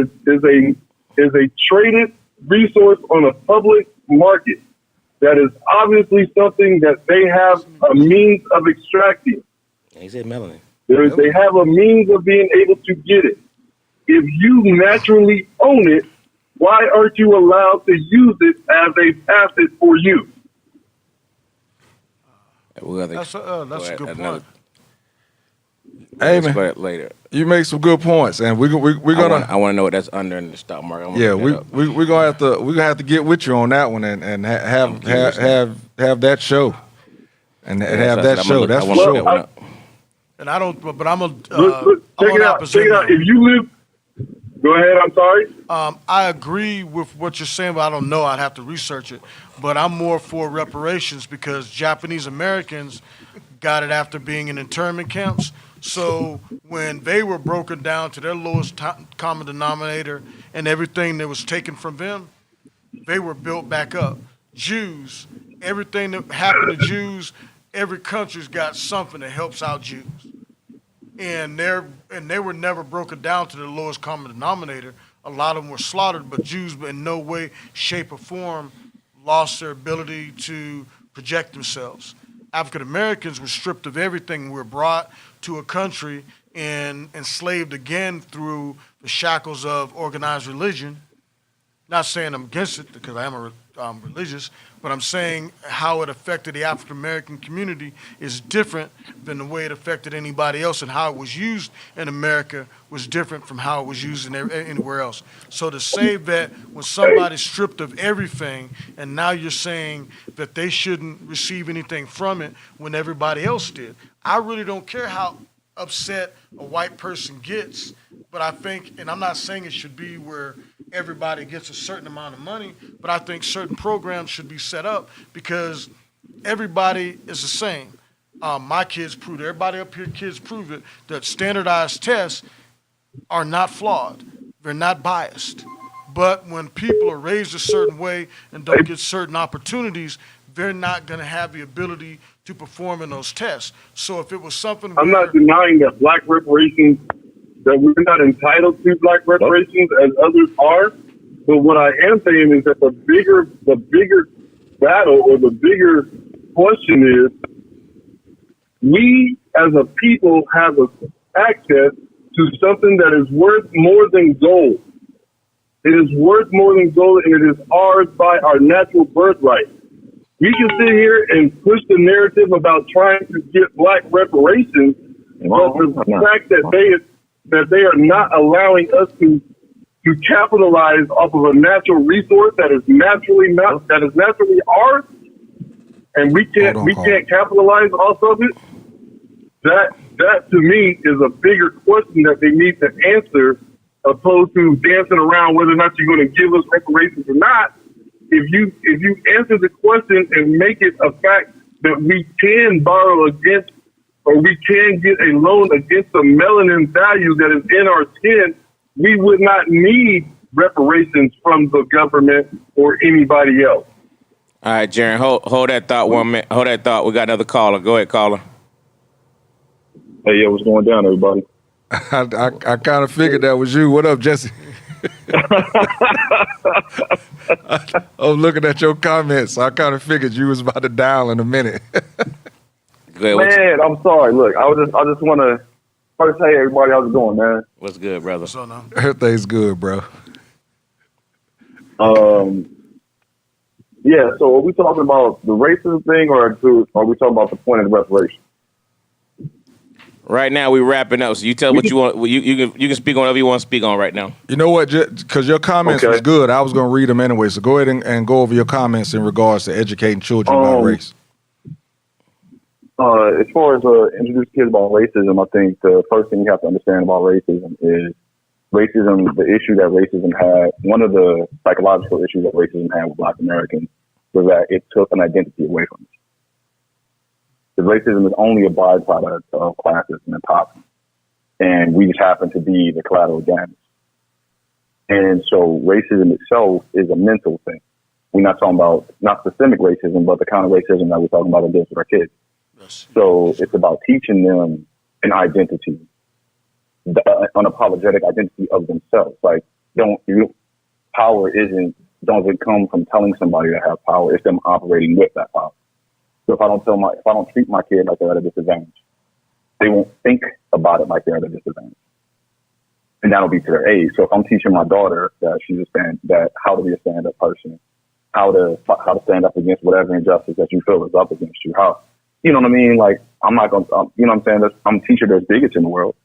a traded resource on a public market. That is obviously something that they have a means of extracting. He said melanin. They have a means of being able to get it. If you naturally own it, why aren't you allowed to use it as a asset for you? That's a good point. Hey man, later. You make some good points, and we're gonna. I want to know what that's under in the stock market. We're gonna have to get with you on that one and have that show and have that show. That's for sure. And I don't, but I'm a check it out. Check it out. If you live, go ahead. I'm sorry. I agree with what you're saying, but I don't know. I'd have to research it. But I'm more for reparations because Japanese Americans got it after being in internment camps. So when they were broken down to their lowest common denominator and everything that was taken from them, they were built back up. Jews, everything that happened to Jews, every country's got something that helps out Jews. And they were never broken down to the lowest common denominator. A lot of them were slaughtered, but Jews in no way, shape, or form lost their ability to project themselves. African Americans were stripped of everything. Were brought to a country and enslaved again through the shackles of organized religion. Not saying I'm against it because I am religious, but I'm saying how it affected the African American community is different than the way it affected anybody else, and how it was used in America was different from how it was used anywhere else. So to say that when somebody's stripped of everything and now you're saying that they shouldn't receive anything from it when everybody else did, I really don't care how upset a white person gets, but I think, and I'm not saying it should be where everybody gets a certain amount of money, but I think certain programs should be set up because everybody is the same. My kids proved it, everybody up here kids prove it, that standardized tests are not flawed. They're not biased. But when people are raised a certain way and don't get certain opportunities, they're not going to have the ability to perform in those tests. So if it was something I'm not denying that black reparations, that we're not entitled to black reparations as others are. But what I am saying is that the bigger battle or the bigger question is, we as a people have access to something that is worth more than gold. It is worth more than gold, and it is ours by our natural birthright. We can sit here and push the narrative about trying to get black reparations, but the fact that they are not allowing us to capitalize off of a natural resource that is naturally ours, and we can't capitalize off of it. That to me is a bigger question that they need to answer, opposed to dancing around whether or not you're going to give us reparations or not. If you answer the question and make it a fact that we can borrow against, or we can get a loan against the melanin value that is in our skin, we would not need reparations from the government or anybody else. All right, Jaron, hold that thought 1 minute. Hold that thought. We got another caller. Go ahead, caller. Hey, what's going down, everybody? I kind of figured that was you. What up, Jesse? I was looking at your comments. So I kind of figured you was about to dial in a minute. Go ahead, Man, I'm sorry. Look, I just want to first, hey, everybody, how's it going, man? what's good, brother? So now, Everything's good, bro. Yeah, so are we talking about the racism thing, or are we talking about the point of the reparation? Right now, we wrapping up. So you tell what you want. You can speak on whatever you want to speak on right now. You know what? Because your comments was good. I was going to read them anyway. So go ahead and go over your comments in regards to educating children about race. As far as introducing kids about racism, I think the first thing you have to understand about racism is racism, the issue that racism had, one of the psychological issues that racism had with Black Americans was that it took an identity away from us. Because racism is only a byproduct of classism and empowerment. And we just happen to be the collateral damage. And so racism itself is a mental thing. We're not talking about not systemic racism, but the kind of racism that we're talking about against our kids. yes. So it's about teaching them an identity, the unapologetic identity of themselves. Like, power doesn't come from telling somebody to have power. It's them operating with that power. So if I don't treat my kid like they're at a disadvantage, they won't think about it like they're at a disadvantage, and that'll be to their age. So if I'm teaching my daughter that how to be a stand-up person, how to stand up against whatever injustice that you feel is up against you, how, you know what I mean? Like, I'm not gonna, you know what I'm saying? I'm a teacher. There's bigots in the world,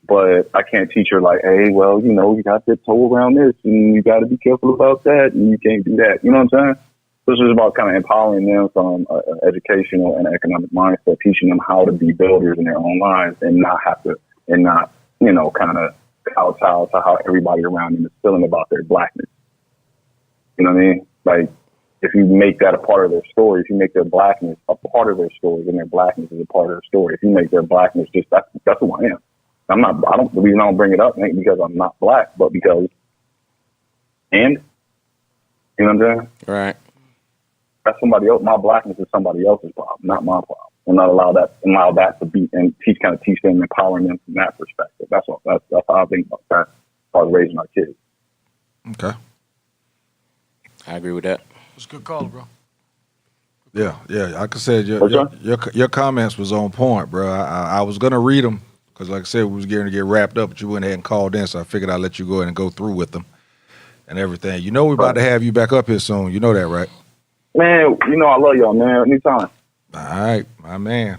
but I can't teach her like, hey, well, you know, you got to toe around this, and you got to be careful about that, and you can't do that. You know what I'm saying? This is about kind of empowering them from an educational and economic mindset, teaching them how to be builders in their own lives and not, you know, kind of kowtow to how everybody around them is feeling about their blackness. You know what I mean? Like, if you make that a part of their story, if you make their blackness a part of their story, then their blackness is a part of their story. If you make their blackness just, that's who I am. The reason I don't bring it up ain't because I'm not black, but because, you know what I'm saying? Right. That's somebody else. My blackness is somebody else's problem, not my problem. I'm not allow that to be, and teach them, empowering them from that perspective. That's how I think about that as far as raising our kids. Okay. I agree with that. It's a good call, bro. Yeah. Like I said, your comments was on point, bro. I was gonna read them because, like I said, we was getting to get wrapped up, but you went ahead and called in, so I figured I'd let you go ahead and go through with them and everything. You know, we're about to have you back up here soon. You know that, right? Man, you know I love y'all, man. Anytime. All right, my man.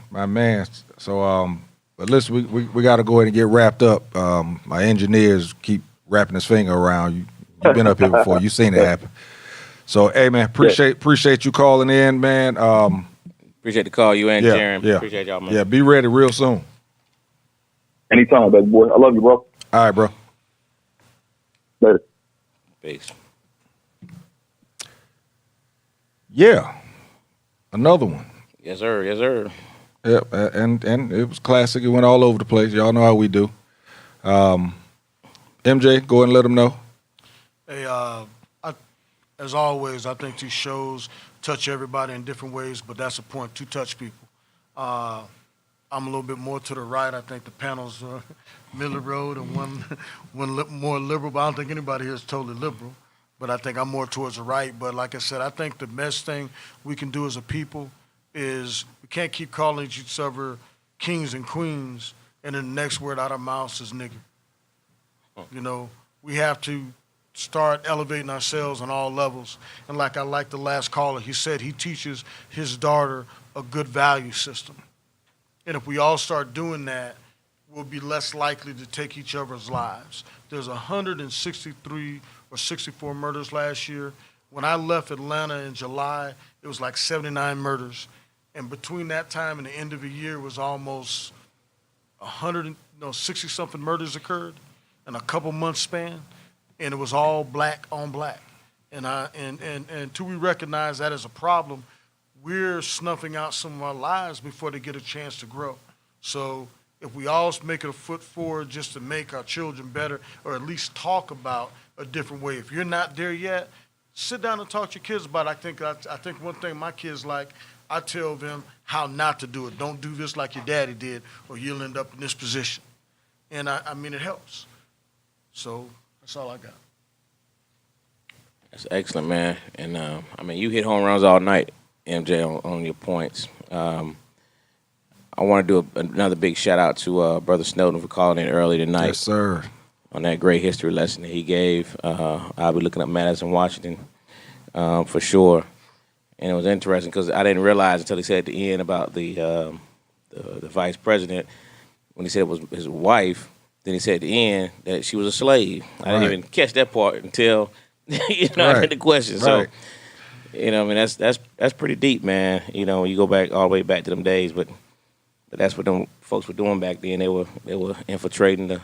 So, but listen, we got to go ahead and get wrapped up. My engineers keep wrapping his finger around. You've been up here before. You've seen it happen. So, hey, man, appreciate you calling in, man. Appreciate the call, you and Jaron. Yeah. Appreciate y'all, man. Yeah, be ready real soon. Anytime, baby boy. I love you, bro. All right, bro. Later. Peace. Yeah, another one. Yes, sir. Yes, sir. Yep, and it was classic. It went all over the place. Y'all know how we do. MJ, go ahead and let them know. Hey, as always, I think these shows touch everybody in different ways, but that's the point, to touch people. I'm a little bit more to the right. I think the panel's middle road and one more liberal, but I don't think anybody here is totally liberal. But I think I'm more towards the right. But like I said, I think the best thing we can do as a people is we can't keep calling each other kings and queens, and then the next word out of our mouths is nigger. You know, we have to start elevating ourselves on all levels. And like I like the last caller, he said he teaches his daughter a good value system. And if we all start doing that, we'll be less likely to take each other's lives. There's 163 or 64 murders last year. When I left Atlanta in July, it was like 79 murders. And between that time and the end of the year was almost 60-something murders occurred in a couple months span. And it was all black on black. And until we recognize that as a problem, we're snuffing out some of our lives before they get a chance to grow. So if we all make it a foot forward just to make our children better, or at least talk about a different way. If you're not there yet, sit down and talk to your kids about it. I think one thing my kids like, I tell them how not to do it. Don't do this like your daddy did, or you'll end up in this position. And I mean, it helps. So that's all I got. That's excellent, man. And I mean, you hit home runs all night, MJ, on your points. I want to do another big shout out to Brother Snowden for calling in early tonight. Yes, sir. On that great history lesson that he gave. I'll be looking up Madison, Washington, for sure. And it was interesting because I didn't realize until he said at the end about the vice president, when he said it was his wife, then he said at the end that she was a slave. I didn't even catch that part until I had the question. Right. So, I mean, that's pretty deep, man. You go back all the way back to them days, but that's what them folks were doing back then. They were infiltrating the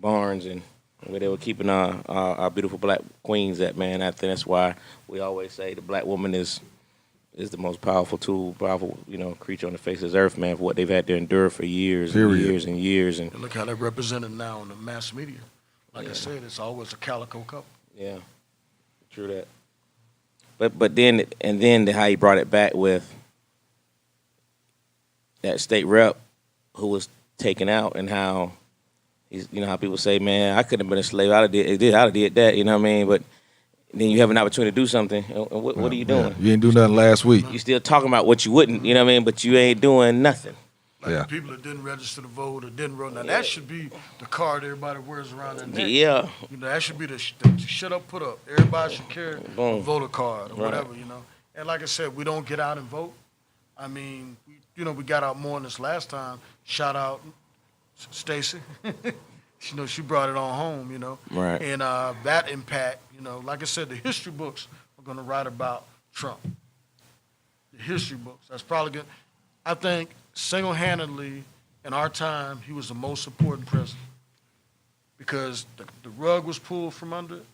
barns and where they were keeping our beautiful black queens at, man. I think that's why we always say the black woman is the most powerful creature on the face of this earth, man, for what they've had to endure for years and years and years. And look how they're represented now in the mass media. Like I said, it's always a calico couple. Yeah, true that. But then how he brought it back with that state rep who was taken out, and how how people say, man, I couldn't have been a slave. I'd have did that. You know what I mean? But then you have an opportunity to do something. And what are you doing? Yeah. You ain't do nothing last week. You still talking about what you wouldn't. You know what I mean? But you ain't doing nothing. Like the people that didn't register to vote or didn't vote. Now, that should be the card everybody wears around their neck. Yeah. That should be the shut up, put up. Everybody should carry a voter card or whatever, And like I said, we don't get out and vote. I mean, we got out more than this last time. Shout out Stacy. She brought it on home, Right. And that impact, like I said, the history books are going to write about Trump. The history books. That's probably good. I think single-handedly in our time, he was the most important president because the rug was pulled from under it.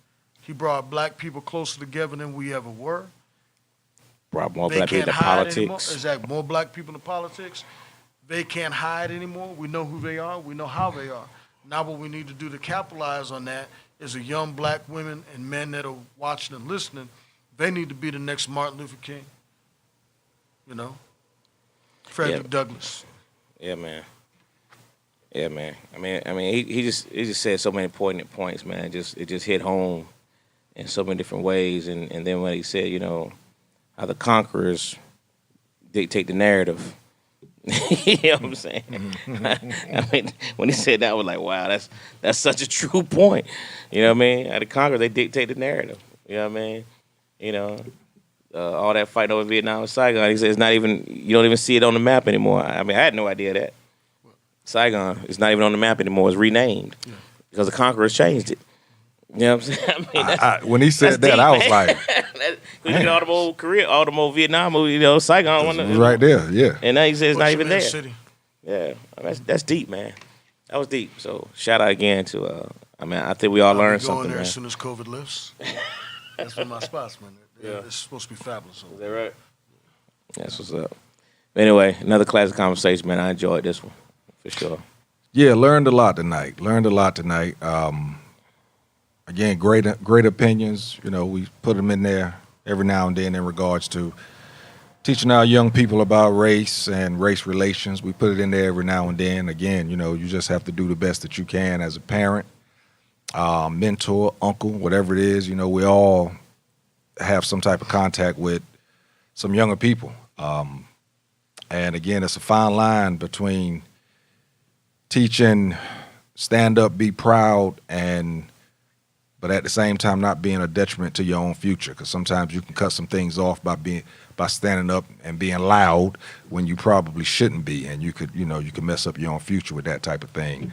He brought black people closer together than we ever were. Brought more black people to politics. Exactly, more black people in politics. They can't hide anymore. We know who they are. We know how they are. Now what we need to do to capitalize on that is the young black women and men that are watching and listening. They need to be the next Martin Luther King. Frederick Douglass. Yeah, man. I mean, he just said so many poignant points, man. It just hit home in so many different ways. And then when he said, how the conquerors dictate the narrative. You know what I'm saying? I mean, when he said that, I was like, wow, that's such a true point. You know what I mean? How the conquerors, they dictate the narrative. You know what I mean? All that fighting over Vietnam and Saigon, he said it's not even, you don't even see it on the map anymore. I mean, I had no idea that. Saigon is not even on the map anymore. It's renamed because the conquerors changed it. You know what I'm saying? When he said that, deep, I was like, you get all the more Vietnam movie, Saigon one. Right there, yeah. And now he says it's not even there. City. Yeah, that's deep, man. That was deep. So shout out again to, I think we all learned something, going there man. as soon as COVID lifts. That's one of my spots, man. Yeah. It's supposed to be fabulous. Is that right? That's what's up. Anyway, another classic conversation, man. I enjoyed this one, for sure. Yeah, learned a lot tonight. Again, great opinions. We put them in there every now and then in regards to teaching our young people about race and race relations. We put it in there every now and then. Again, you just have to do the best that you can as a parent, mentor, uncle, whatever it is. We all have some type of contact with some younger people. And again, it's a fine line between teaching stand up, be proud, but at the same time not being a detriment to your own future. Because sometimes you can cut some things off by standing up and being loud when you probably shouldn't be, and you could mess up your own future with that type of thing.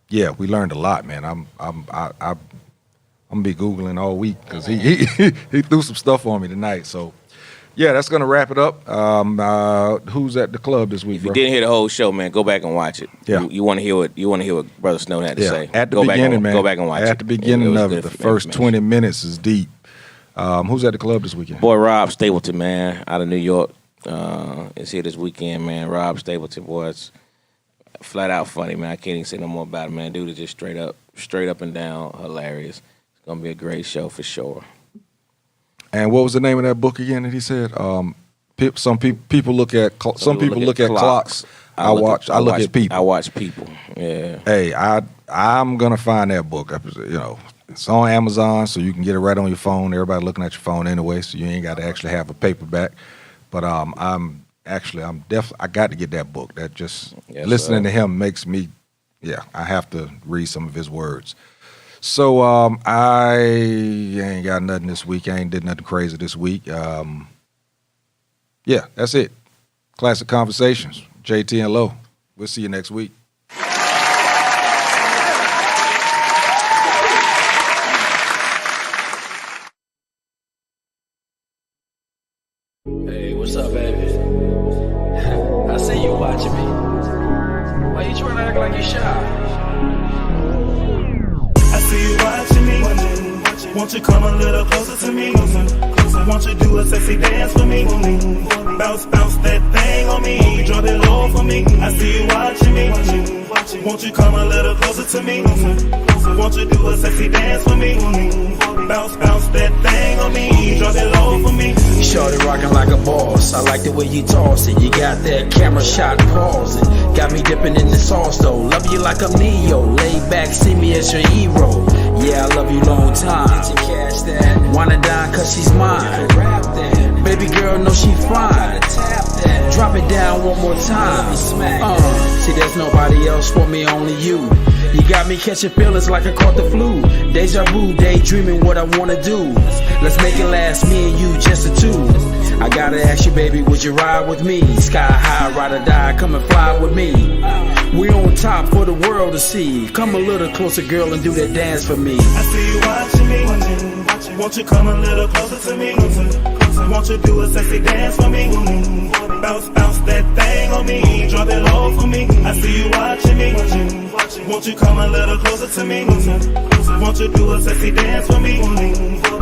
Yeah, we learned a lot, man. I'm gonna be Googling all week because he threw some stuff on me tonight. So yeah, that's gonna wrap it up. Who's at the club this week? If you bro? didn't hear the whole show, man, go back and watch it. Yeah. You want to hear what Brother Snowden had to say. At the Go beginning, back man. Go back and watch it. At the beginning of it, the first information. 20 minutes is deep. Who's at the club this weekend? Boy, Rob Stapleton, man, out of New York, is here this weekend, man. Rob Stapleton, boy, it's flat out funny, man. I can't even say no more about it, man. Dude is just straight up and down hilarious. It's gonna be a great show for sure. And what was the name of that book again that he said? Some people look at clocks. I look at people. I watch people. Yeah. Hey, I'm gonna find that book. It's on Amazon, so you can get it right on your phone. Everybody looking at your phone anyway, so you ain't got to actually have a paperback. But I got to get that book. That just listening to him makes me, I have to read some of his words. So I ain't got nothing this week. I ain't did nothing crazy this week. Yeah, that's it. Classic Conversations, JT and Low. We'll see you next week. Hey, what's up, baby? I see you watching me. Why you trying to act like you shy? I see you watching me. Won't you come a little closer to me? Won't you do a sexy dance for me? Bounce that thing on me. Drop it low for me. I see you watching me. Won't you come a little closer to me? Won't you do a sexy dance for me? Bounce that thing on me. Drop it low for me. Shorty rocking like a boss. I like the way you toss it. You got that camera shot pausing. Got me dipping in the sauce though. Love you like I'm Neo. Lay back, see me as your hero. Yeah, I love you long time. Wanna dine cause she's mine. Baby girl, know she fine. Drop it down one more time. See, there's nobody else for me, only you. You got me catching feelings like I caught the flu. Deja vu, daydreaming what I wanna do. Let's make it last, me and you, just the two. I gotta ask you, baby, would you ride with me? Sky high, ride or die, come and fly with me. We on top for the world to see. Come a little closer, girl, and do that dance for me. I see you watching me. Won't you come a little closer to me? Won't you do a sexy dance for me? Bounce that thing on me. Drop it low for me. I see you watching me. Won't you come a little closer to me? Won't you do a sexy dance for me?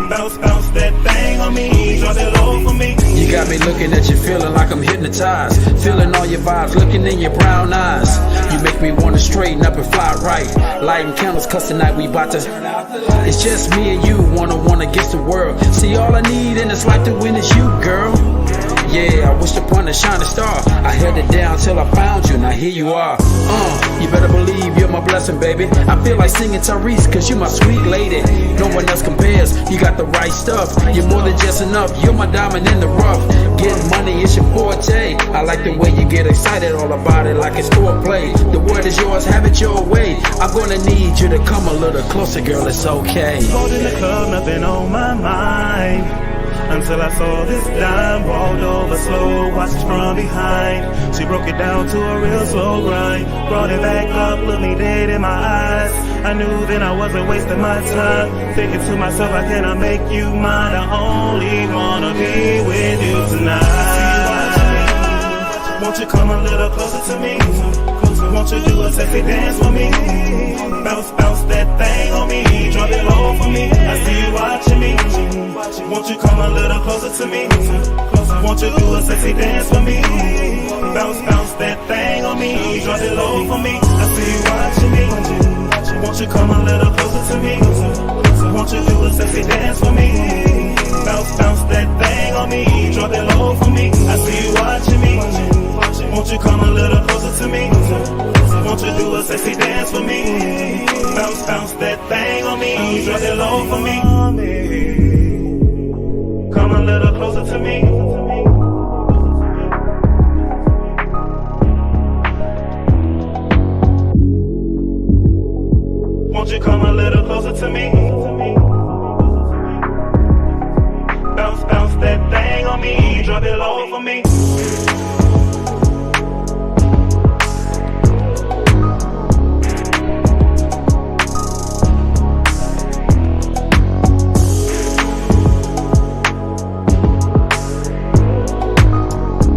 Bounce that thing on me. Drop it low for me. You got me looking at you, feeling like I'm hypnotized. Feeling all your vibes, looking in your brown eyes. You make me wanna straighten up and fly right. Lighting candles, cause tonight we bout to. It's just me and you, one against the world. See, all I need in this life to win is you, girl. Yeah, I wished upon a shining star. I held it down till I found you, now here you are. You better believe you're my blessing, baby. I feel like singing Tyrese, cause you're my sweet lady. No one else compares, you got the right stuff. You're more than just enough, you're my diamond in the rough. Getting money is your forte. I like the way you get excited all about it like it's foreplay. The word is yours, have it your way. I'm gonna need you to come a little closer, girl, it's okay. Holding the club, nothing on my mind. Until I saw this dime, walked over slow, watched from behind. She broke it down to a real slow grind. Brought it back up, looked me dead in my eyes. I knew then I wasn't wasting my time. Thinking to myself, how can I make you mine? I only wanna be with you tonight. Won't you come a little closer to me? Won't you do a sexy dance for me? Bounce that thing on me. Drop it low for me. I see you watching me. Won't you come a little closer to me? Won't you do a sexy dance for me? Bounce that thing on me. Drop it low for me. I see you watching me. Won't you come a little closer to me? Won't you do a sexy dance for me? Bounce that thing on me. Drop it low for me. I see you watching me. Won't you come a little closer to me? Won't you do a sexy dance for me? Bounce that thing on me. Drop it low for me. Come a little closer to me. come a little closer to me? Bounce, bounce that thing on me, drop it low for me.